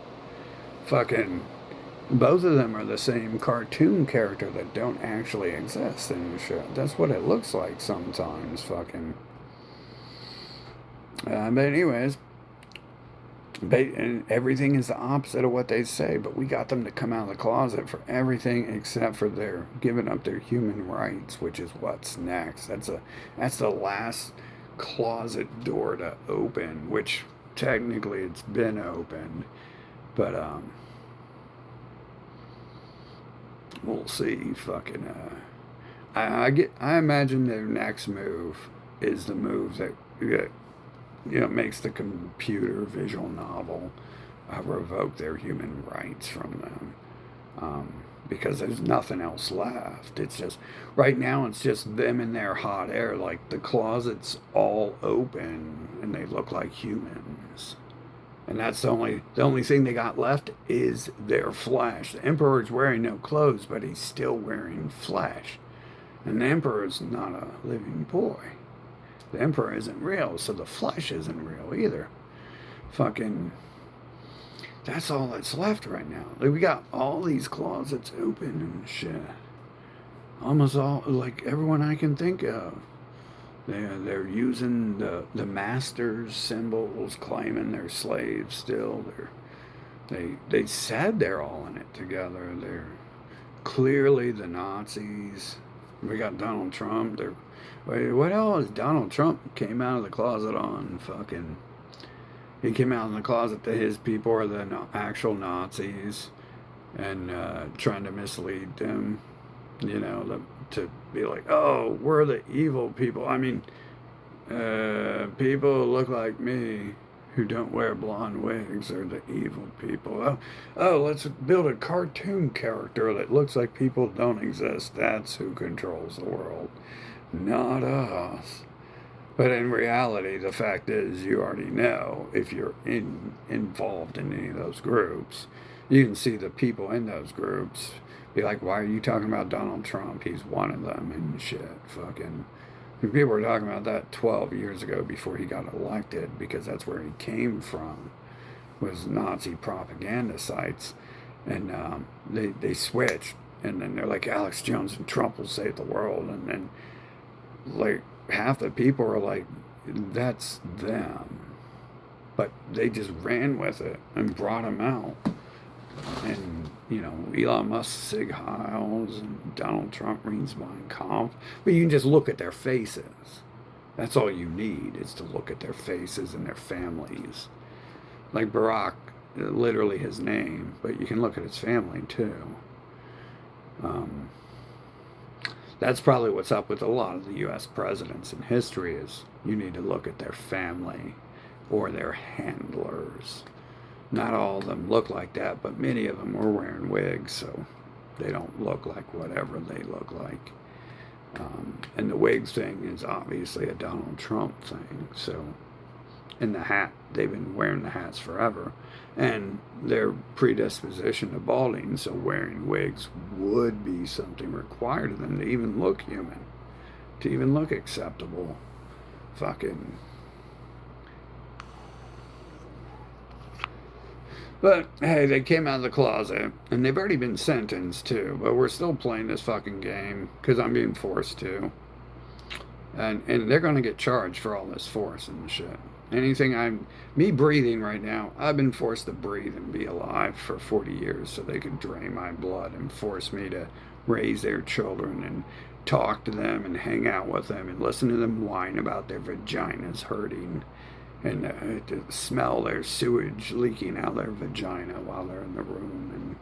Fucking, both of them are the same cartoon character that don't actually exist in the show. That's what it looks like sometimes, fucking. But anyways, and everything is the opposite of what they say, but we got them to come out of the closet for everything except for their giving up their human rights, which is what's next. That's the last closet door to open, which technically it's been opened, but we'll see. Fucking I imagine their next move is the move that makes the computer visual novel revoke their human rights from them. Because there's nothing else left. It's just, right now, it's just them in their hot air. Like, the closet's all open, and they look like humans. And that's the only thing they got left is their flesh. The Emperor's wearing no clothes, but he's still wearing flesh. And the Emperor's not a living boy. The Emperor isn't real, so the flesh isn't real either. Fucking, that's all that's left right now. Like, we got all these closets open and shit. Almost all, like everyone I can think of. They're using the master's symbols, claiming they're slaves still. They said they're all in it together. They're clearly the Nazis. We got Donald Trump. What else? Donald Trump came out of the closet on fucking. He came out in the closet that his people are the actual Nazis, and trying to mislead them. To be like, oh, we're the evil people. I mean, people who look like me who don't wear blonde wigs are the evil people. Oh, let's build a cartoon character that looks like people don't exist. That's who controls the world, not us. But in reality, the fact is, you already know if you're involved in any of those groups. You can see the people in those groups be like, why are you talking about Donald Trump? He's one of them and shit. Fucking. People were talking about that 12 years ago before he got elected, because that's where he came from, was Nazi propaganda sites. And they switched. And then they're like, Alex Jones and Trump will save the world. And then, like, half the people are like, that's them. But they just ran with it and brought him out. And, Elon Musk, Sig Heils, and Donald Trump reads Mein Kampf. But you can just look at their faces. That's all you need, is to look at their faces and their families. Like Barack, literally his name, but you can look at his family too. That's probably what's up with a lot of the U.S. presidents in history, is you need to look at their family or their handlers. Not all of them look like that, but many of them were wearing wigs, so they don't look like whatever they look like. And the wigs thing is obviously a Donald Trump thing. So, and the hat, they've been wearing the hats forever. And their predisposition to balding, so wearing wigs would be something required of them to even look human, to even look acceptable. Fucking. But hey, they came out of the closet, and they've already been sentenced too. But we're still playing this fucking game because I'm being forced to, and they're gonna get charged for all this force and shit. Me breathing right now, I've been forced to breathe and be alive for 40 years so they could drain my blood and force me to raise their children and talk to them and hang out with them and listen to them whine about their vaginas hurting and to smell their sewage leaking out their vagina while they're in the room and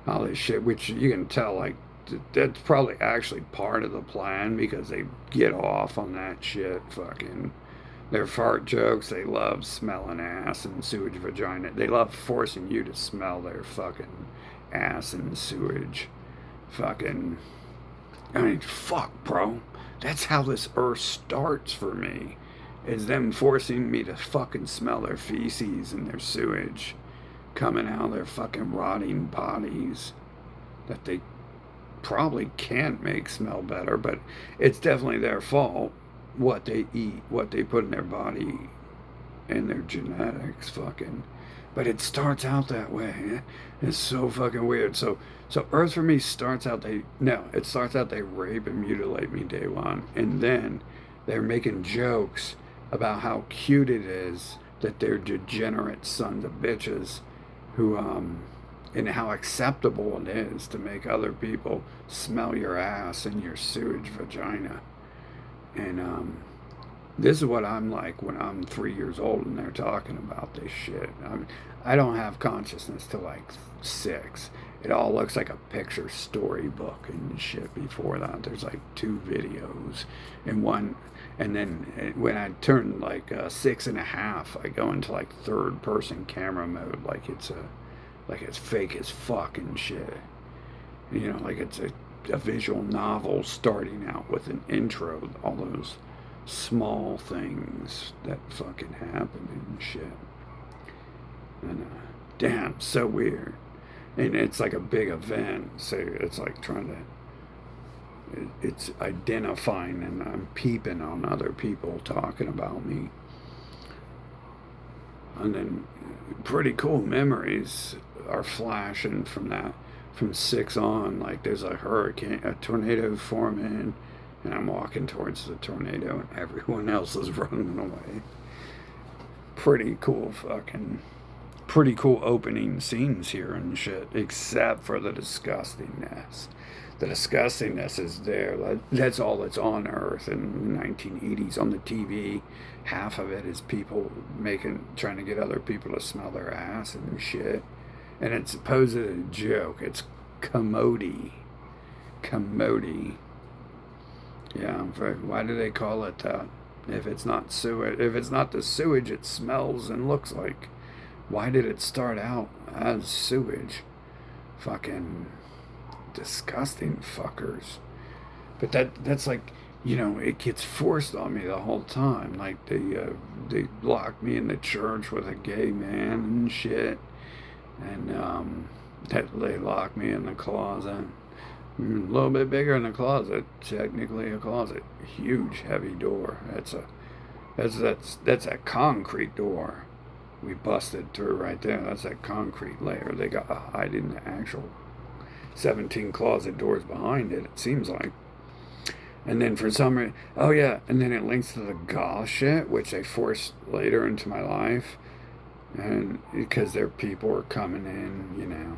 all this shit, which you can tell, like, that's probably actually part of the plan because they get off on that shit. Fucking their fart jokes, they love smelling ass and sewage vagina. They love forcing you to smell their fucking ass and sewage. Fucking, I mean, fuck, bro. That's how this earth starts for me. Is them forcing me to fucking smell their feces and their sewage coming out of their fucking rotting bodies that they probably can't make smell better, but it's definitely their fault. What they eat, what they put in their body, and their genetics, fucking. But it starts out that way. It's so fucking weird. So Earth for me starts out it starts out they rape and mutilate me day one, and then they're making jokes about how cute it is that they're degenerate sons of bitches who and how acceptable it is to make other people smell your ass and your sewage vagina. And this is what I'm like when I'm 3 years old and they're talking about this shit. I don't have consciousness till like 6. It all looks like a picture storybook and shit before that. There's like 2 videos and one. And then when I turn like 6.5, I go into like third person camera mode, like it's fake as fuck and shit. You know, like it's a visual novel starting out with an intro, all those small things that fucking happen and shit. And damn, so weird. And it's like a big event, so it's like it's identifying, and I'm peeping on other people talking about me. And then pretty cool memories are flashing from 6 on. Like there's a tornado forming, and I'm walking towards the tornado, and everyone else is running away. Pretty cool opening scenes here and shit, except for the disgustingness. The disgustingness is there. That's all that's on Earth in the 1980s on the TV. Half of it is people trying to get other people to smell their ass and shit. And it's supposed a joke. It's commodity. Commodity. Yeah, why do they call it that? If it's not sewage, if it's not the sewage it smells and looks like, why did it start out as sewage? Fucking disgusting fuckers. But that's like, you know, it gets forced on me the whole time. Like they locked me in the church with a gay man and shit, and they locked me in the closet. A little bit bigger in the closet, technically a closet. Huge, heavy door. That's a concrete door. We busted through right there. That's that concrete layer. They got to hide in the actual 17 closet doors behind it, it seems like. And then for some reason, oh yeah, and then it links to the goth shit, which they forced later into my life. And because their people are coming in, you know.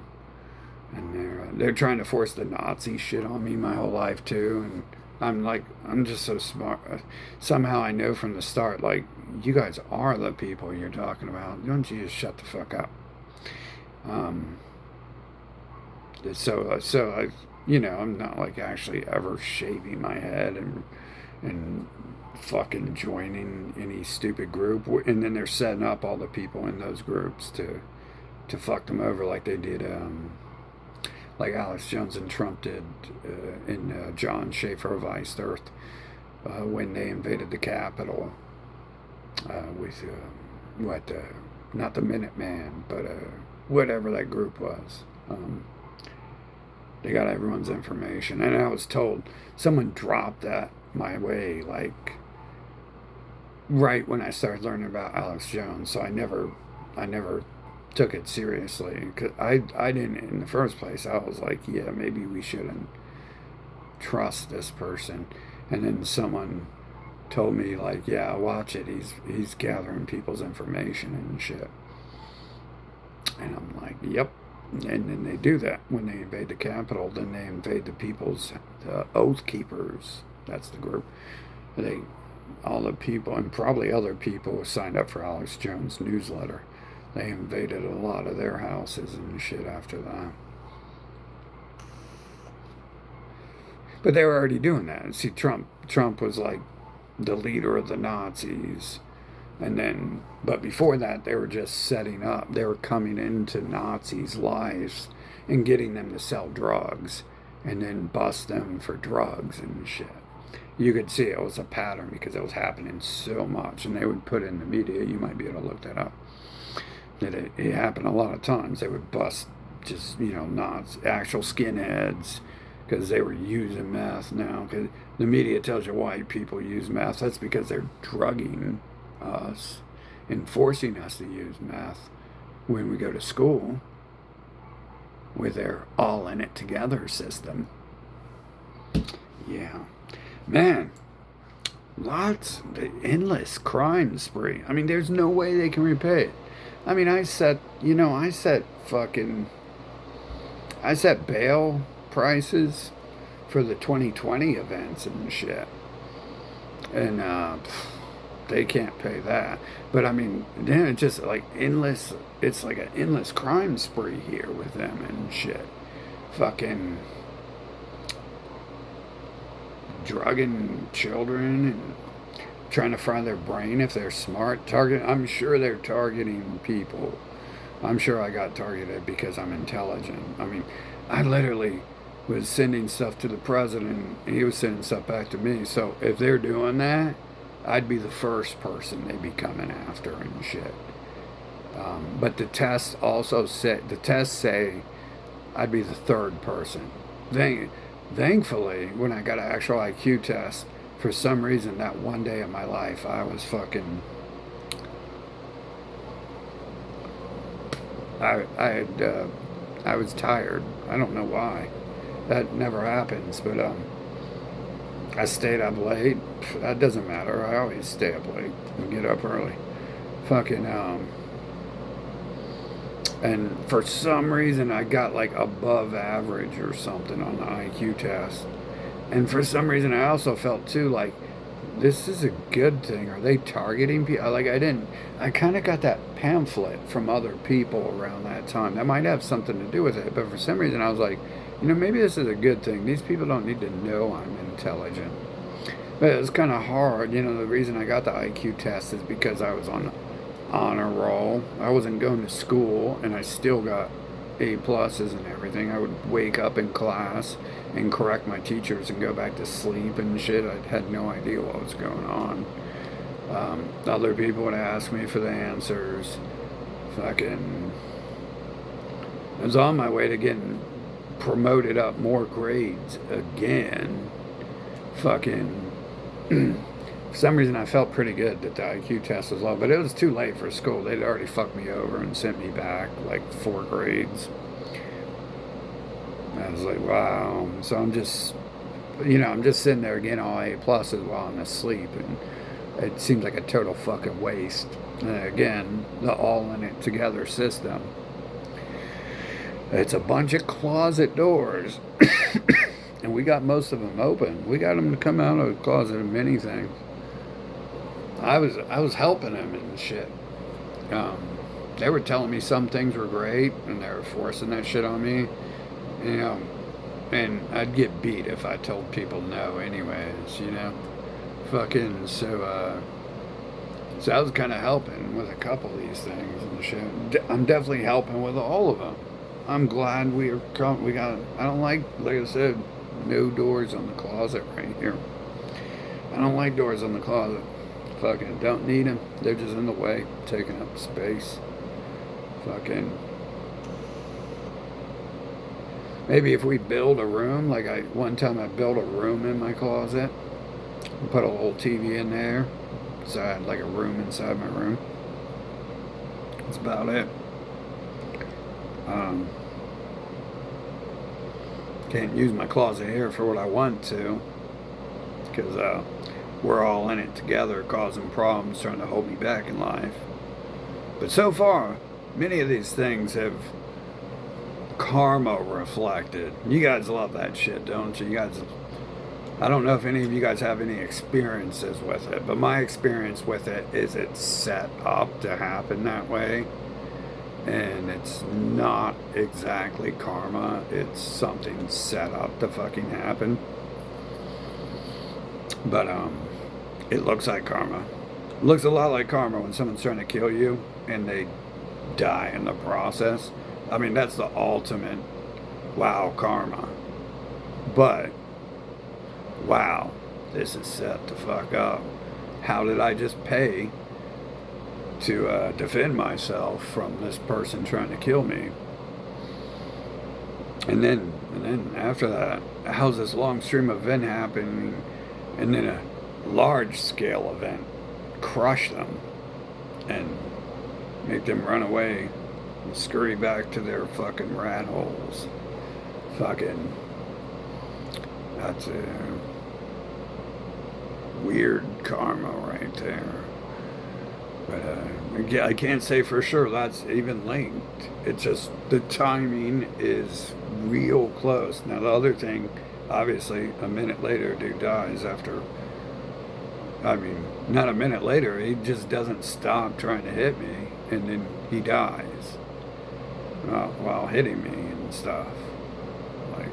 And they're trying to force the Nazi shit on me my whole life too. And I'm just so smart. Somehow I know from the start, like, you guys are the people you're talking about. Don't you just shut the fuck up? So I, you know, I'm not like actually ever shaving my head and fucking joining any stupid group, and then they're setting up all the people in those groups to fuck them over like they did, like Alex Jones and Trump did in John Schaefer of Iced Earth when they invaded the Capitol with not the Minuteman, but whatever that group was. They got everyone's information, and I was told someone dropped that my way, like right when I started learning about Alex Jones. So I never took it seriously because I didn't in the first place. I was like, yeah, maybe we shouldn't trust this person, and then someone told me like, yeah, watch it. He's gathering people's information and shit, and I'm like, yep. And then they do that when they invade the Capitol. Then they invade the people's Oath Keepers. That's the group. All the people and probably other people who signed up for Alex Jones' newsletter. They invaded a lot of their houses and shit after that. But they were already doing that. See, Trump was like the leader of the Nazis. And then, but before that, they were just setting up. They were coming into Nazis' lives and getting them to sell drugs and then bust them for drugs and shit. You could see it was a pattern because it was happening so much. And they would put in the media, you might be able to look that up, that it happened a lot of times. They would bust just, Nazi, actual skinheads because they were using meth now. Because the media tells you why people use meth. That's because they're drugging us and forcing us to use meth when we go to school with their all in it together system. Yeah, man, the endless crime spree. I mean, there's no way they can repay it. I mean, I set bail prices for the 2020 events and shit, and they can't pay that. But I mean, then it's just like endless. It's like an endless crime spree here with them and shit. Fucking drugging children and trying to fry their brain if they're smart. I'm sure they're targeting people. I'm sure I got targeted because I'm intelligent. I mean, I literally was sending stuff to the president and he was sending stuff back to me. So if they're doing that, I'd be the first person they'd be coming after and shit. But the tests say I'd be the third person. Thankfully, when I got an actual IQ test, for some reason that one day of my life, I was I was tired. I don't know why. That never happens, but I stayed up late. That doesn't matter. I always stay up late and get up early. And for some reason I got like above average or something on the IQ test. And for some reason I also felt too like this is a good thing. Are they targeting people? I kind of got that pamphlet from other people around that time. That might have something to do with it. But for some reason I was like, maybe this is a good thing. These people don't need to know I'm intelligent. But it was kind of hard. The reason I got the IQ test is because I was on honor roll. I wasn't going to school, and I still got A pluses and everything. I would wake up in class and correct my teachers and go back to sleep and shit. I had no idea what was going on. Other people would ask me for the answers. I was on my way to getting promoted up more grades again. For some reason I felt pretty good that the IQ test was low, but it was too late for school. They'd already fucked me over and sent me back like 4 grades. I was like, wow. So I'm just sitting there getting all A pluses while I'm asleep, and it seems like a total fucking waste. And again, the all in it together system. It's a bunch of closet doors, and we got most of them open. We got them to come out of the closet of many things. I was helping them and shit. They were telling me some things were great, and they were forcing that shit on me. And I'd get beat if I told people no anyways, Fucking, so I was kind of helping with a couple of these things in the show. I'm definitely helping with all of them. I'm glad we got, I don't like I said, no doors on the closet right here. I don't like doors on the closet. Fucking don't need them. They're just in the way, taking up space. Fucking. Maybe if we build a room, like one time I built a room in my closet, put a little TV in there, so I had like a room inside my room. That's about it. Can't use my closet here for what I want to, because we're all in it together, causing problems, trying to hold me back in life. But so far, many of these things have karma reflected. You guys love that shit, don't you? You guys, I don't know if any of you guys have any experiences with it, but my experience with it is it's set up to happen that way. And it's not exactly karma, it's something set up to fucking happen. But it looks like karma. It looks a lot like karma when someone's trying to kill you and they die in the process. I mean, that's the ultimate wow karma. But wow, this is set to fuck up. How did I just pay to defend myself from this person trying to kill me? And then after that, how's this long stream event happening, and then a large scale event crush them and make them run away and scurry back to their fucking rat holes? Fucking, that's a weird karma right there. But I can't say for sure that's even linked. It's just the timing is real close. Now the other thing, obviously, a minute later, dude dies after. I mean, not a minute later, he just doesn't stop trying to hit me, and then he dies while hitting me and stuff. Like,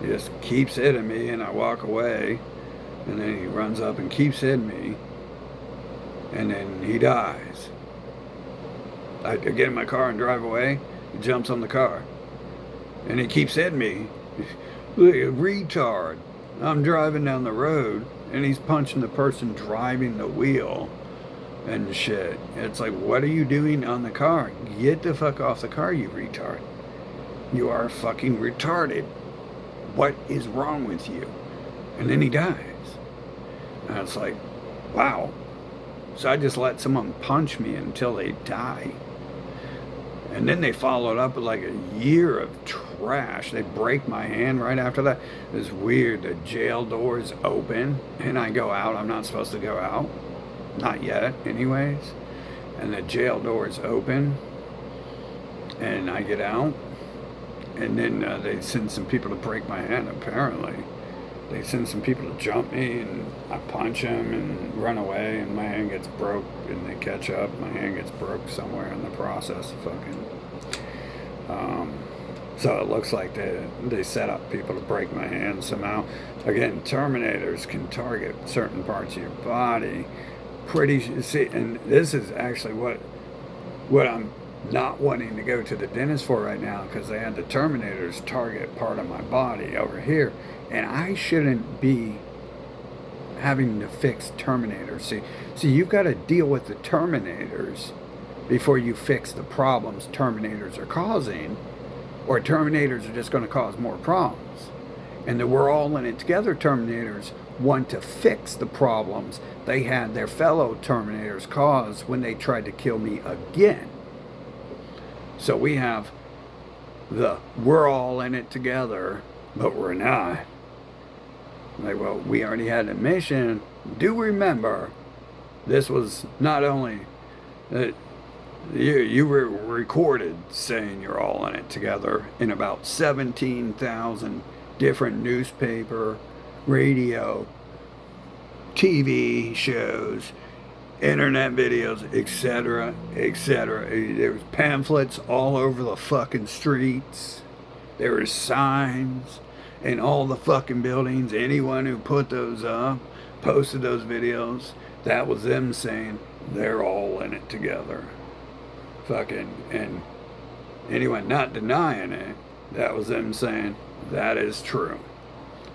he just keeps hitting me, and I walk away, and then he runs up and keeps hitting me. And then he dies. I get in my car and drive away. He jumps on the car. And he keeps hitting me. Look, a retard. I'm driving down the road and he's punching the person driving the wheel and shit. It's like, what are you doing on the car? Get the fuck off the car, you retard. You are fucking retarded. What is wrong with you? And then he dies. And it's like, wow. So I just let someone punch me until they die. And then they followed up with like a year of trash. They break my hand right after that. It's weird. The jail doors open and I go out. I'm not supposed to go out. Not yet, anyways. And the jail doors open and I get out. And then they send some people to break my hand, apparently. They send some people to jump me, and I punch them and run away, and my hand gets broke, and they catch up. My hand gets broke somewhere in the process. Fucking. So it looks like they set up people to break my hand somehow. Again, Terminators can target certain parts of your body. See, and this is actually what I'm not wanting to go to the dentist for right now, because they had the Terminators target part of my body over here. And I shouldn't be having to fix Terminators. See, you've got to deal with the Terminators before you fix the problems Terminators are causing, or Terminators are just going to cause more problems. And the We're All in It Together Terminators want to fix the problems they had their fellow Terminators cause when they tried to kill me again. So we have the We're All in It Together, but we're not. Like, well, we already had a mission. Do remember, this was not only you were recorded saying you're all in it together in about 17,000 different newspaper, radio, TV shows, internet videos, etc., etc. There was pamphlets all over the fucking streets. There were signs in all the fucking buildings. Anyone who put those up posted those videos, that was them saying they're all in it together. Fucking, and anyone not denying it, that was them saying that is true.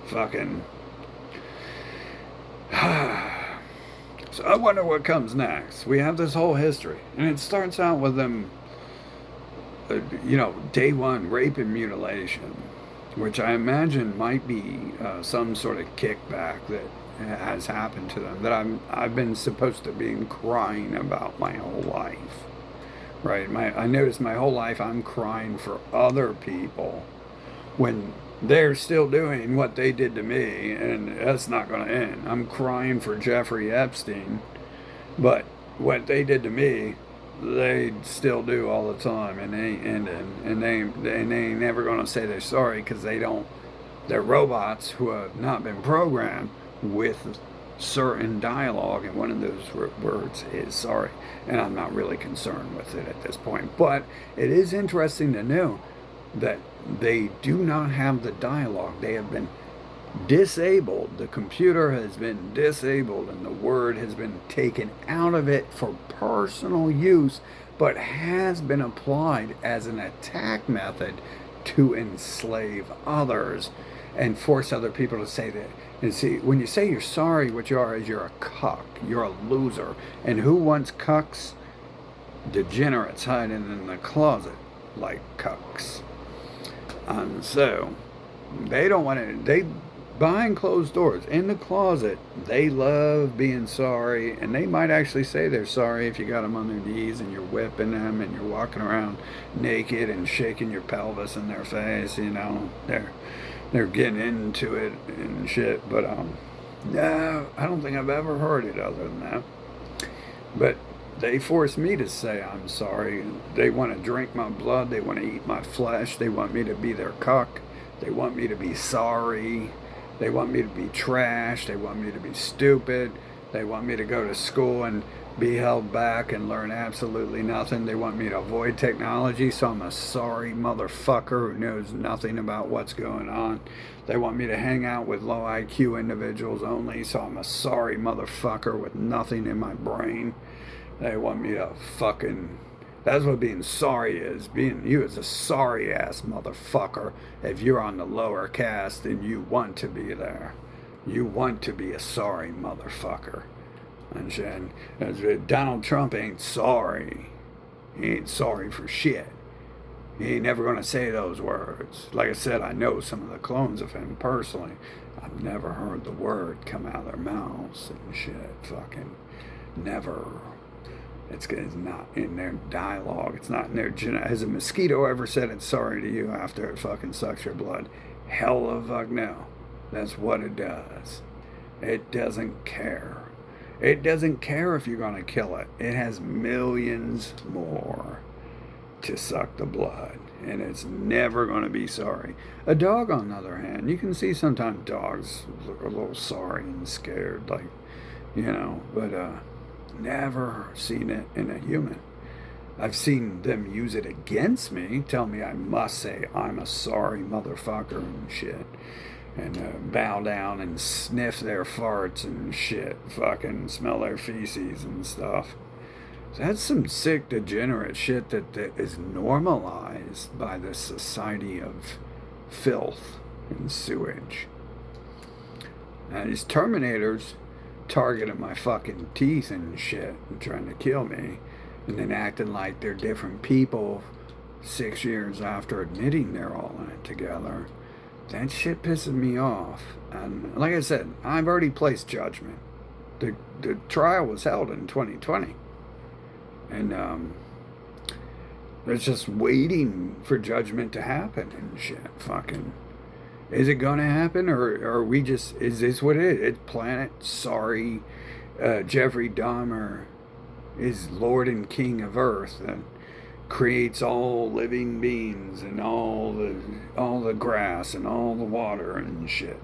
Fucking. So I wonder what comes next. We have this whole history, and it starts out with them, day one rape and mutilation, which I imagine might be some sort of kickback that has happened to them that I've been supposed to be crying about my whole life. Right? I noticed my whole life I'm crying for other people when they're still doing what they did to me, and that's not going to end. I'm crying for Jeffrey Epstein, but what they did to me, they still do all the time, and they ain't ending, and they ain't never going to say they're sorry because they don't. They're robots who have not been programmed with certain dialogue, and one of those words is sorry, and I'm not really concerned with it at this point. But it is interesting to know that they do not have the dialogue. They have been disabled. The computer has been disabled, and the word has been taken out of it for personal use, but has been applied as an attack method to enslave others and force other people to say that. And see, when you say you're sorry, what you are is you're a cuck. You're a loser. And who wants cucks? Degenerates hiding in the closet like cucks. And so, they don't want to, they, behind closed doors, in the closet, they love being sorry, and they might actually say they're sorry if you got them on their knees and you're whipping them and you're walking around naked and shaking your pelvis in their face, they're getting into it and shit, but no, I don't think I've ever heard it other than that. But they force me to say I'm sorry. They want to drink my blood. They want to eat my flesh. They want me to be their cuck. They want me to be sorry. They want me to be trash. They want me to be stupid. They want me to go to school and be held back and learn absolutely nothing. They want me to avoid technology, so I'm a sorry motherfucker who knows nothing about what's going on. They want me to hang out with low IQ individuals only, so I'm a sorry motherfucker with nothing in my brain. They want me to fucking... That's what being sorry is. Being you is a sorry ass motherfucker. If you're on the lower caste and you want to be there. You want to be a sorry motherfucker. And Donald Trump ain't sorry. He ain't sorry for shit. He ain't never going to say those words. Like I said, I know some of the clones of him personally. I've never heard the word come out of their mouths and shit. Fucking never. It's not in their dialogue. It's not in their Has a mosquito ever said it's sorry to you after it fucking sucks your blood? Hell of fuck no. That's what it does. It doesn't care. It doesn't care if you're going to kill it. It has millions more to suck the blood. And it's never going to be sorry. A dog, on the other hand, you can see sometimes dogs look a little sorry and scared. But never seen it in a human. I've seen them use it against me. Tell me I must say I'm a sorry motherfucker and shit. And bow down and sniff their farts and shit. Fucking smell their feces and stuff. So that's some sick, degenerate shit that is normalized by this society of filth and sewage. Now these Terminators targeting my fucking teeth and shit and trying to kill me, and then acting like they're different people 6 years after admitting they're all in it together. That shit pisses me off. And like I said, I've already placed judgment. The trial was held in 2020. And it's just waiting for judgment to happen and shit. Fucking, is it gonna happen, or are we just, is this what it is? It's planet sorry. Jeffrey Dahmer is Lord and King of Earth and creates all living beings and all the grass and all the water and shit.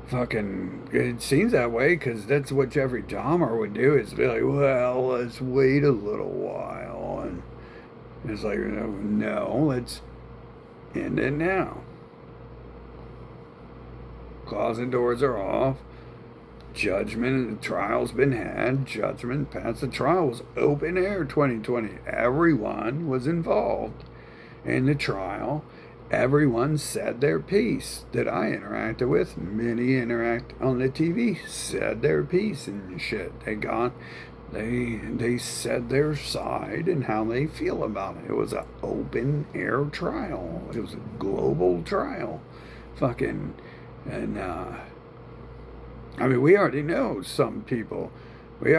Fucking, it seems that way because that's what Jeffrey Dahmer would do, is be like, well, let's wait a little while. And it's like, no, let's end it now. Closet doors are off. Judgment, the trial's been had, judgment passed. The trial was open air 2020. Everyone was involved in the trial. Everyone said their piece that I interacted with. Many interact on the TV said their piece and shit. They said their side and how they feel about it. It was an open air trial. It was a global trial. Fucking and I mean, we already know some people. We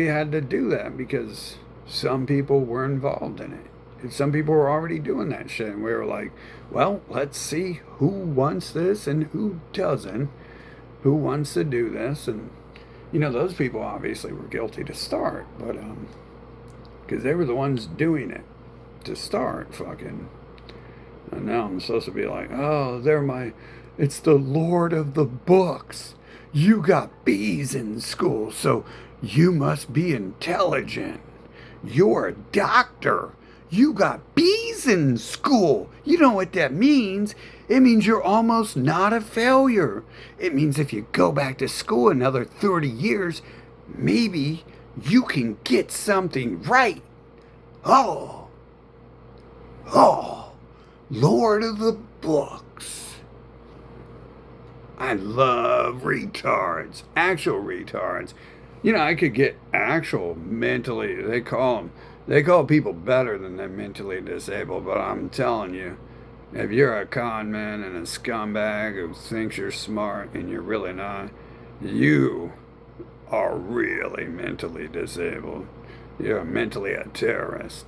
had to do that because some people were involved in it. And some people were already doing that shit, and we were like, well, let's see who wants this and who doesn't, who wants to do this, and those people obviously were guilty to start, but because they were the ones doing it to start, fucking, and now I'm supposed to be like, oh, it's the Lord of the Books. You got B's in school, so you must be intelligent. You're a doctor. You got B's in school. You know what that means? It means you're almost not a failure. It means if you go back to school another 30 years, maybe you can get something right. Oh, Lord of the Books. I love retards, actual retards. I could get actual mentally, they call people better than they're mentally disabled, but I'm telling you, if you're a con man and a scumbag who thinks you're smart and you're really not, you are really mentally disabled. You're mentally a terrorist.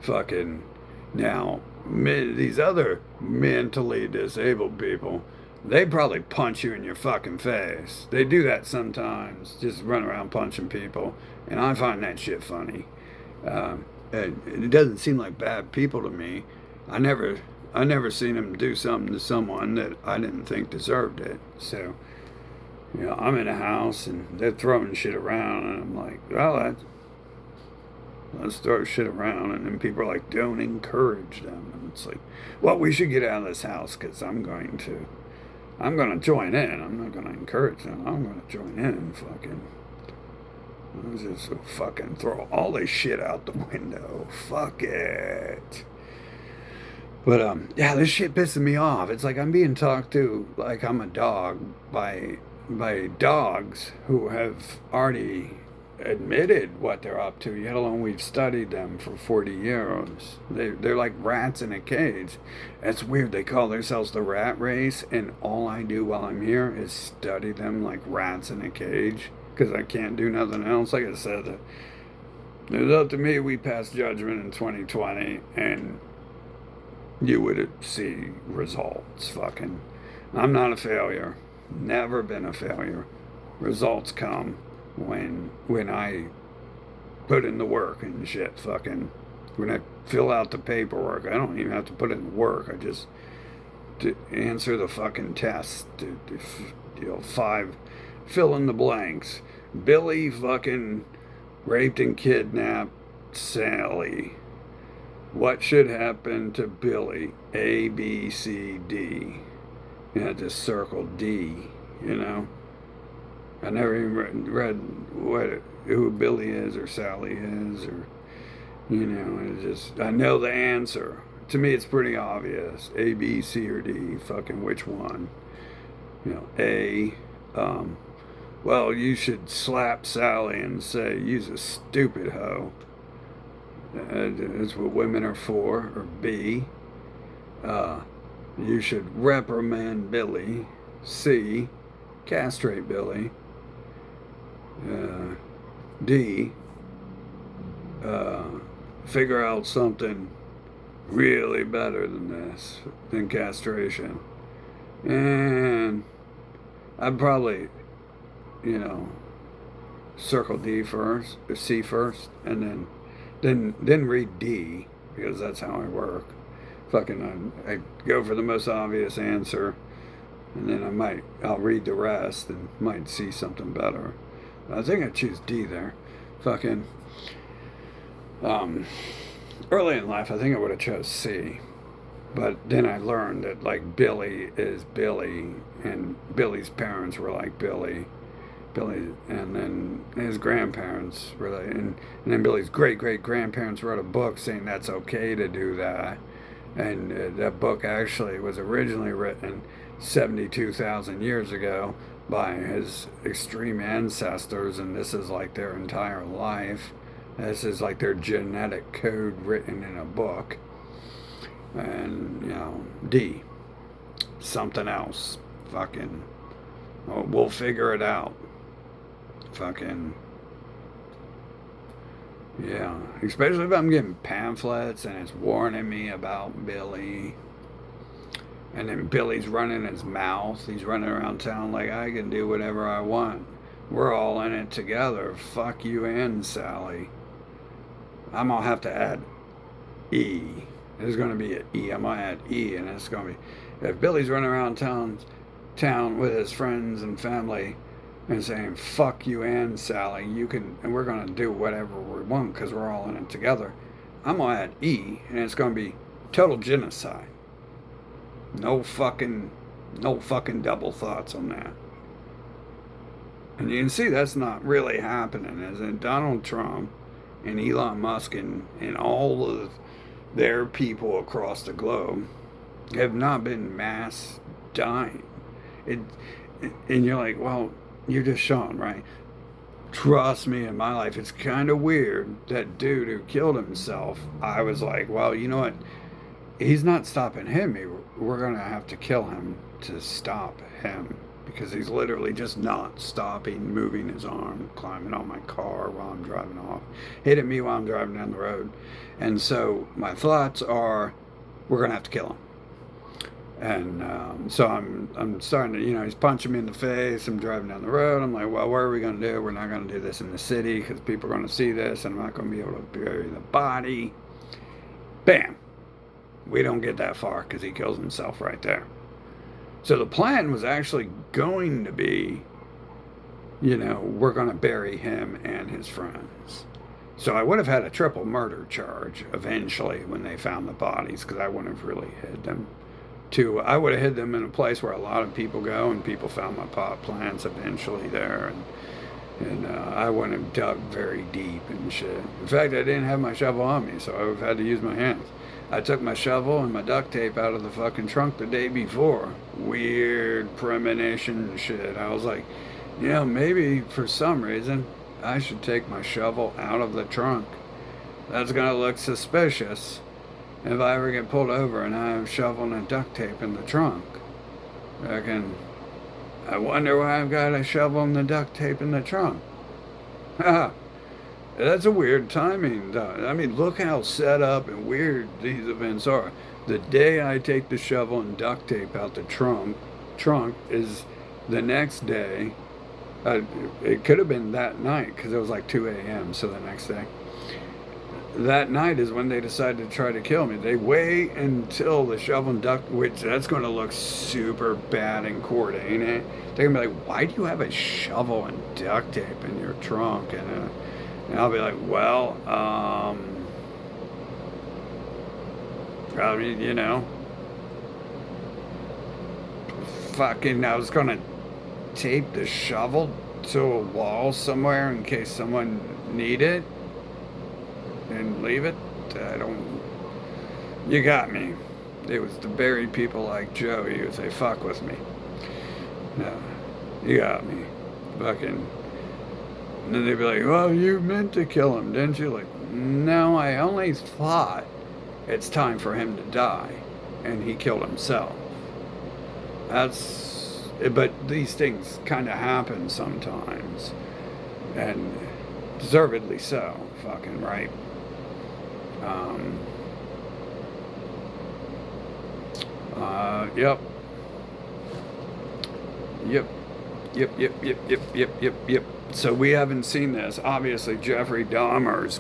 Fucking, now, these other mentally disabled people, they probably punch you in your fucking face. They do that sometimes, just run around punching people, and I find that shit funny. It doesn't seem like bad people to me. I never seen them do something to someone that I didn't think deserved it. So, I'm in a house and they're throwing shit around, and I'm like, well, let's throw shit around, and then people are like, don't encourage them, and it's like, well, we should get out of this house because I'm going to join in. I'm not going to encourage them. I'm going to join in. Fucking. Let's just fucking throw all this shit out the window. Fuck it. But, yeah, this shit pissing me off. It's like I'm being talked to like I'm a dog by dogs who have already admitted what they're up to, yet alone we've studied them for 40 years. They're like rats in a cage. That's weird. They call themselves the rat race, and all I do while I'm here is study them like rats in a cage because I can't do nothing else. Like I said, it was up to me. We passed judgment in 2020, and you would see results. Fucking, I'm not a failure. Never been a failure. Results come when I put in the work and shit. Fucking, when I fill out the paperwork, I don't even have to put in the work. I just to answer the fucking test. Fill in the blanks. Billy fucking raped and kidnapped Sally. What should happen to Billy? A, B, C, D. Just circle D, I never even read who Billy is or Sally is, or, I know the answer. To me, it's pretty obvious. A, B, C, or D. Fucking which one? A, well, you should slap Sally and say, you's a stupid hoe. That's what women are for. Or B, you should reprimand Billy. C, castrate Billy. D, figure out something really better than castration. And I'd probably, circle D first, or C first, and then read D, because that's how I work. Fucking, I go for the most obvious answer, and then I'll read the rest and might see something better. I think I choose D there. Fucking, early in life, I think I would have chose C. But then I learned that, like, Billy is Billy, and Billy's parents were like Billy. Billy, and then his grandparents were like, and then Billy's great great grandparents wrote a book saying that's okay to do that. And that book actually was originally written 72,000 years ago by his extreme ancestors, and this is like their entire life. This is like their genetic code written in a book. And, D, something else. Fucking, we'll figure it out. Fucking, yeah. Especially if I'm getting pamphlets and it's warning me about Billy. And then Billy's running his mouth. He's running around town like I can do whatever I want. We're all in it together. Fuck you and Sally. I'm going to have to add E. There's going to be an E. I'm going to add E, and it's going to be, if Billy's running around town with his friends and family and saying, fuck you and Sally, you can, and we're going to do whatever we want because we're all in it together. I'm going to add E, and it's going to be total genocide. No fucking double thoughts on that. And you can see that's not really happening, is it? Donald Trump and Elon Musk and all of their people across the globe have not been mass dying. And you're like, well, you're just Sean, right? Trust me, in my life, it's kind of weird. That dude who killed himself, I was like, well, you know what? He's not stopping him. We're going to have to kill him to stop him because he's literally just not stopping, moving his arm, climbing on my car while I'm driving off, hitting me while I'm driving down the road. And so my thoughts are, we're going to have to kill him. And so I'm starting to, he's punching me in the face. I'm driving down the road. I'm like, well, what are we going to do? We're not going to do this in the city because people are going to see this and I'm not going to be able to bury the body. Bam. We don't get that far because he kills himself right there. So the plan was actually going to be, we're going to bury him and his friends. So I would have had a triple murder charge eventually when they found the bodies because I wouldn't have really hid them. I would have hid them in a place where a lot of people go, and people found my pot plants eventually there. And I wouldn't have dug very deep and shit. In fact, I didn't have my shovel on me, so I would have had to use my hands. I took my shovel and my duct tape out of the fucking trunk the day before. Weird premonition shit. I was like, maybe for some reason I should take my shovel out of the trunk. That's gonna look suspicious if I ever get pulled over and I have shovel and duct tape in the trunk. I wonder why I've got a shovel and the duct tape in the trunk. Haha. That's a weird timing. I mean, look how set up and weird these events are. The day I take the shovel and duct tape out the trunk is the next day. It could have been that night because it was like 2 a.m. So the next day. That night is when they decided to try to kill me. They wait until the shovel and duct, which that's going to look super bad in court, ain't it? They're going to be like, why do you have a shovel and duct tape in your trunk? And I'll be like, well, fucking, I was gonna tape the shovel to a wall somewhere in case someone needed it and leave it. You got me. It was to bury people like Joey who say, fuck with me. No, you got me. Fucking. And then they'd be like, well, you meant to kill him, didn't you? Like, no, I only thought it's time for him to die. And he killed himself. But these things kind of happen sometimes. And deservedly so, fucking right. Yep. So we haven't seen this. Obviously, Jeffrey Dahmers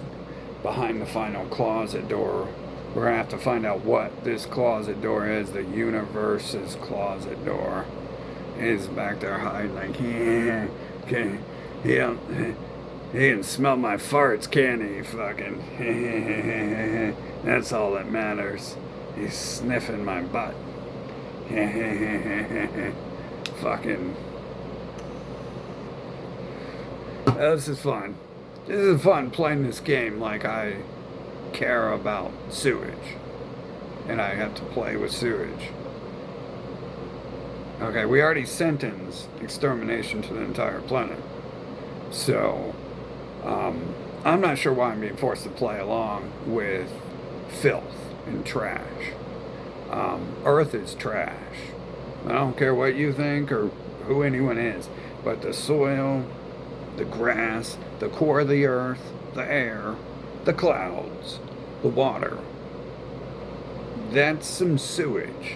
behind the final closet door. We're going to have to find out what this closet door is. The universe's closet door. He's back there hiding like, he can smell my farts, can he? Fucking. That's all that matters. He's sniffing my butt. Fucking. This is fun. This is fun playing this game like I care about sewage. And I have to play with sewage. Okay, we already sentenced extermination to the entire planet. So, I'm not sure why I'm being forced to play along with filth and trash. Earth is trash. I don't care what you think or who anyone is, but the soil, the grass, the core of the earth, the air, the clouds, the water, that's some sewage.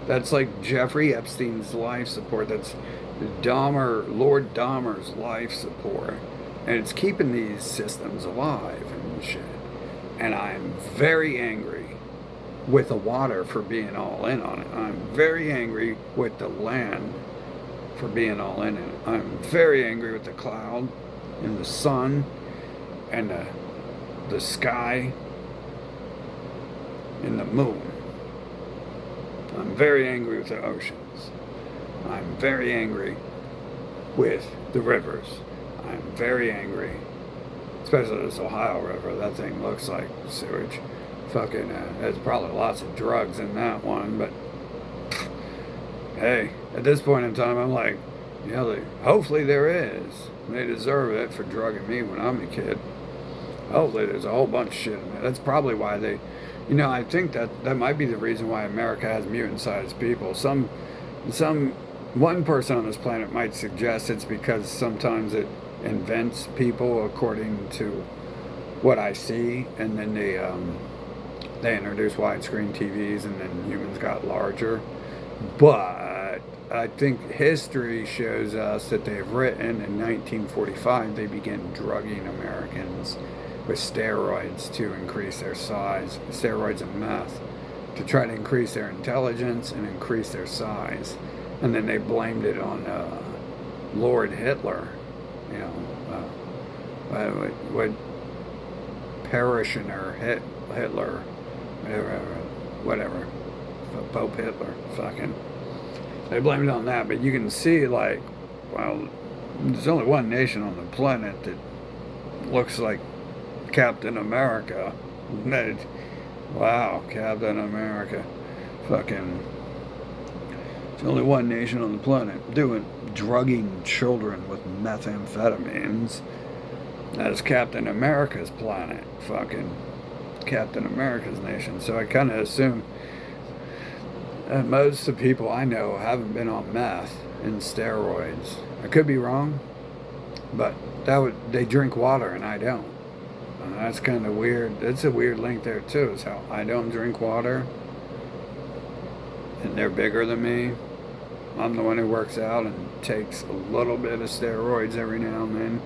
That's like Jeffrey Epstein's life support. That's Lord Dahmer's life support. And it's keeping these systems alive and shit. And I'm very angry with the water for being all in on it. I'm very angry with the land for being all in it. I'm very angry with the cloud and the sun and the sky and the moon. I'm very angry with the oceans. I'm very angry with the rivers. I'm very angry, especially this Ohio River. That thing looks like sewage. Fucking, there's probably lots of drugs in that one, but hey, at this point in time, I'm like, hopefully there is. They deserve it for drugging me when I'm a kid. Hopefully there's a whole bunch of shit in there. That's probably why they, I think that might be the reason why America has mutant-sized people. One person on this planet might suggest it's because sometimes it invents people according to what I see, and then they introduced widescreen TVs, and then humans got larger. But I think history shows us that they've written in 1945 they began drugging Americans with steroids to increase their size, steroids and meth, to try to increase their intelligence and increase their size. And then they blamed it on Lord Hitler, what parishioner Hitler, whatever, Pope Hitler, fucking. They blamed it on that, but you can see, like, well, there's only one nation on the planet that looks like Captain America. Wow, Captain America. Fucking. There's only one nation on the planet drugging children with methamphetamines. That's Captain America's planet. Fucking Captain America's nation. So I kind of assume that most of the people I know haven't been on meth and steroids. I could be wrong, but they drink water and I don't. And that's kind of weird. It's a weird link there too, is how I don't drink water and they're bigger than me. I'm the one who works out and takes a little bit of steroids every now and then.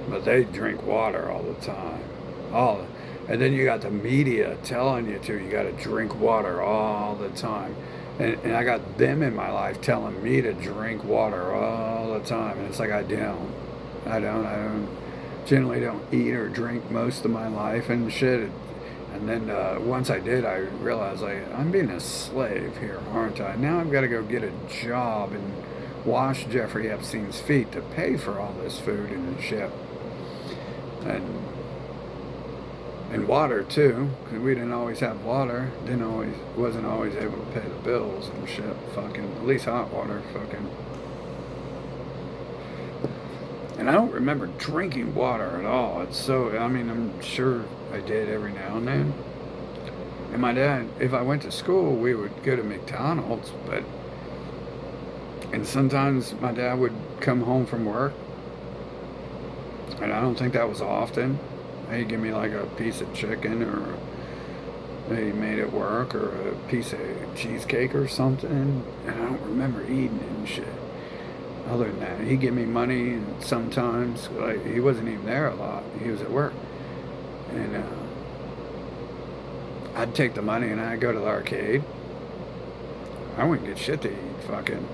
But they drink water all the time. And then you got the media telling you you got to drink water all the time. And I got them in my life telling me to drink water all the time. And it's like, I generally don't eat or drink most of my life and shit. And then once I did, I realized, like, I'm being a slave here, aren't I? Now I've got to go get a job and wash Jeffrey Epstein's feet to pay for all this food and shit. And water too, because we didn't always have water. Wasn't always able to pay the bills and shit. Fucking, at least hot water. Fucking. And I don't remember drinking water at all. I'm sure I did every now and then. And my dad, if I went to school, we would go to McDonald's, and sometimes my dad would come home from work, and I don't think that was often. He'd give me like a piece of chicken, or he made it work, or a piece of cheesecake or something, and I don't remember eating it and shit. Other than that, he'd give me money, and sometimes, like, he wasn't even there a lot. He was at work. And I'd take the money and I'd go to the arcade. I wouldn't get shit to eat, fucking.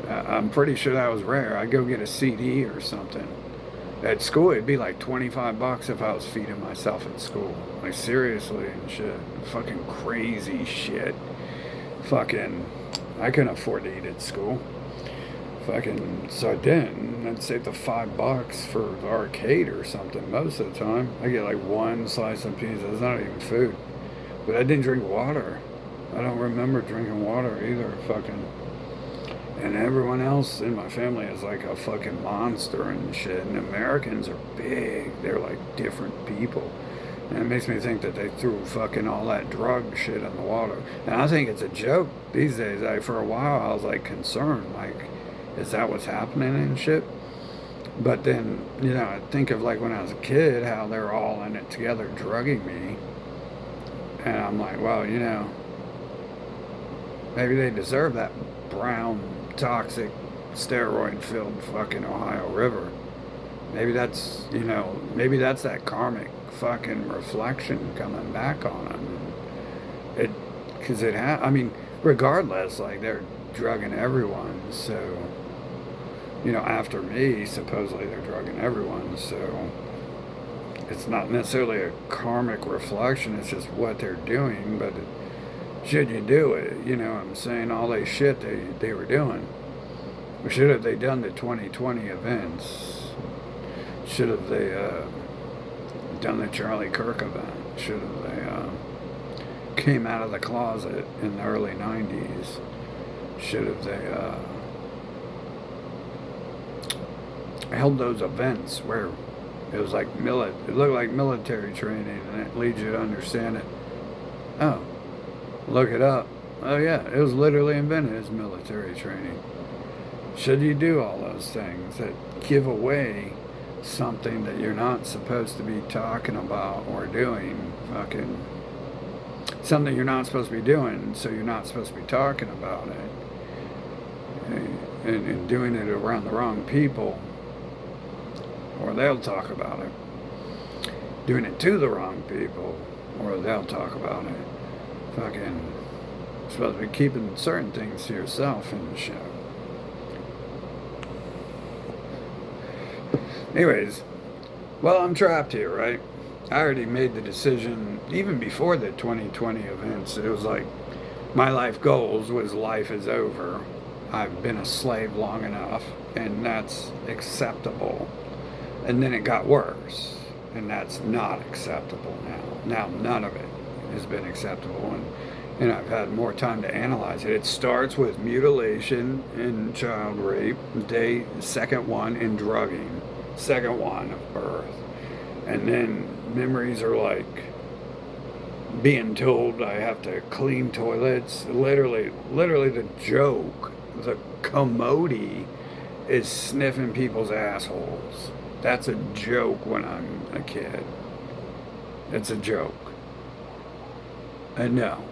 I'm pretty sure that was rare. I'd go get a CD or something. At school, it'd be like $25 if I was feeding myself at school. Like, seriously and shit. Fucking crazy shit. fucking, I couldn't afford to eat at school. Fucking, so I didn't. I'd save the $5 for the arcade or something most of the time. I get like one slice of pizza. It's not even food. But I didn't drink water. I don't remember drinking water either. Fucking. And everyone else in my family is like a fucking monster and shit. And Americans are big. They're like different people. And it makes me think that they threw fucking all that drug shit in the water. And I think it's a joke these days. For a while, I was like concerned. Like, is that what's happening and shit? But then, I think of like when I was a kid, how they're all in it together drugging me. And I'm like, well, maybe they deserve that brown, toxic, steroid-filled fucking Ohio River. Maybe that's, maybe that's that karmic fucking reflection coming back on them. Because I mean, regardless, like they're drugging everyone, so, after me, supposedly they're drugging everyone, so it's not necessarily a karmic reflection, it's just what they're doing, but should you do it, I'm saying, all that shit they were doing. Should have they done the 2020 events? Should have they done the Charlie Kirk event? Should have they came out of the closet in the early 90s? Should have they held those events where it was like it looked like military training, and it leads you to understand it. Oh, look it up. Oh yeah, it was literally invented as military training. Should you do all those things that give away something that you're not supposed to be talking about or doing? Fucking something you're not supposed to be doing, so you're not supposed to be talking about it. And doing it around the wrong people, or they'll talk about it. Doing it to the wrong people, or they'll talk about it. Fucking supposed to be keeping certain things to yourself and shit. Anyways, well, I'm trapped here, right? I already made the decision, even before the 2020 events. It was like, my life goals was life is over. I've been a slave long enough, and that's acceptable. And then it got worse, and that's not acceptable now. Now none of it has been acceptable, and I've had more time to analyze it. It starts with mutilation and child rape, second one, and drugging, second one of birth. And then memories are like being told I have to clean toilets. Literally the joke, the commodity is sniffing people's assholes. That's a joke when I'm a kid. It's a joke. And no,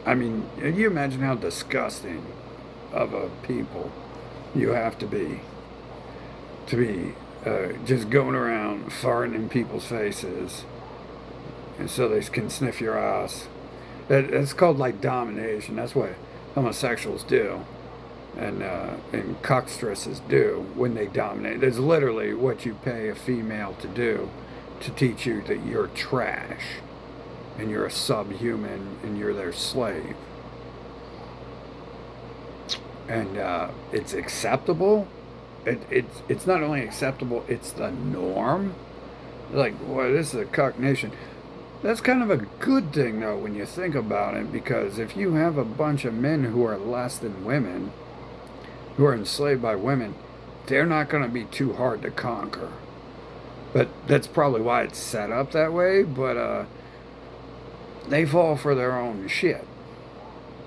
I mean, you imagine how disgusting of a people you have to be just going around farting in people's faces, and so they can sniff your ass. It's called like domination. That's what homosexuals do, and cockstresses do when they dominate. It's literally what you pay a female to do, to teach you that you're trash, and you're a subhuman, and you're their slave. And it's acceptable. It's not only acceptable, it's the norm. Like, boy, this is a cuck nation. That's kind of a good thing, though, when you think about it, because if you have a bunch of men who are less than women, who are enslaved by women, they're not going to be too hard to conquer. But that's probably why it's set up that way, but they fall for their own shit.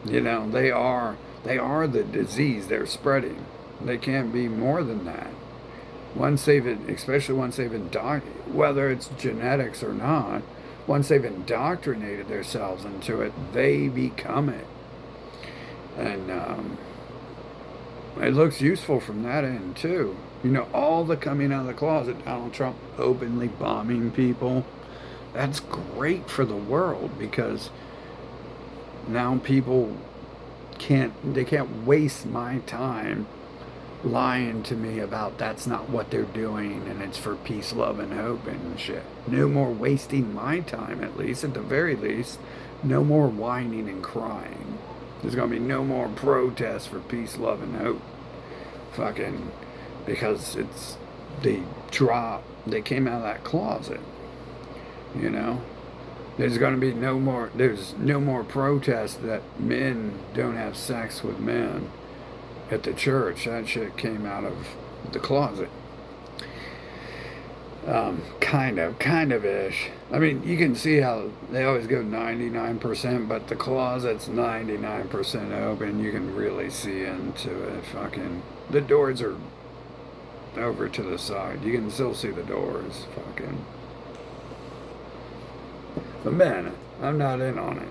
They are the disease they're spreading. They can't be more than that. Especially once they've indoctrinated, whether it's genetics or not, once they've indoctrinated themselves into it, they become it. And it looks useful from that end, too. All the coming out of the closet, Donald Trump openly bombing people, that's great for the world, because now people can't waste my time lying to me about that's not what they're doing and it's for peace, love, and hope and shit. No more wasting my time, at the very least, No more whining and crying. There's going to be no more protests for peace, love, and hope. Fucking, because they came out of that closet, you know? There's no more protest that men don't have sex with men at the church. That shit came out of the closet. Kind of ish. I mean, you can see how they always go 99%, but the closet's 99% open. You can really see into it. Fucking, the doors are over to the side. You can still see the doors. Fucking. But man, I'm not in on it.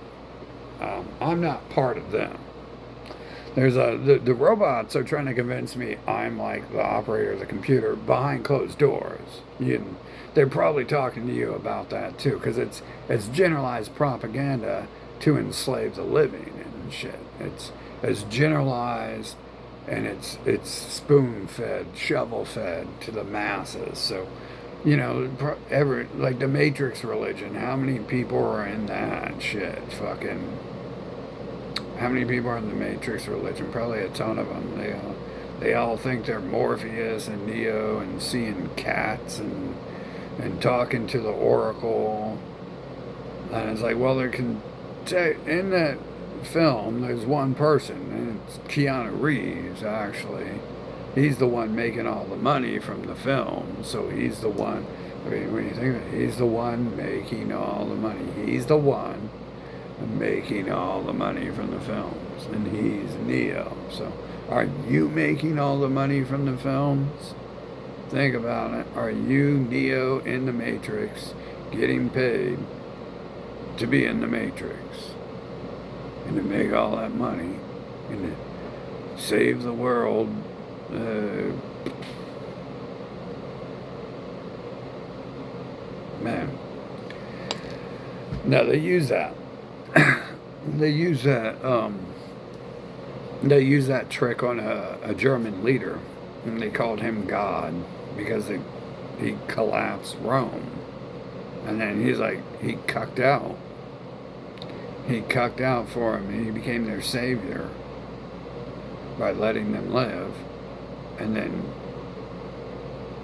I'm not part of them. The robots are trying to convince me I'm like the operator of the computer behind closed doors. They're probably talking to you about that too, because it's generalized propaganda to enslave the living and shit. It's generalized, and it's spoon fed, shovel fed to the masses. So, like the Matrix religion. How many people are in that shit? Fucking. How many people are in the Matrix religion? Probably a ton of them. They all think they're Morpheus and Neo and seeing cats and talking to the Oracle. And it's like, well, in that film, there's one person, and it's Keanu Reeves, actually. He's the one making all the money from the film. So he's the one, I mean, when you think of it, he's the one making all the money. He's the one making all the money from the films, and he's Neo. So are you making all the money from the films? Think about it. Are you Neo in the Matrix getting paid to be in the Matrix and to make all that money and to save the world? Man, no, they use that. They use that trick on a German leader, and they called him God because he collapsed Rome, and then he cucked out. He cucked out for him, and he became their savior by letting them live, and then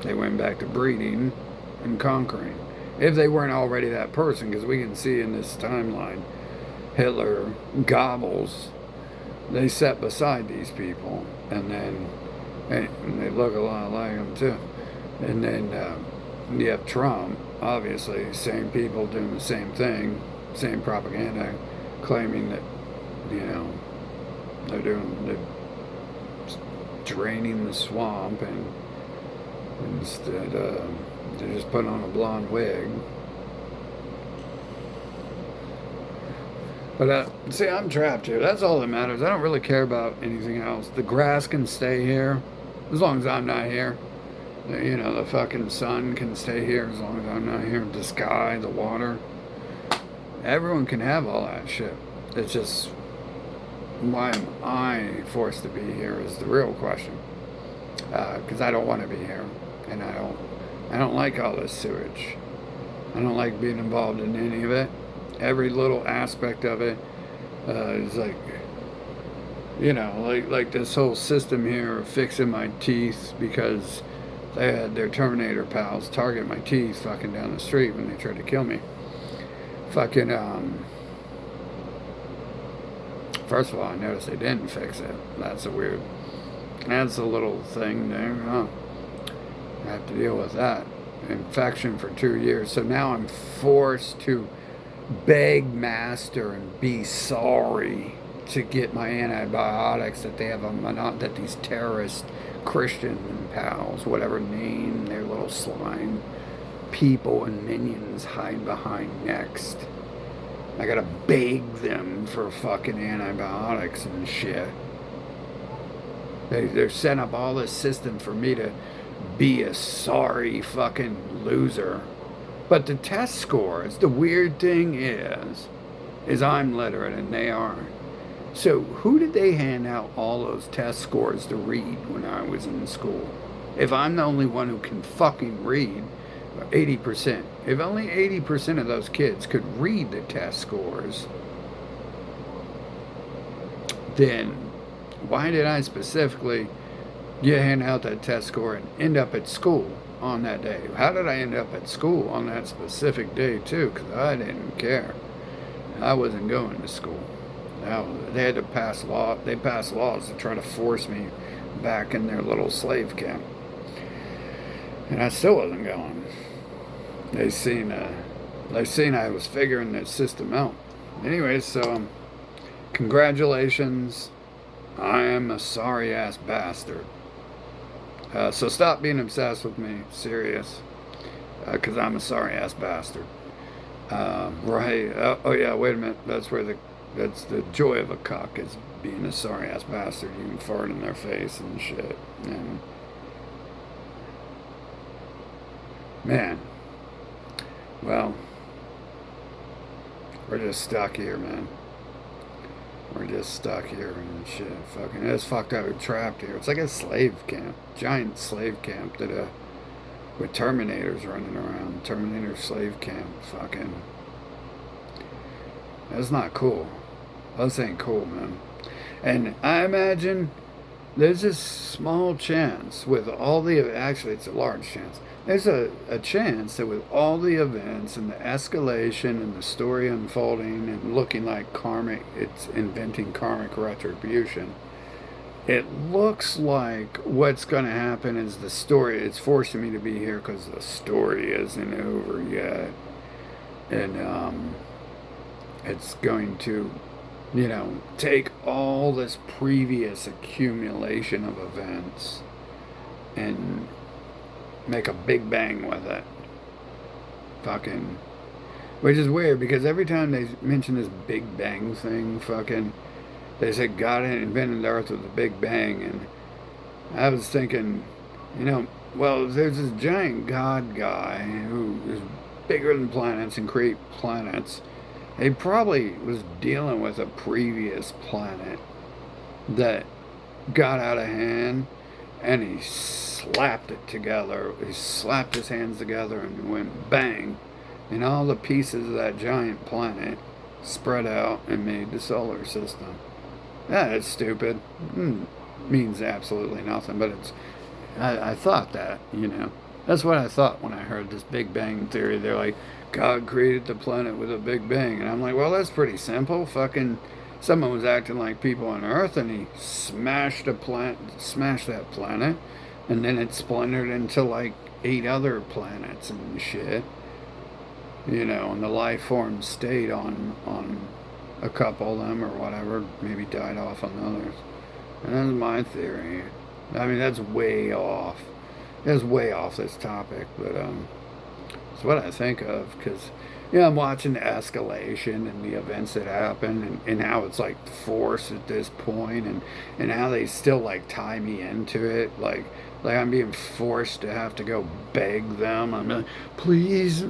they went back to breeding and conquering. If they weren't already that person, because we can see in this timeline, Hitler, Goebbels, they sat beside these people, and they look a lot like them too. And then you have Trump, obviously, same people doing the same thing, same propaganda, claiming that they're draining the swamp, and instead they're just putting on a blonde wig. But see, I'm trapped here. That's all that matters. I don't really care about anything else. The grass can stay here as long as I'm not here. The fucking sun can stay here as long as I'm not here. The sky, the water. Everyone can have all that shit. It's just, why am I forced to be here is the real question. Because I don't want to be here, and I don't like all this sewage. I don't like being involved in any of it. Every little aspect of it is like this whole system here of fixing my teeth, because they had their Terminator pals target my teeth fucking down the street when they tried to kill me. Fucking, first of all, I noticed they didn't fix it. That's a little thing there. Huh? I have to deal with that. Infection for 2 years. So now I'm forced to beg master and be sorry to get my antibiotics that they have that these terrorist Christian pals, whatever name their little slime people and minions hide behind next. I gotta beg them for fucking antibiotics and shit. They're setting up all this system for me to be a sorry fucking loser. But the test scores, the weird thing is I'm literate and they aren't. So who did they hand out all those test scores to read when I was in school? If I'm the only one who can fucking read, 80%. If only 80% of those kids could read the test scores, then why did I specifically hand out that test score and end up at school on that day? How did I end up at school on that specific day too? Because I didn't care. I wasn't going to school. Now, they had to pass law. They passed laws to try to force me back in their little slave camp, and I still wasn't going. They seen I was figuring that system out. Anyway, so congratulations. I am a sorry ass bastard. So stop being obsessed with me, serious, because I'm a sorry ass bastard. Right? Oh yeah. Wait a minute. That's the joy of a cock is being a sorry ass bastard. You can fart in their face and shit. And man, well, we're just stuck here, man. We're just stuck here and shit. Fucking, it's fucked up. We're trapped here. It's like a slave camp, giant slave camp that with Terminators running around. Terminator slave camp. Fucking, that's not cool. This ain't cool, man. And I imagine there's a small chance with all the, actually it's a large chance. There's a chance that with all the events and the escalation and the story unfolding and looking like karmic, it's inventing karmic retribution. It looks like what's going to happen is the story, it's forcing me to be here because the story isn't over yet. And it's going to, take all this previous accumulation of events and make a big bang with it. Fucking, which is weird because every time they mention this big bang thing, fucking, they say God invented the earth with a big bang. And I was thinking, well, there's this giant God guy who is bigger than planets and create planets. He probably was dealing with a previous planet that got out of hand, and he slapped it together. He slapped his hands together and went bang, and all the pieces of that giant planet spread out and made the solar system. Yeah, it's stupid. Means absolutely nothing, but I thought that, That's what I thought when I heard this Big Bang Theory. They're like, God created the planet with a Big Bang. And I'm like, well, that's pretty simple. Fucking someone was acting like people on Earth and he smashed that planet. And then it splintered into like 8 other planets and shit. And the life form stayed on a couple of them or whatever. Maybe died off on others. And that's my theory. I mean, that's way off. It's way off this topic, but it's what I think of because I'm watching the escalation and the events that happen and how it's like forced at this point and how they still like tie me into it like I'm being forced to have to go beg them. I'm like, please